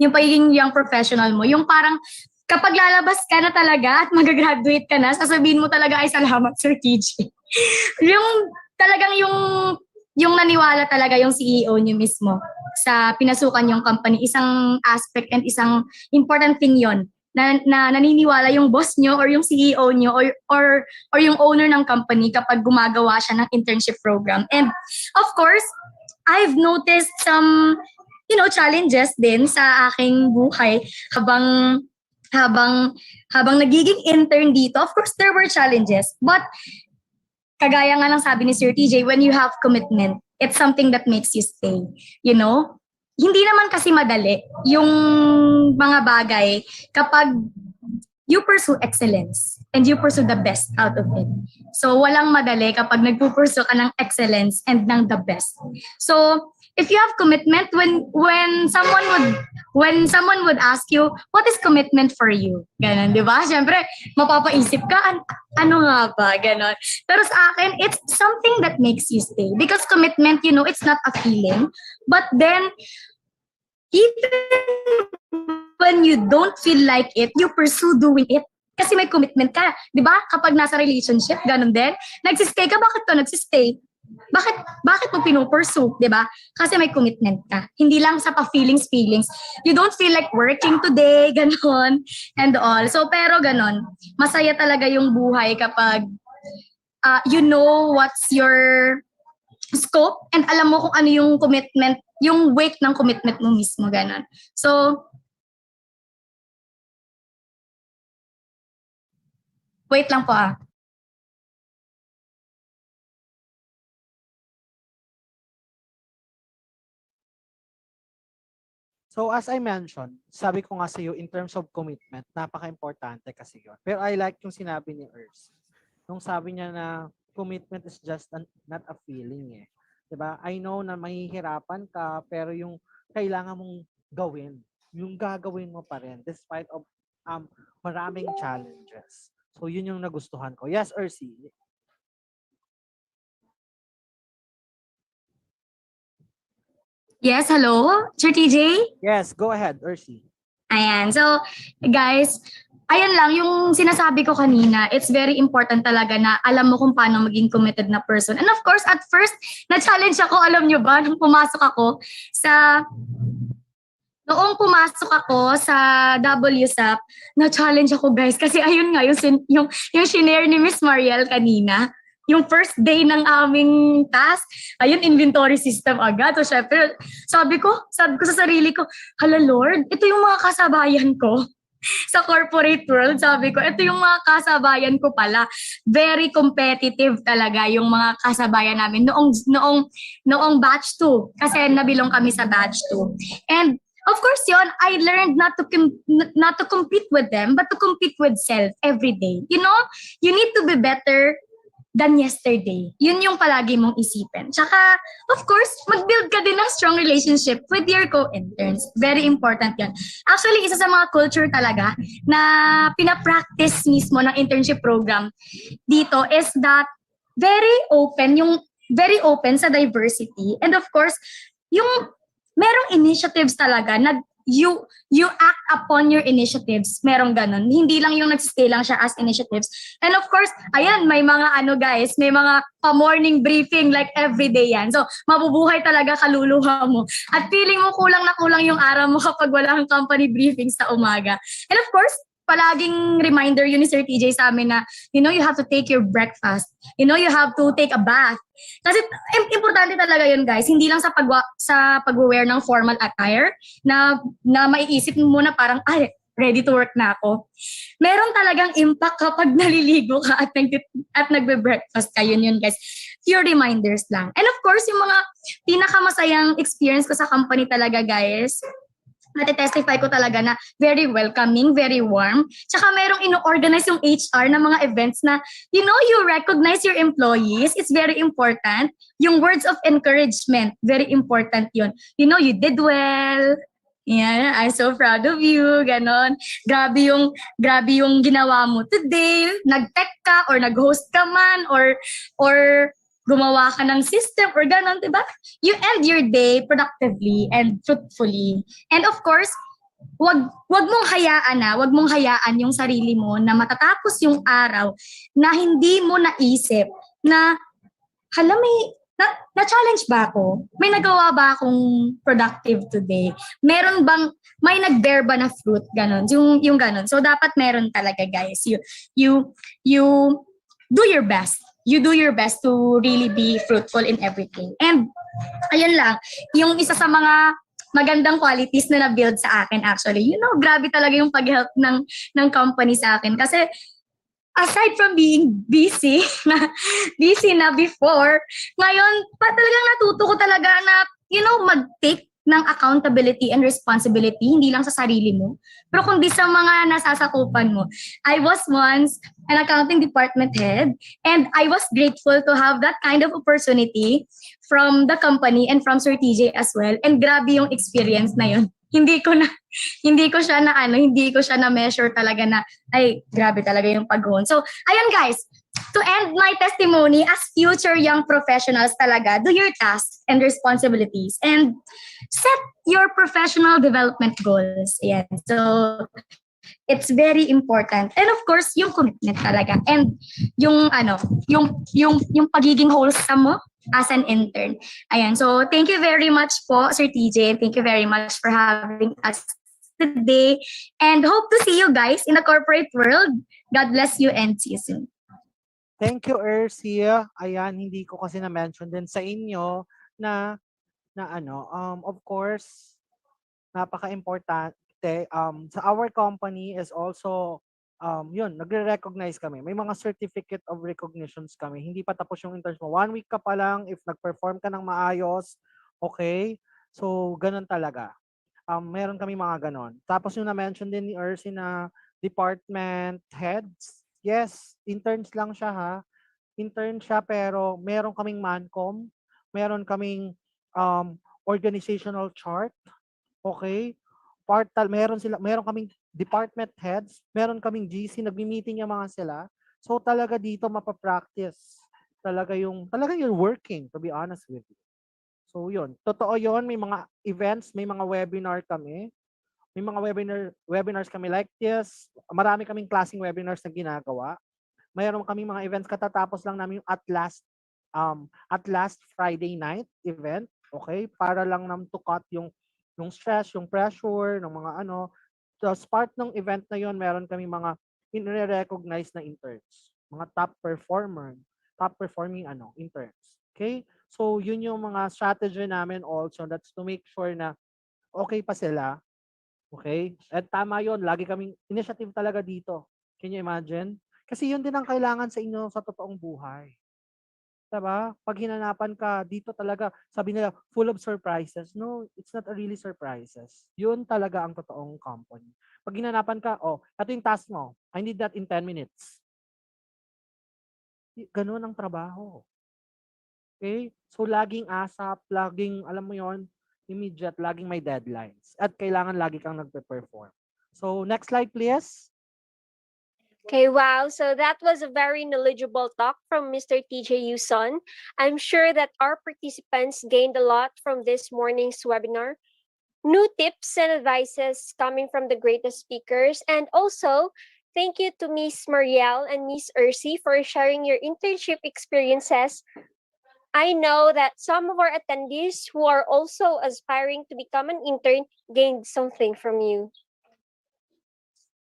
yung pagiging young professional mo, yung parang kapag lalabas ka na talaga at mag-graduate ka na, sasabihin mo talaga ay salamat Sir TJ. Yung talagang yung naniwala talaga yung CEO niyo mismo sa pinasukan yung company, isang aspect and isang important thing yon na naniniwala yung boss nyo or yung CEO nyo or yung owner ng company kapag gumagawa siya ng internship program. And of course, I've noticed some challenges din sa aking buhay habang nagiging intern dito. Of course, there were challenges, but kagaya nga ng sabi ni Sir TJ, when you have commitment, it's something that makes you stay. Hindi naman kasi madali yung mga bagay kapag you pursue excellence and you pursue the best out of it. So, walang madali kapag nagpupursue ka ng excellence and ng the best. So, if you have commitment, when someone would ask you, what is commitment for you? Ganon, di ba? Siyempre, mapapaisip ka, ano nga ba? Ganon. Pero sa akin, it's something that makes you stay. Because commitment, it's not a feeling. But then, even when you don't feel like it, you pursue doing it. Kasi may commitment ka. Di ba? Kapag nasa relationship, ganun din. Nagsistay ka, bakit ka nagsistay? Bakit mo pinupursue, 'di ba? Kasi may commitment ka. Hindi lang sa pa-feelings. You don't feel like working today, ganon, and all. So, pero ganon, masaya talaga yung buhay kapag you know what's your scope and alam mo kung ano yung commitment, yung weight ng commitment mo mismo, ganon. So, wait lang po So as I mentioned, sabi ko nga sa iyo in terms of commitment, napaka-importante kasi yun. Pero I like yung sinabi ni Ers. Nung sabi niya na commitment is just not a feeling eh. 'Di ba? I know na mahihirapan ka pero yung kailangan mong gawin, yung gagawin mo pa rin despite of maraming challenges. So yun yung nagustuhan ko. Yes, Ersi. Yes, hello, Sir TJ? Yes, go ahead, Ersi. Ayan. So, guys, ayan lang, yung sinasabi ko kanina, it's very important talaga na alam mo kung paano maging committed na person. And of course, at first, na-challenge ako, alam nyo ba, nung pumasok ako sa... Noong pumasok ako sa WSAP, na-challenge ako, guys. Kasi ayun nga, yung shinare ni Miss Mariel kanina, yung first day ng aming task, ayun, inventory system agad. So, syempre, sabi ko sa sarili ko, hala Lord, ito yung mga kasabayan ko sa corporate world. Sabi ko, ito yung mga kasabayan ko pala. Very competitive talaga yung mga kasabayan namin noong batch 2. Kasi nabilong kami sa batch 2. And of course, yon, I learned not to compete with them, but to compete with self every day. You know, you need to be better than yesterday. Yun yung palagi mong isipin. Tsaka, of course, mag-build ka din ng strong relationship with your co-interns. Very important yan. Actually, isa sa mga culture talaga na pinapractice mismo ng internship program dito is that very open sa diversity. And of course, yung merong initiatives talaga na you act upon your initiatives. Merong ganun. Hindi lang yung nagsistay lang siya as initiatives. And of course, ayan, may mga guys, may mga pa-morning briefing like everyday yan. So, mabubuhay talaga kaluluwa mo. At feeling mo kulang na kulang yung araw mo kapag wala kang company briefing sa umaga. And of course, palaging reminder yun ni Sir TJ sa amin na, you know, you have to take your breakfast. You know, you have to take a bath. Kasi importante talaga yun, guys. Hindi lang sa pag-wear ng formal attire na maiisip mo na parang, ay, ready to work na ako. Meron talagang impact kapag naliligo ka at nagbe-breakfast ka. Yun, guys. Few reminders lang. And of course, yung mga pinakamasayang experience ko sa company talaga, guys, natitestify ko talaga na very welcoming, very warm. Tsaka merong ino-organize yung HR na mga events na, you know, you recognize your employees. It's very important. Yung words of encouragement, very important yun. You know, you did well. Yeah, I'm so proud of you. Ganon. Grabe yung ginawa mo today. Nag-tech ka or nag-host ka man or gumawa ka ng system or gano'n, diba? You end your day productively and fruitfully. And of course, wag mong hayaan yung sarili mo na matatapos yung araw na hindi mo naisip na, hala, na-challenge ba ako? May nagawa ba akong productive today? May nag-bear ba na fruit? Ganon. Yung ganon. So, dapat meron talaga, guys. You do your best. You do your best to really be fruitful in everything. And, ayun lang, yung isa sa mga magandang qualities na na-build sa akin actually. You know, grabe talaga yung pag-help ng company sa akin. Kasi, aside from being busy na before, ngayon, talagang natuto ko talaga na, you know, mag-take ng accountability and responsibility, hindi lang sa sarili mo, pero kundi sa mga nasasakupan mo. I was once an accounting department head, and I was grateful to have that kind of opportunity from the company and from Sir TJ as well. And grabe yung experience na yun. Hindi ko siya na measure talaga na, ay, grabe talaga yung pag-own. So, ayun guys, to end my testimony, as future young professionals talaga, do your tasks and responsibilities and set your professional development goals. Ayan. So, it's very important. And of course, yung commitment talaga. And yung yung pagiging wholesome mo as an intern. Ayan. So, thank you very much po, Sir TJ. Thank you very much for having us today. And hope to see you guys in the corporate world. God bless you and see you soon. Thank you, Ercy. Ayan, hindi ko kasi na-mention din sa inyo na of course, napaka-importante. Sa our company is also, yun, nagre-recognize kami. May mga certificate of recognitions kami. Hindi pa tapos yung interns mo. 1 week ka pa lang, if nag-perform ka ng maayos, okay? So, ganun talaga. Meron kami mga ganon. Tapos yung na-mention din ni Ercy na department heads, yes, interns lang siya ha. Intern siya pero meron kaming mancom, meron kaming organizational chart, okay? Meron kaming department heads, meron kaming GC, nagmi-meeting yung mga sila. So talaga dito mapapractice talaga yung working, to be honest with you. So yun, totoo yun, may mga events, may mga webinar kami. May mga webinars kami like this. Marami kaming klaseng webinars na ginagawa. Mayroon kaming mga events, katatapos lang namin yung at last Friday night event, okay? Para lang to cut yung stress, yung pressure, ng mga So, as part ng event na yon, meron kaming mga in-recognize na interns, mga top performing interns. Okay? So, yun yung mga strategy namin also, that's to make sure na okay pa sila. Okay? At tama yon, lagi kaming initiative talaga dito. Can you imagine? Kasi yun din ang kailangan sa inyo sa totoong buhay. Diba? Pag hinanapan ka, dito talaga, sabi nila, full of surprises. No, it's not a really surprises. Yun talaga ang totoong company. Pag hinanapan ka, ito yung task mo. I need that in 10 minutes. Ganun ang trabaho. Okay? So, laging ASAP, laging, alam mo yon, immediate, laging may deadlines. At kailangan lagi kang nagpe-perform. So, next slide, please. Okay, wow. So that was a very knowledgeable talk from Mr. TJ Yuson. I'm sure that our participants gained a lot from this morning's webinar. New tips and advices coming from the greatest speakers. And also, thank you to Miss Marielle and Miss Ercy for sharing your internship experiences. I know that some of our attendees who are also aspiring to become an intern gained something from you.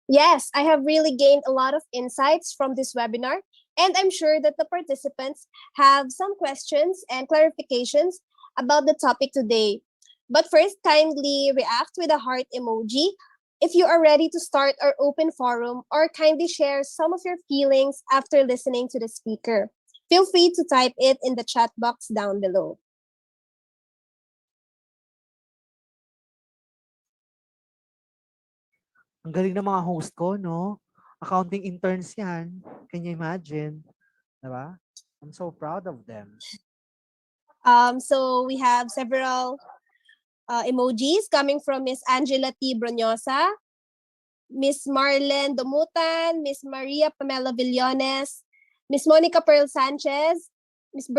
Yes, I have really gained a lot of insights from this webinar, and I'm sure that the participants have some questions and clarifications about the topic today. But first, kindly react with a heart emoji if you are ready to start our open forum, or kindly share some of your feelings after listening to the speaker. Feel free to type it in the chat box down below. Ang galing ng mga host ko, no? Accounting interns yan. Can you imagine? Diba? I'm so proud of them. So we have several emojis coming from Miss Angela T. Bronyosa, Miss Marlene Domutan, Miss Maria Pamela Villones, Miss Monica Pearl Sanchez, Mr.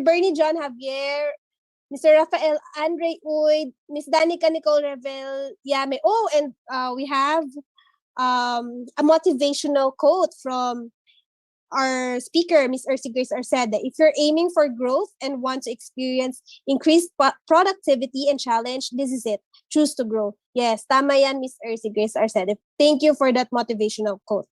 Bernie John Javier, Mr. Rafael Andre Uy, Miss Danica Nicole Revel Yame. Oh, and we have a motivational quote from our speaker, Miss Ercy Grace Arceda. If you're aiming for growth and want to experience increased productivity and challenge, this is it. Choose to grow. Yes, tama yan, Miss Ercy Grace Arceda. Thank you for that motivational quote.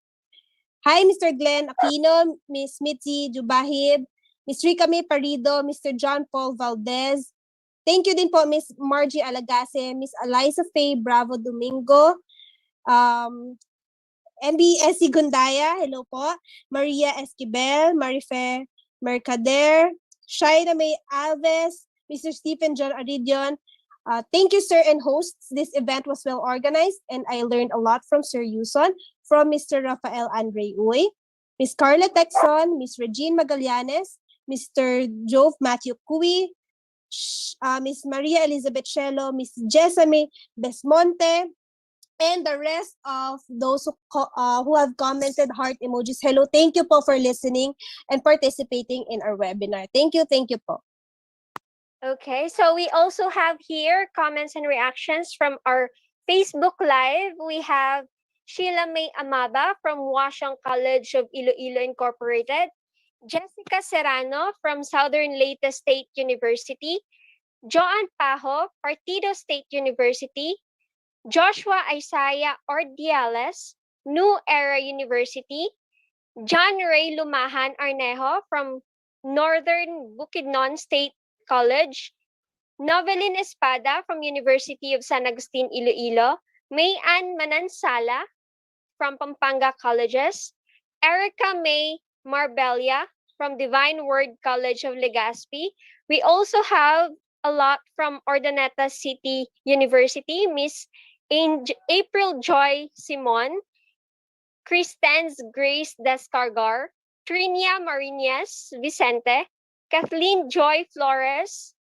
Hi, Mr. Glenn Aquino, Miss Mitzi Jubahid, Miss Rica May Parido, Mr. John Paul Valdez. Thank you din po, Miss Margie Alagase, Miss Eliza Faye Bravo Domingo, MBSC Gundaya, hello po, Maria Esquivel, Marife Mercader, Shaina May Alves, Mr. Stephen John Aridion. Thank you, sir and hosts. This event was well organized and I learned a lot from Sir Yuson, from Mr. Rafael Andre Uy, Miss Carla Texon, Miss Regine Magallanes, Mr. Jove Matthew Cui, Miss Maria Elizabeth Shelo, Miss Jessamy Besmonte, And the rest of those who have commented heart emojis, hello, thank you po for listening and participating in our webinar. Thank you po. Okay, so we also have here comments and reactions from our Facebook Live. We have Sheila May Amaba from Washington College of Iloilo Incorporated, Jessica Serrano from Southern Leyte State University, Joan Pajo, Partido State University, Joshua Isaiah Ordiales, New Era University, John Ray Lumahan Arnejo from Northern Bukidnon State College, Novelin Espada from University of San Agustin, Iloilo, May Ann Manansala from Pampanga Colleges, Erica May Marbella from Divine Word College of Legazpi. We also have a lot from Ordaneta City University, Miss April Joy Simon, Christens Grace Descargar, Trinia Marinas Vicente, Kathleen Joy Flores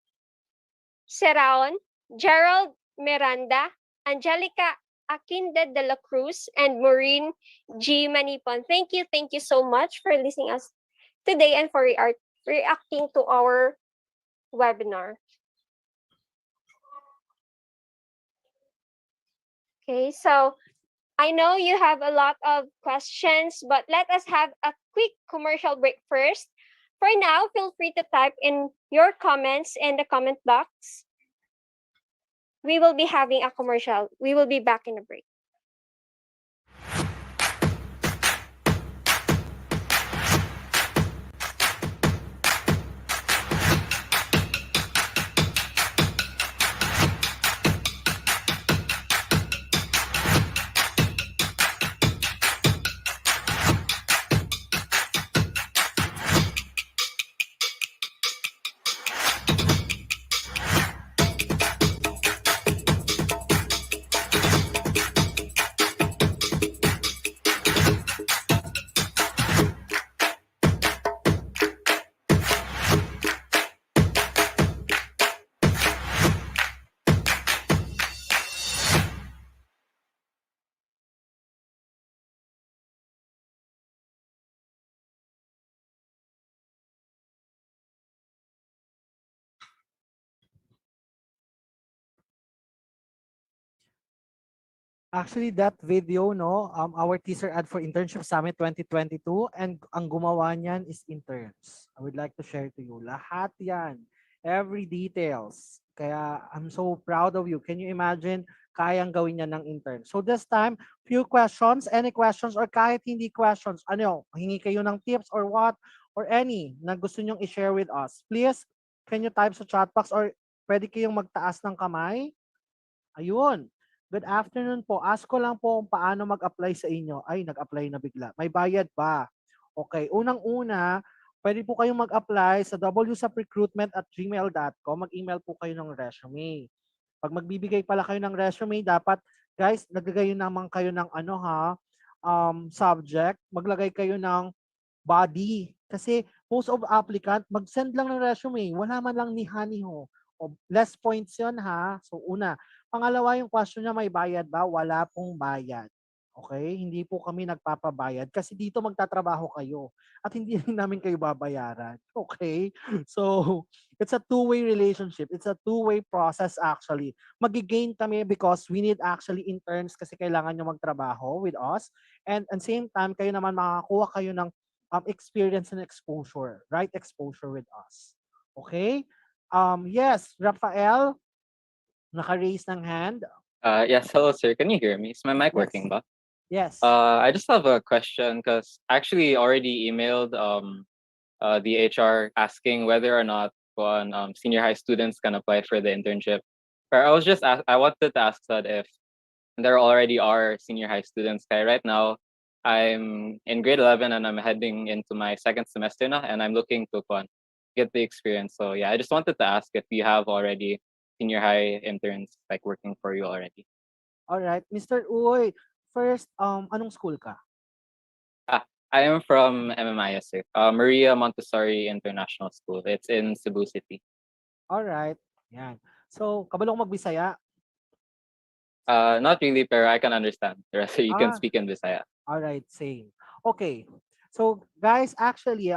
Seraon, Gerald Miranda, Angelica Aquinde de la Cruz, and Maureen G. Manipon. Thank you so much for listening us today and for reacting to our webinar. Okay, so I know you have a lot of questions, but let us have a quick commercial break first. For now, feel free to type in your comments in the comment box. We will be having a commercial. We will be back in a break. Actually, that video, no, our teaser ad for Internship Summit 2022, and ang gumawa niyan is interns. I would like to share to you. Lahat yan. Every details. Kaya I'm so proud of you. Can you imagine, kayang gawin niya ng intern? So this time, few questions, any questions, or kahit hindi questions, ano, hingi kayo ng tips or what, or any na gusto nyong i-share with us. Please, can you type sa chat box or pwede kayong magtaas ng kamay? Ayun. Good afternoon po. Ask ko lang po kung paano mag-apply sa inyo. Ay, nag-apply na bigla. May bayad ba? Okay. Unang-una, pwede po kayong mag-apply sa wsaprecruitment@gmail.com. Mag-email po kayo ng resume. Pag magbibigay pala kayo ng resume, dapat, guys, naglagay naman kayo ng ano ha, subject. Maglagay kayo ng body. Kasi most of applicant, mag-send lang ng resume. Wala man lang ni honey ho. O, less points yun ha. So una. Pangalawa, yung question niya, may bayad ba? Wala pong bayad. Okay? Hindi po kami nagpapabayad kasi dito magtatrabaho kayo at hindi rin namin kayo babayaran. Okay? So, it's a two-way relationship. It's a two-way process actually. Magigain kami because we need actually interns kasi kailangan nyo magtrabaho with us. And at the same time, kayo naman makakuha kayo ng experience and exposure. Right exposure with us. Okay? Yes, Rafael, naka-raise ng hand. Yes, hello sir. Can you hear me? Is my mic Yes. working ba? Yes. I just have a question because I actually already emailed the HR asking whether or not senior high students can apply for the internship. But I wanted to ask that if there already are senior high students. Kaya right now, I'm in grade 11 and I'm heading into my second semester now, and I'm looking to get the experience. So yeah, I just wanted to ask if you have already senior high interns like working for you already. All right, Mr. Uy, first, anong school ka? I am from MMIS, sir. Maria Montessori International School. It's in Cebu City. All right. Yan. So, kabalo ko magbisaya. Not really, pero I can understand. The rest you can Ah, speak in Bisaya. all right, same. Okay. So, guys, actually,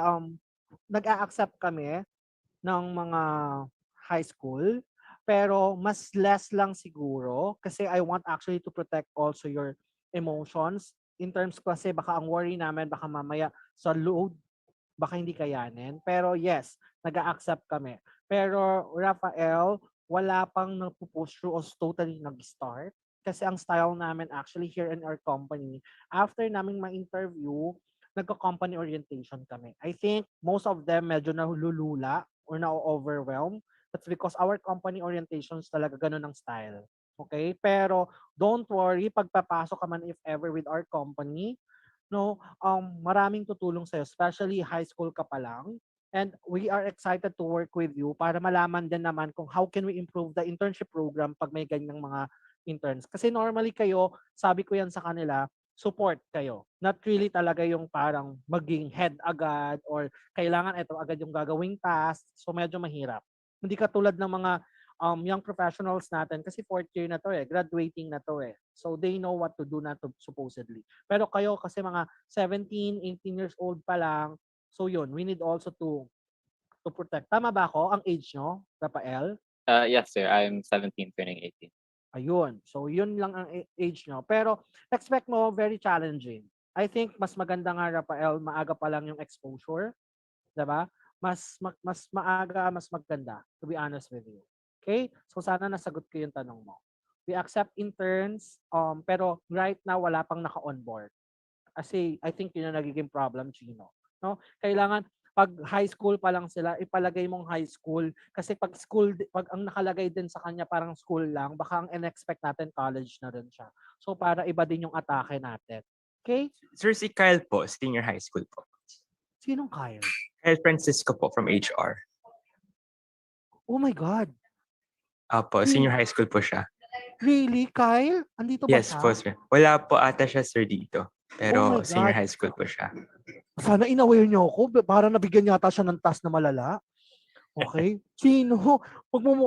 nag-a-accept kami ng mga high school, pero mas less lang siguro kasi I want actually to protect also your emotions in terms kasi baka ang worry namin baka mamaya sa load baka hindi kayanin. Pero yes, nag-a-accept kami. Pero Rafael, wala pang nagpo-push through o totally nag-start. Kasi ang style namin actually here in our company, after naming ma-interview, nagka-company orientation kami. I think most of them medyo nalulula or na-overwhelm. That's because our company orientations talaga ganun ang style. Okay? Pero don't worry, pagpapasok ka man if ever with our company, no, maraming tutulong sa'yo, especially high school ka pa lang. And we are excited to work with you para malaman din naman kung how can we improve the internship program pag may ganyang mga interns. Kasi normally kayo, sabi ko yan sa kanila, support kayo. Not really talaga yung parang maging head agad or kailangan ito agad yung gagawing task. So medyo mahirap. Hindi katulad ng mga young professionals natin kasi fourth year na to graduating na to So they know what to do na to supposedly. Pero kayo kasi mga 17, 18 years old pa lang, so yun, we need also to protect. Tama ba ako ang age nyo, Rafael? Yes, sir. I'm 17, turning 18. Ayun. So yun lang ang age nyo. Pero expect mo very challenging. I think mas maganda nga Rafael, maaga pa lang yung exposure, 'di ba? Mas maaga, mas maganda to be honest with you. Okay? So sana nasagot ko yung tanong mo. We accept interns, pero right now wala pang naka-onboard. Kasi I think yun ang nagiging problem, Chino. No? Kailangan pag high school pa lang sila, ipalagay mong high school. Kasi pag school, pag ang nakalagay din sa kanya parang school lang, baka ang in-expect natin college na rin siya. So para iba din yung atake natin. Okay? Sir, si Kyle po, senior high school po. Sinong Kyle? Kyle Francisco po from HR. Oh my God. Apo, Hmm. senior high school po siya. Really, Kyle? Andito ba Yes siya? po, sir. Wala po ata siya, sir, dito. Oh Pero my senior God. high school po siya. Sana in-aware niyo ako. Para nabigyan yata siya ng task na malala. Okay? Sino?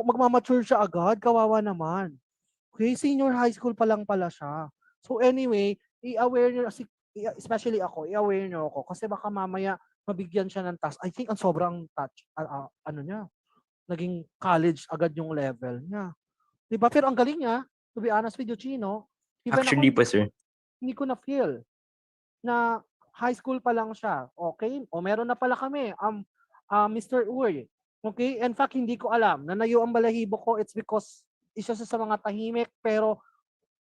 Magmamature siya agad. Kawawa naman. Okay? Senior high school pa lang pala siya. So anyway, i-aware niyo, especially ako, i-aware niyo ako. Kasi baka mamaya mabigyan siya ng task. I think ang sobrang touch, ano niya, naging college agad yung level niya. Diba? Pero ang galing niya, to be honest with you, Chino, even ako, Actually po, sir. hindi ko na-feel na high school pa lang siya. Okay? O meron na pala kami, Mr. Uy. Okay? In fact, hindi ko alam. Nanayo ang balahibo ko, it's because isa sa mga tahimik, pero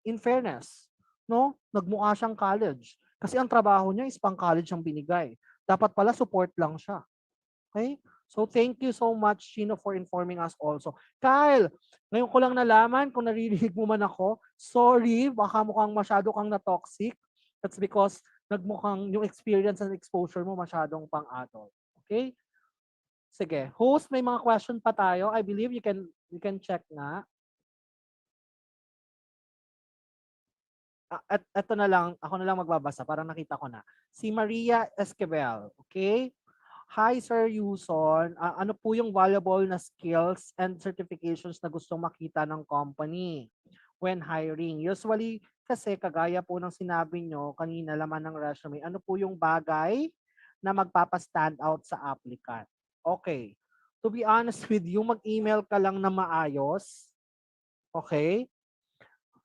in fairness, no? Nagmukha siyang college. Kasi ang trabaho niya is pang college ang binigay. Dapat pala support lang siya. Okay? So thank you so much, Chino, for informing us also. Kyle, ngayon ko lang nalaman kung naririnig mo man ako. Sorry, baka mukhang masyado kang na-toxic. That's because nagmukhang yung experience and exposure mo masyadong pang-adult. Okay? Sige. Host, may mga question pa tayo. I believe you can check na. At eto na lang, ako na lang magbabasa. Parang nakita ko na. Si Maria Esquivel. Okay? Hi Sir Yuson, ano po yung valuable na skills and certifications na gustong makita ng company when hiring? Usually kasi kagaya po ng sinabi nyo kanina laman ng resume, ano po yung bagay na magpapa-stand out sa applicant? Okay. To be honest with you, mag-email ka lang na maayos. Okay?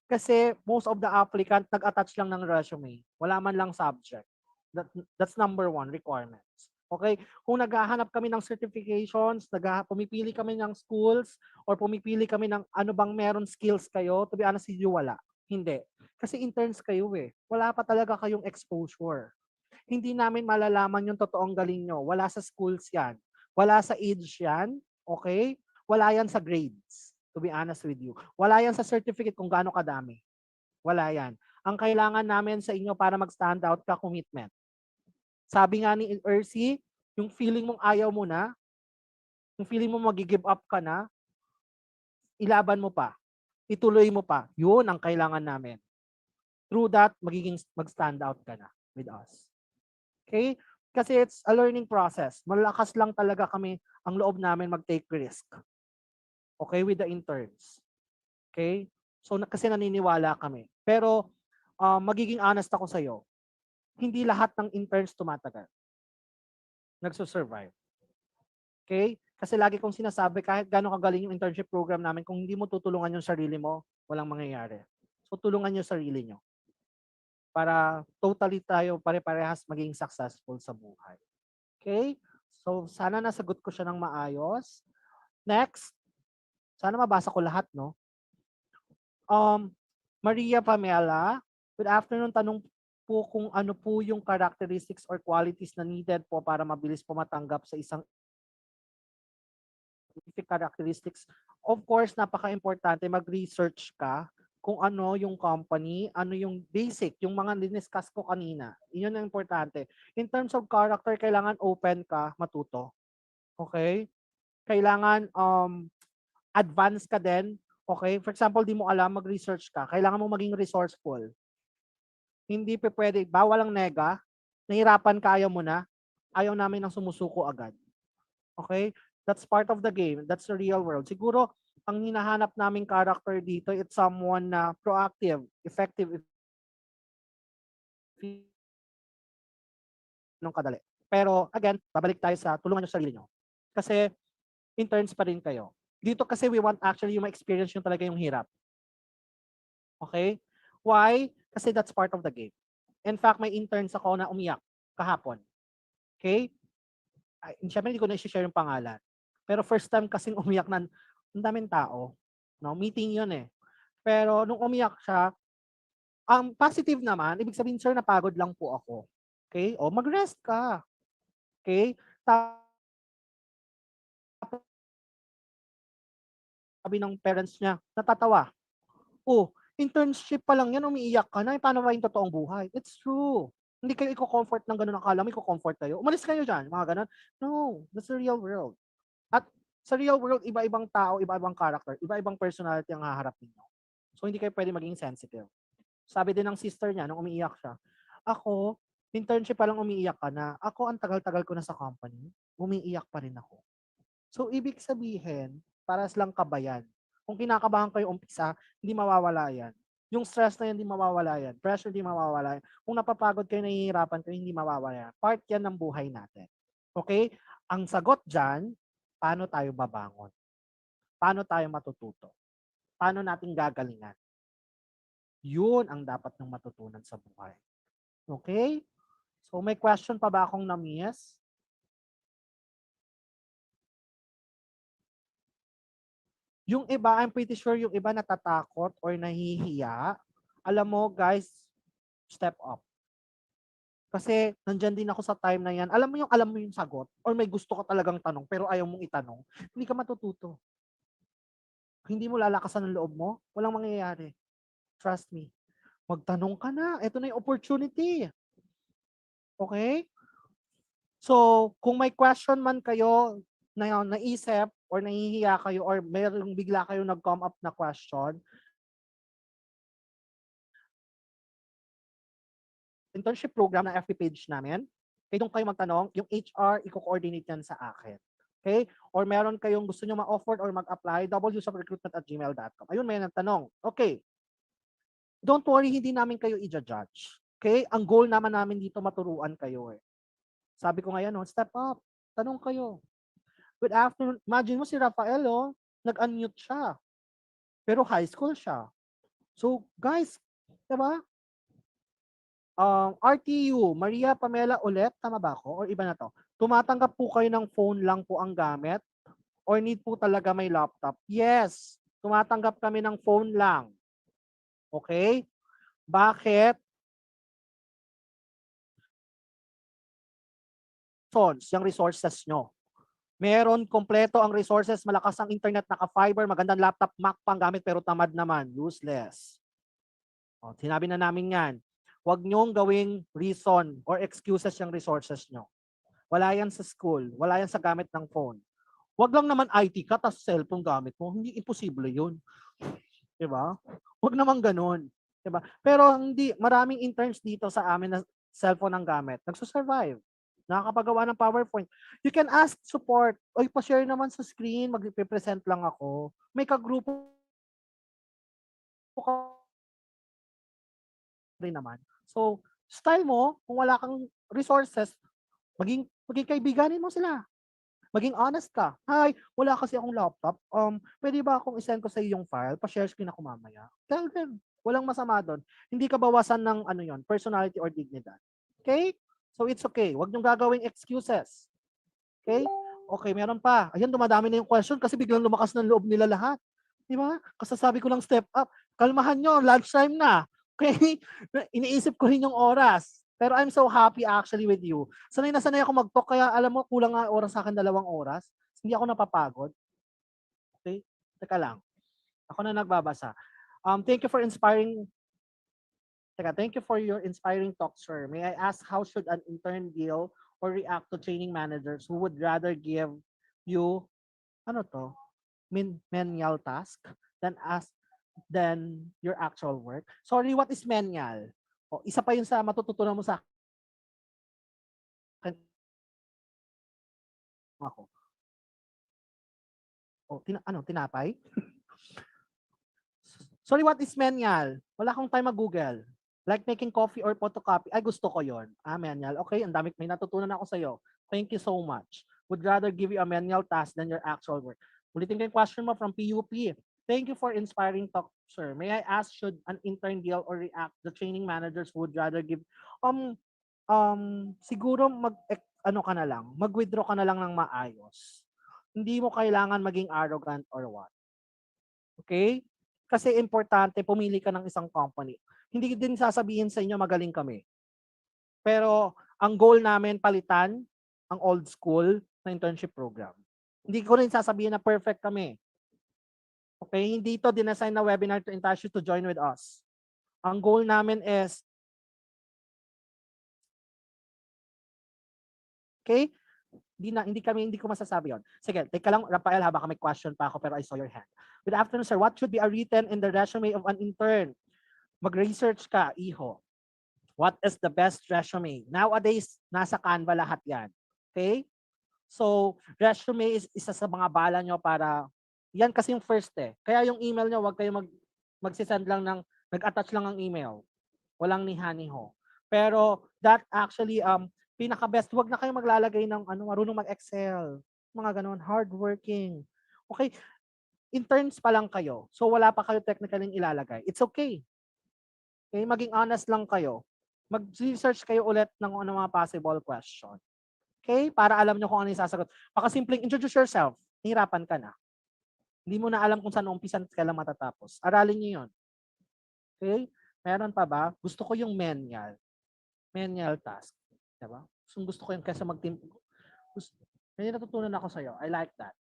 Kasi most of the applicant nag-attach lang ng resume. Wala man lang subject. That's number one requirements. Okay? Kung naghahanap kami ng certifications, pumipili kami ng schools, or pumipili kami ng ano bang meron skills kayo, to be honest with you, wala. Hindi. Kasi interns kayo Wala pa talaga kayong exposure. Hindi namin malalaman yung totoong galing nyo. Wala sa schools yan. Wala sa age yan. Okay? Wala yan sa grades. To be honest with you. Wala yan sa certificate kung gaano kadami. Wala yan. Ang kailangan namin sa inyo para mag-stand out ka, commitment. Sabi nga ni Ercy, yung feeling mong ayaw mo na, yung feeling mo mag-give up ka na, ilaban mo pa. Ituloy mo pa. Yun ang kailangan namin. Through that, mag-stand out ka na with us. Okay? Kasi it's a learning process. Malakas lang talaga kami ang loob namin mag-take risk. Okay? With the interns. Okay? So kasi naniniwala kami. Pero magiging honest ako sa'yo, hindi lahat ng interns tumatagal. Nagsusurvive. Okay? Kasi lagi kong sinasabi, kahit gano'ng kagaling yung internship program namin, kung hindi mo tutulungan yung sarili mo, walang mangyayari. So tulungan yung sarili nyo para totally tayo pare-parehas maging successful sa buhay. Okay? So sana nasagot ko siya ng maayos. Next, sana mabasa ko lahat, no? Maria Pamela, good afternoon. Tanong po kung ano po yung characteristics or qualities na needed po para mabilis po matanggap sa isang specific characteristics. Of course, napaka-importante mag-research ka kung ano yung company, ano yung basic, yung mga diniscuss ko kanina. Yun ang importante. In terms of character, kailangan open ka, matuto. Okay? Kailangan advance ka din. Okay? For example, di mo alam, mag-research ka. Kailangan mo maging resourceful. Hindi pa pwede, bawal ang nega, nahirapan ka, ayaw mo na, ayaw namin ng sumusuko agad. Okay? That's part of the game. That's the real world. Siguro, ang hinahanap naming character dito, it's someone na proactive, effective, nung kadali. Pero again, babalik tayo sa tulungan yung sarili nyo. Kasi interns pa rin kayo. Dito kasi we want actually yung ma-experience yung talaga yung hirap. Okay? Why? Kasi that's part of the game. In fact, may interns ako na umiyak kahapon. Okay? Siyempre, hindi ko na i-share yung pangalan. Pero first time kasing umiyak na ang daming tao. No? Meeting yun eh. Pero nung umiyak siya, ang positive naman, ibig sabihin, sir, napagod lang po ako. Okay? O, mag-rest ka. Okay? Sabi ng parents niya, natatawa. Oh, internship pa lang yan, umiiyak ka na. Paano ba yung totoong buhay? It's true. Hindi kayo i-comfort ng ganun. Akala mo i-comfort kayo. Umalis kayo dyan, mga ganun. No, that's the real world. At sa real world, iba-ibang tao, iba-ibang character, iba-ibang personality ang haharap ninyo. So, hindi kayo pwede maging sensitive. Sabi din ng sister niya, nung umiiyak siya, ako, internship pa lang umiiyak ka na. Ako, ang tagal-tagal ko na sa company, umiiyak pa rin ako. So, ibig sabihin, paras lang kabayan. Kung kinakabahan kayo umpisa, hindi mawawala yan. Yung stress na yan, hindi mawawala yan. Pressure, hindi mawawala yan. Kung napapagod kayo, nahihirapan kayo, hindi mawawala yan. Part yan ng buhay natin. Okay? Ang sagot dyan, paano tayo babangon? Paano tayo matututo? Paano natin gagalingan? Yun ang dapat ng matutunan sa buhay. Okay? So, may question pa ba akong na-miss? Yung iba, I'm pretty sure yung iba natatakot or nahihiya. Alam mo, guys, step up. Kasi nandyan din ako sa time na yan. Alam mo yung sagot or may gusto ka talagang tanong pero ayaw mong itanong, hindi ka matututo. Hindi mo lalakasan ng loob mo, walang mangyayari. Trust me. Magtanong ka na. Ito na yung opportunity. Okay? So, kung may question man kayo na naisip or nahihiya kayo or mayroong bigla kayo nag-come up na question, internship program na FB page namin, kaya doon kayo magtanong, yung HR, i-coordinate yan sa akin. Okay? Or meron kayong gusto nyo ma-offer or mag-apply, wsofrecruitment@gmail.com. Ayun, may nagtanong. Okay. Don't worry, hindi namin kayo i-judge. Okay? Ang goal naman namin dito, maturuan kayo eh. Sabi ko ngayon, step up. Tanong kayo. Good afternoon. Imagine mo si Rafael, nag-unmute siya. Pero high school siya. So, guys, diba? RTU, Maria Pamela ulit, tama ba ako? Or iba na to? Tumatanggap po kayo ng phone lang po ang gamit? Or need po talaga may laptop? Yes, tumatanggap kami ng phone lang. Okay? Bakit? Yung resources nyo. Meron kompleto ang resources, malakas ang internet, naka-fiber, magandang laptop, Mac pang gamit pero tamad naman, useless. Sinabi na namin yan. Huwag nyong gawing reason or excuses yung resources nyo. Wala yan sa school, wala yan sa gamit ng phone. Huwag lang naman IT ka, tapos cellphone gamit mo. Hindi, imposible yun. Diba? Huwag naman ganun. Diba? Pero hindi, maraming interns dito sa amin na cellphone ang gamit. Nagsusurvive. Nakakapagawa ng PowerPoint. You can ask support. Oy, pa-share naman sa screen, mag-present lang ako. May kagrupo rin naman. So, style mo, kung wala kang resources, maging kaibiganin mo sila. Maging honest ka. Hi, wala kasi akong laptop. Pwede ba akong isend ko sa iyo yung file? Pa-share screen ako mamaya. Tell them. Walang masama doon. Hindi ka bawasan ng ano yon, personality or dignidad. Okay? So it's okay. Huwag niyong gagawing excuses. Okay? Okay, meron pa. Ayan, dumadami na yung question kasi biglang lumakas ng loob nila lahat. Di ba? Kasasabi ko lang step up. Kalmahan nyo, lunchtime na. Okay? Iniisip ko rin yung oras. Pero I'm so happy actually with you. Sanay na sanay ako mag-talk, kaya alam mo, kulang nga oras sa akin, 2 oras. Hindi ako napapagod. Okay? Teka lang. Ako na nagbabasa. Thank you for inspiring. Thank you for your inspiring talk, sir. May I ask how should an intern deal or react to training managers who would rather give you, ano to, menial task than your actual work? Sorry, what is menial? O, isa pa yun sa matututunan mo sa akin. Ako. O, tinapay? Sorry, what is menial? Wala akong time mag-Google. Like making coffee or photocopy. Ay, gusto ko yon. Menial. Okay, ang dami, may natutunan ako sa'yo. Thank you so much. Would rather give you a menial task than your actual work. Ulitin ko yung question mo from PUP. Thank you for inspiring talk, sir. May I ask, should an intern deal or react the training managers would rather give, siguro ano ka na lang, mag-withdraw ka na lang ng maayos. Hindi mo kailangan maging arrogant or what. Okay? Kasi importante, pumili ka ng isang company. Hindi din sasabihin sa inyo magaling kami. Pero ang goal namin palitan ang old school na internship program. Hindi ko rin sasabihin na perfect kami. Okay? Hindi ito dinesign na webinar to entice you to join with us. Ang goal namin is, okay? Hindi ko masasabi yon. Sige, teka lang, Rafael, baka may question pa ako pero I saw your hand. Good afternoon, sir. What should be written in the resume of an intern? Mag-research ka, iho. What is the best resume? Nowadays, nasa Canva lahat yan. Okay? So, resume is isa sa mga bala nyo para, yan kasi yung first eh. Kaya yung email nyo, wag kayo magsisend lang ng, nag-attach lang ang email. Walang niha-niho. Pero that actually, pinaka-best, wag na kayo maglalagay ng marunong mag-Excel. Mga ganun, hardworking. Okay, interns pa lang kayo. So wala pa kayo technically ilalagay. It's okay. Okay, maging honest lang kayo. Mag-research kayo ulit ng mga possible question. Okay, para alam nyo kung ano yung sasagot. Baka simpleng introduce yourself. Hirapan ka na. Hindi mo na alam kung saan umpisan kailan matatapos. Aralin nyo yun. Okay? Meron pa ba? Gusto ko yung menial task. Diba? So, gusto ko yun kaysa mag-team. May natutunan ako sa'yo. I like that.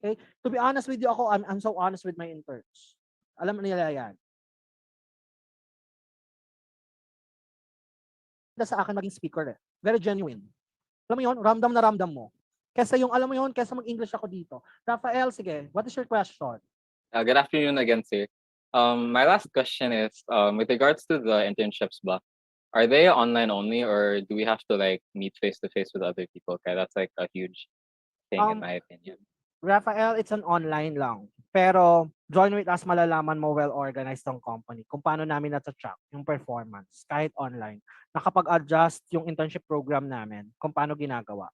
Okay? To be honest with you, I'm so honest with my interns. Alam nila yan. Sa akin maging speaker eh. Very genuine. Alam mo yun? Ramdam na ramdam mo. Kesa yung, alam mo yun, kesa mag-English ako dito. Rafael, sige. What is your question? Good afternoon again, sir. My last question is, with regards to the internships ba, are they online only or do we have to like meet face to face with other people? Okay, that's like a huge thing in my opinion. Rafael, it's an online lang. Pero join with us, malalaman mo well-organized tong company. Kung paano namin nata-track yung performance kahit online. Nakapag-adjust yung internship program namin kung paano ginagawa.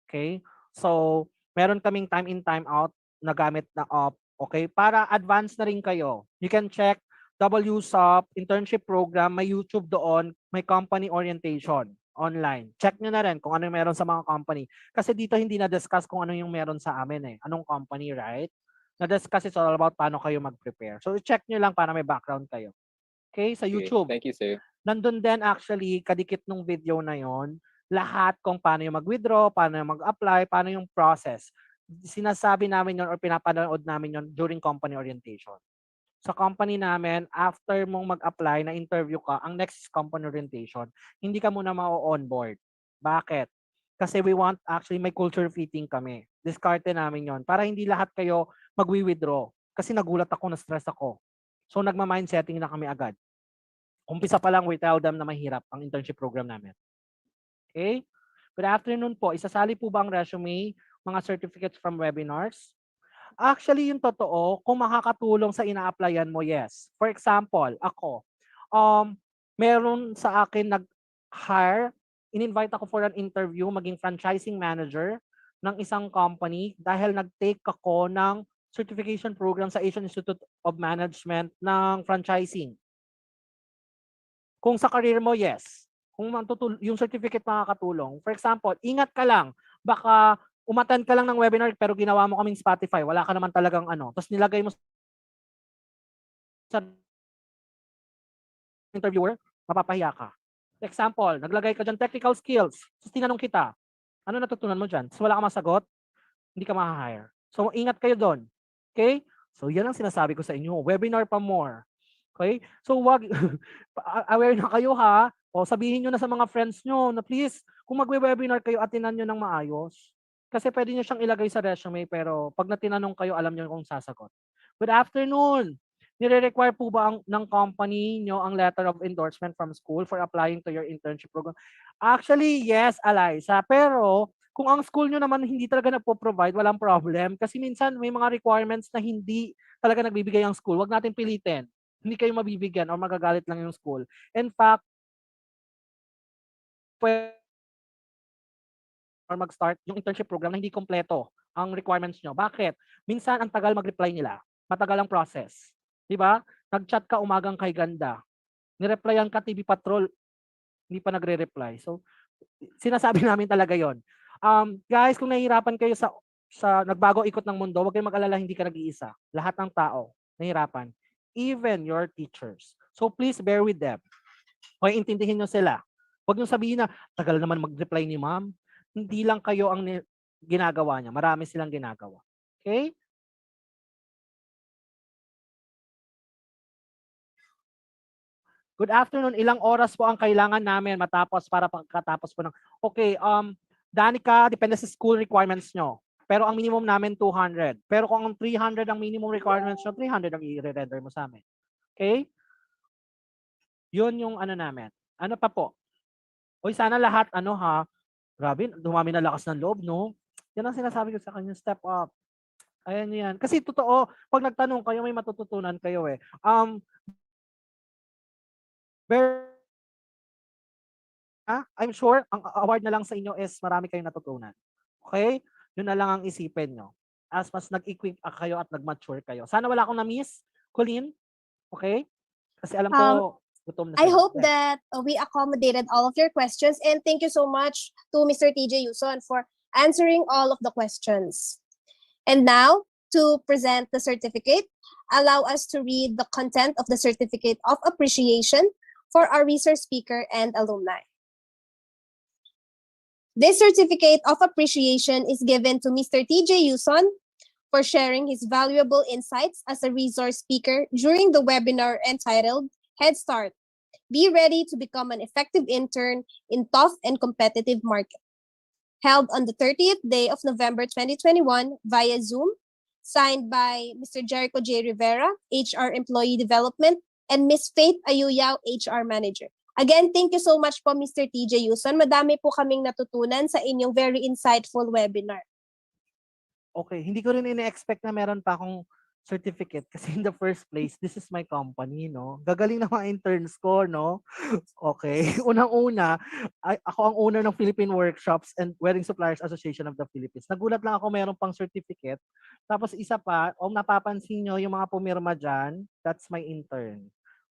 Okay? So, meron kaming time in, time out na gamit na op. Okay? Para advance na rin kayo. You can check WSOP, internship program, may YouTube doon, may company orientation online. Check nyo na rin kung ano yung meron sa mga company. Kasi dito hindi na-discuss kung ano yung meron sa amin eh. Anong company, right? Na-discuss it's all about paano kayo mag-prepare. So, check nyo lang para may background kayo. Okay? Sa YouTube. Okay, thank you, sir. Nandun din actually, kadikit nung video na yon, lahat kung paano yung mag-withdraw, paano yung mag-apply, paano yung process. Sinasabi namin yon or pinapanood namin yon during company orientation. Sa company namin, after mong mag-apply na interview ka, ang next is company orientation. Hindi ka muna ma-onboard. Bakit? Kasi we want actually may culture fitting kami. Discarte namin yon para hindi lahat kayo mag-withdraw. Kasi nagulat ako, na-stress ako. So nagma-mind setting na kami agad. Umpisa pa lang, we tell them na mahirap ang internship program namin. Okay? Good afternoon po. Isasali po ba ang resume, mga certificates from webinars? Actually, yung totoo, kung makakatulong sa ina-applyan mo, yes. For example, ako, meron sa akin nag-hire, in-invite ako for an interview, maging franchising manager ng isang company dahil nag-take ako ng certification program sa Asian Institute of Management ng franchising. Kung sa career mo, yes. Kung yung certificate makakatulong. For example, ingat ka lang. Baka umattend ka lang ng webinar pero ginawa mo kaming Spotify. Wala ka naman talagang ano. Tapos nilagay mo sa interviewer, mapapahiya ka. For example, naglagay ka dyan technical skills. Tapos tinanong kita, ano natutunan mo dyan? So wala ka masagot, hindi ka ma-hire. So ingat kayo doon. Okay? So yan ang sinasabi ko sa inyo. Webinar pa more. Okay? So wag aware na kayo ha. O sabihin niyo na sa mga friends niyo na please, kung magwe-webinar kayo, atinan niyo ng maayos. Kasi pwede niyo siyang ilagay sa resume pero pag natinanong kayo, alam niyo kung sasagot. Good afternoon. Nire-require po ba ng company niyo ang letter of endorsement from school for applying to your internship program? Actually, yes, Eliza. Pero kung ang school niyo naman hindi talaga nagpo-provide, walang problem. Kasi minsan may mga requirements na hindi talaga nagbibigay ang school. Wag natin pilitin. Hindi kayo mabibigyan or magagalit lang yung school. In fact, pwede or mag-start yung internship program na hindi kompleto ang requirements nyo. Bakit? Minsan ang tagal mag-reply nila. Matagal ang process. Di ba? Nag-chat ka umagang kay ganda. Nireplyan ka TV Patrol, hindi pa nagre-reply. So, sinasabi namin talaga yon. Guys, kung nahihirapan kayo sa nagbago ikot ng mundo, huwag kayong mag-alala, hindi ka nag-iisa. Lahat ng tao nahihirapan. Even your teachers. So please bear with them. Okay, intindihin nyo sila. Huwag nyo sabihin na, tagal naman mag-reply ni ma'am. Hindi lang kayo ang ginagawa niya. Marami silang ginagawa. Okay? Good afternoon. Ilang oras po ang kailangan namin matapos para pagkatapos po ng... Okay, Danica, depende sa school requirements nyo. Pero ang minimum namin 200. Pero kung ang 300 ang minimum requirements nyo, 300 ang i-render mo sa amin. Okay? Yun yung ano namin. Ano pa po? Uy, sana lahat ano ha. Grabe, dumami na lakas ng loob, no? Yan ang sinasabi ko sa kanya, step up. Ayan yan. Kasi totoo, pag nagtanong kayo, may matututunan kayo eh. I'm sure, ang award na lang sa inyo is marami kayong natutunan. Okay? Yun na lang ang isipin nyo. As mas nag-equip kayo at nag-mature kayo. Sana wala akong na-miss, Colleen. Okay? Kasi alam ko, gutom na I sila. hope that we accommodated all of your questions, and thank you so much to Mr. TJ Yuson for answering all of the questions. And now, to present the certificate, allow us to read the content of the Certificate of Appreciation for our resource speaker and alumni. This Certificate of Appreciation is given to Mr. TJ Yuson for sharing his valuable insights as a resource speaker during the webinar entitled Head Start. Be ready to become an effective intern in tough and competitive market. Held on the 30th day of November 2021 via Zoom, signed by Mr. Jericho J. Rivera, HR Employee Development, and Ms. Faith Ayuyao, HR Manager. Again, thank you so much po, Mr. TJ Yuson. Madami po kaming natutunan sa inyong very insightful webinar. Okay, hindi ko rin ina-expect na meron pa akong certificate kasi in the first place, this is my company, no? Gagaling na mga interns ko, no? Okay. Unang-una, ako ang owner ng Philippine Workshops and Wedding Suppliers Association of the Philippines. Nagulat lang ako meron pang certificate. Tapos isa pa, napapansin nyo yung mga pumirma dyan, that's my intern.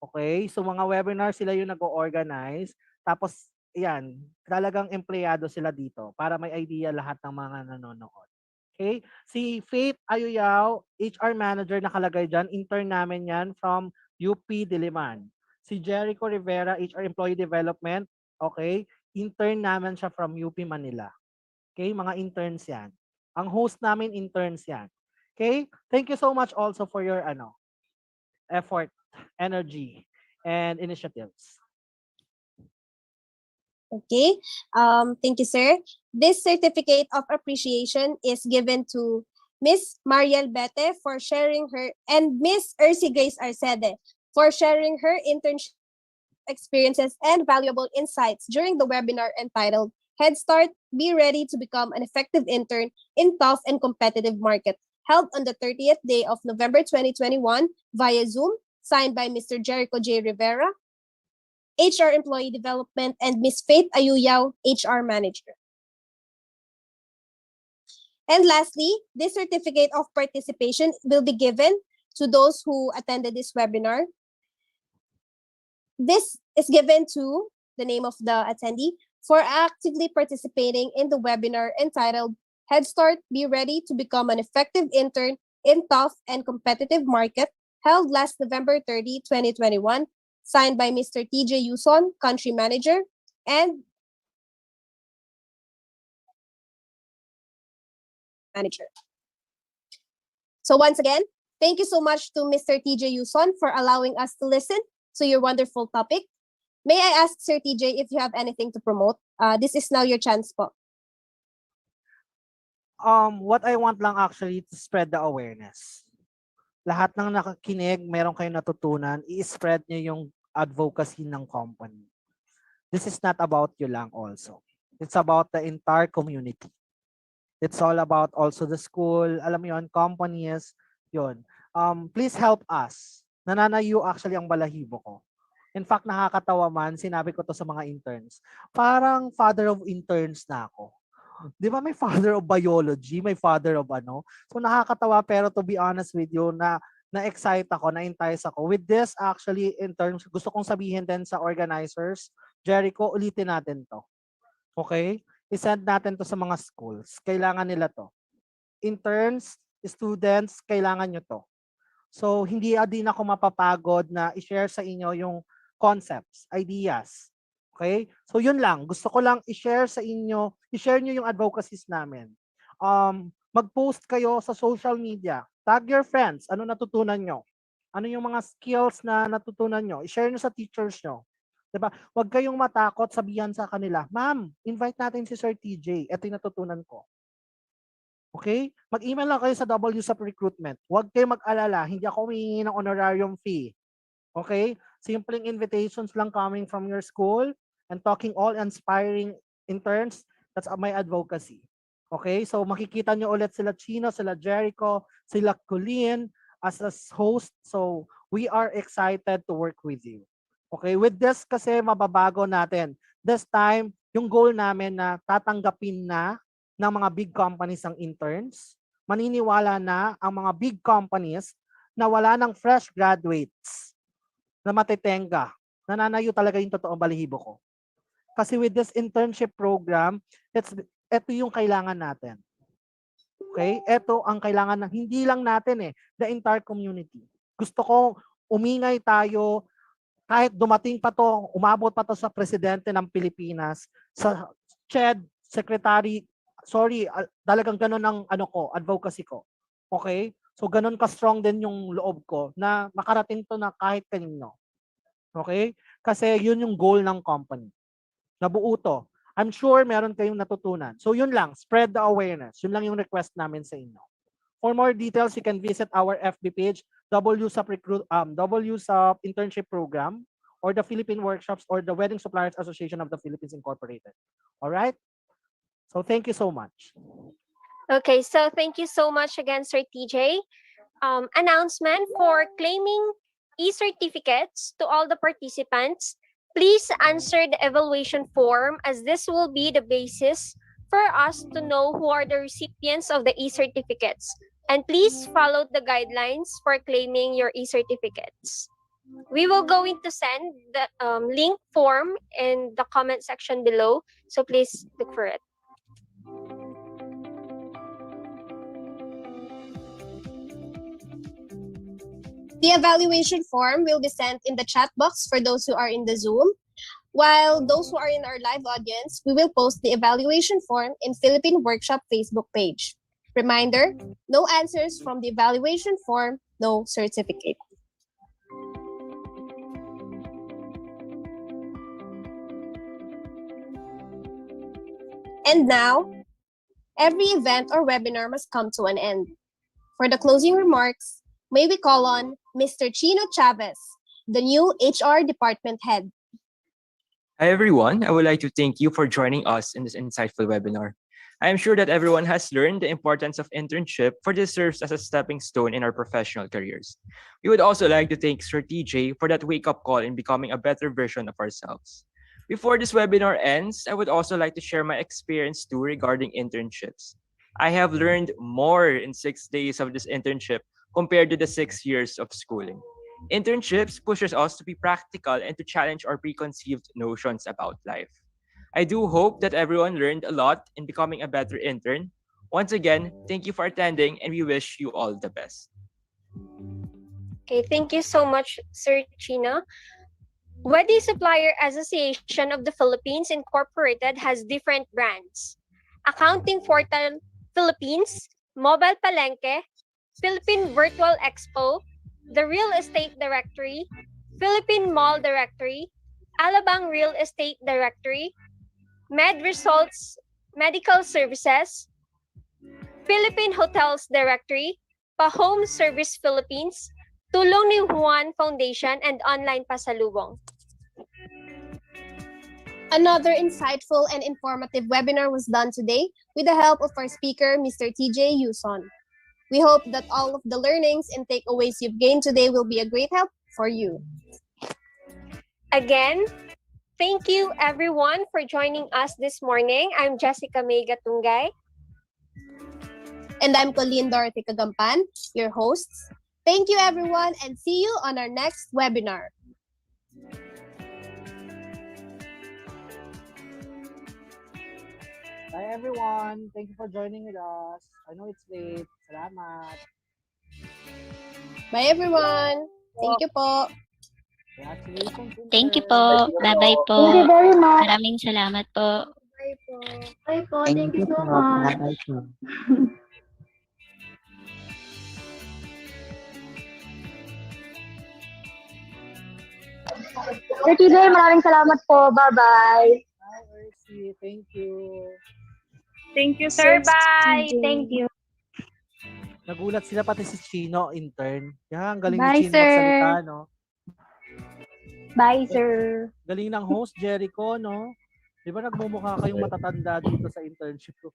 Okay? So mga webinar, sila yung nag-organize. Tapos, yan, talagang empleyado sila dito para may idea lahat ng mga nanonood. Okay? Si Faith Ayuyao, HR Manager nakalagay dyan. Intern namin yan from UP Diliman. Si Jericho Rivera, HR Employee Development. Okay? Intern namin siya from UP Manila. Okay? Mga interns yan. Ang host namin, interns yan. Okay? Thank you so much also for your effort, energy, and initiatives. Okay, thank you, sir. This certificate of appreciation is given to Miss Mariel Bete for sharing her, and Miss Ercy Grace Arcede for sharing her internship experiences and valuable insights during the webinar entitled Head Start, Be Ready to Become an Effective Intern in Tough and Competitive Market. held on the 30th day of November 2021 via Zoom, signed by Mr. Jericho J. Rivera, HR Employee Development, and Ms. Faith Ayuyao, HR Manager. And lastly, this certificate of participation will be given to those who attended this webinar. This is given to the name of the attendee for actively participating in the webinar entitled Head Start, Be Ready to Become an Effective Intern in Tough and Competitive Market, held last November 30, 2021, signed by Mr. TJ Yuson, Country Manager, and Manager. So once again, thank you so much to Mr. TJ Yuson for allowing us to listen to your wonderful topic. May I ask Sir TJ if you have anything to promote? This is now your chance po. What I want lang actually to spread the awareness. Lahat ng nakakinig, meron kayong natutunan, i-spread niyo yung advocacy ng company. This is not about you lang also. It's about the entire community. It's all about also the school, alam mo yun, companies, yun. Please help us. Nananayo actually ang balahibo ko. In fact, nakakatawa man, sinabi ko to sa mga interns. Parang father of interns na ako. Di ba may father of biology, may father of ano? So nakakatawa, pero to be honest with you, na-excite ako, na-entice ako. With this, actually, in terms, gusto kong sabihin din sa organizers, Jericho, ulitin natin to. Okay? I-send natin to sa mga schools. Kailangan nila to. Interns, students, kailangan nyo to. So, hindi din ako mapapagod na i-share sa inyo yung concepts, ideas. Okay? So, yun lang. Gusto ko lang i-share sa inyo, i-share nyo yung advocacies namin. Mag-post kayo sa social media. Tag your friends. Ano natutunan nyo? Ano yung mga skills na natutunan nyo? I-share nyo sa teachers nyo. Diba? Huwag kayong matakot, sabihan sa kanila, Ma'am, invite natin si Sir TJ. Ito yung natutunan ko. Okay? Mag-email lang kayo sa WSAP Recruitment. Huwag kayong mag-alala. Hindi ako humingi ng honorarium fee. Okay? Simpleng invitations lang coming from your school and talking all inspiring interns. That's my advocacy. Okay? So makikita nyo ulit sila Chino, sila Jericho, sila Colleen as a host. So we are excited to work with you. Okay? With this kasi mababago natin. This time, yung goal namin na tatanggapin na ng mga big companies ang interns, maniniwala na ang mga big companies na wala ng fresh graduates na matitenga. Nananayo talaga yung totoong balahibo ko. Kasi with this internship program, ito yung kailangan natin. Okay? Ito ang kailangan ng hindi lang natin the entire community. Gusto ko umingay tayo kahit dumating pa to, umabot pa to sa presidente ng Pilipinas, sa CHED, secretary, talagang ganun ang advocacy ko. Okay? So ganun ka-strong din yung loob ko na makarating to na kahit kanino. Okay? Kasi yun yung goal ng company. Nabuo to. I'm sure meron kayong natutunan. So yun lang, spread the awareness. Yun lang yung request namin sa inyo. For more details, you can visit our FB page, WSAP Internship Program, or the Philippine Workshops, or the Wedding Suppliers Association of the Philippines Incorporated. All right? So thank you so much. Okay, so thank you so much again, Sir TJ. Announcement for claiming e-certificates to all the participants. Please answer the evaluation form, as this will be the basis for us to know who are the recipients of the e-certificates. And please follow the guidelines for claiming your e-certificates. We will going to send the link form in the comment section below, so please look for it. The evaluation form will be sent in the chat box for those who are in the Zoom, while those who are in our live audience, we will post the evaluation form in Philippine Workshop Facebook page. Reminder, no answers from the evaluation form, no certificate. And now, every event or webinar must come to an end. For the closing remarks, may we call on Mr. Chino Chavez, the new HR department head. Hi everyone, I would like to thank you for joining us in this insightful webinar. I am sure that everyone has learned the importance of internship, for this serves as a stepping stone in our professional careers. We would also like to thank Sir TJ for that wake-up call in becoming a better version of ourselves. Before this webinar ends, I would also like to share my experience too regarding internships. I have learned more in 6 days of this internship compared to the 6 years of schooling. Internships pushes us to be practical and to challenge our preconceived notions about life. I do hope that everyone learned a lot in becoming a better intern. Once again, thank you for attending and we wish you all the best. Okay, thank you so much, Sir Chino. Wedding Supplier Association of the Philippines Incorporated has different brands. Accounting Portal Philippines, Mobile Palenque, Philippine Virtual Expo, the Real Estate Directory, Philippine Mall Directory, Alabang Real Estate Directory, Med Results Medical Services, Philippine Hotels Directory, Pa-Home Service Philippines, Tulong ni Juan Foundation, and Online Pasalubong. Another insightful and informative webinar was done today with the help of our speaker, Mr. TJ Yuson. We hope that all of the learnings and takeaways you've gained today will be a great help for you. Again, thank you everyone for joining us this morning. I'm Jessica May Gatungay. And I'm Colleen Dorothy Kagampan, your hosts. Thank you everyone and see you on our next webinar. Bye everyone. Thank you for joining with us. I know it's late. Salamat. Bye everyone. Thank you po. Congratulations. Thank you Intern. po. Bye-bye po. Thank you very much. Maraming salamat po. Bye po. Bye po. Thank you so much. Sir TJ, maraming salamat po. Bye-bye. Hi, Ercy. Thank you. Thank you, sir. Bye. Thank you. Nagulat sila pati si Chino, intern. Yan, galing Bye, ni Chino sir. magsalita, no? Bye, sir. Galing ng host, Jericho, no? Di ba nagmumukha kayong matatanda dito sa internship ko?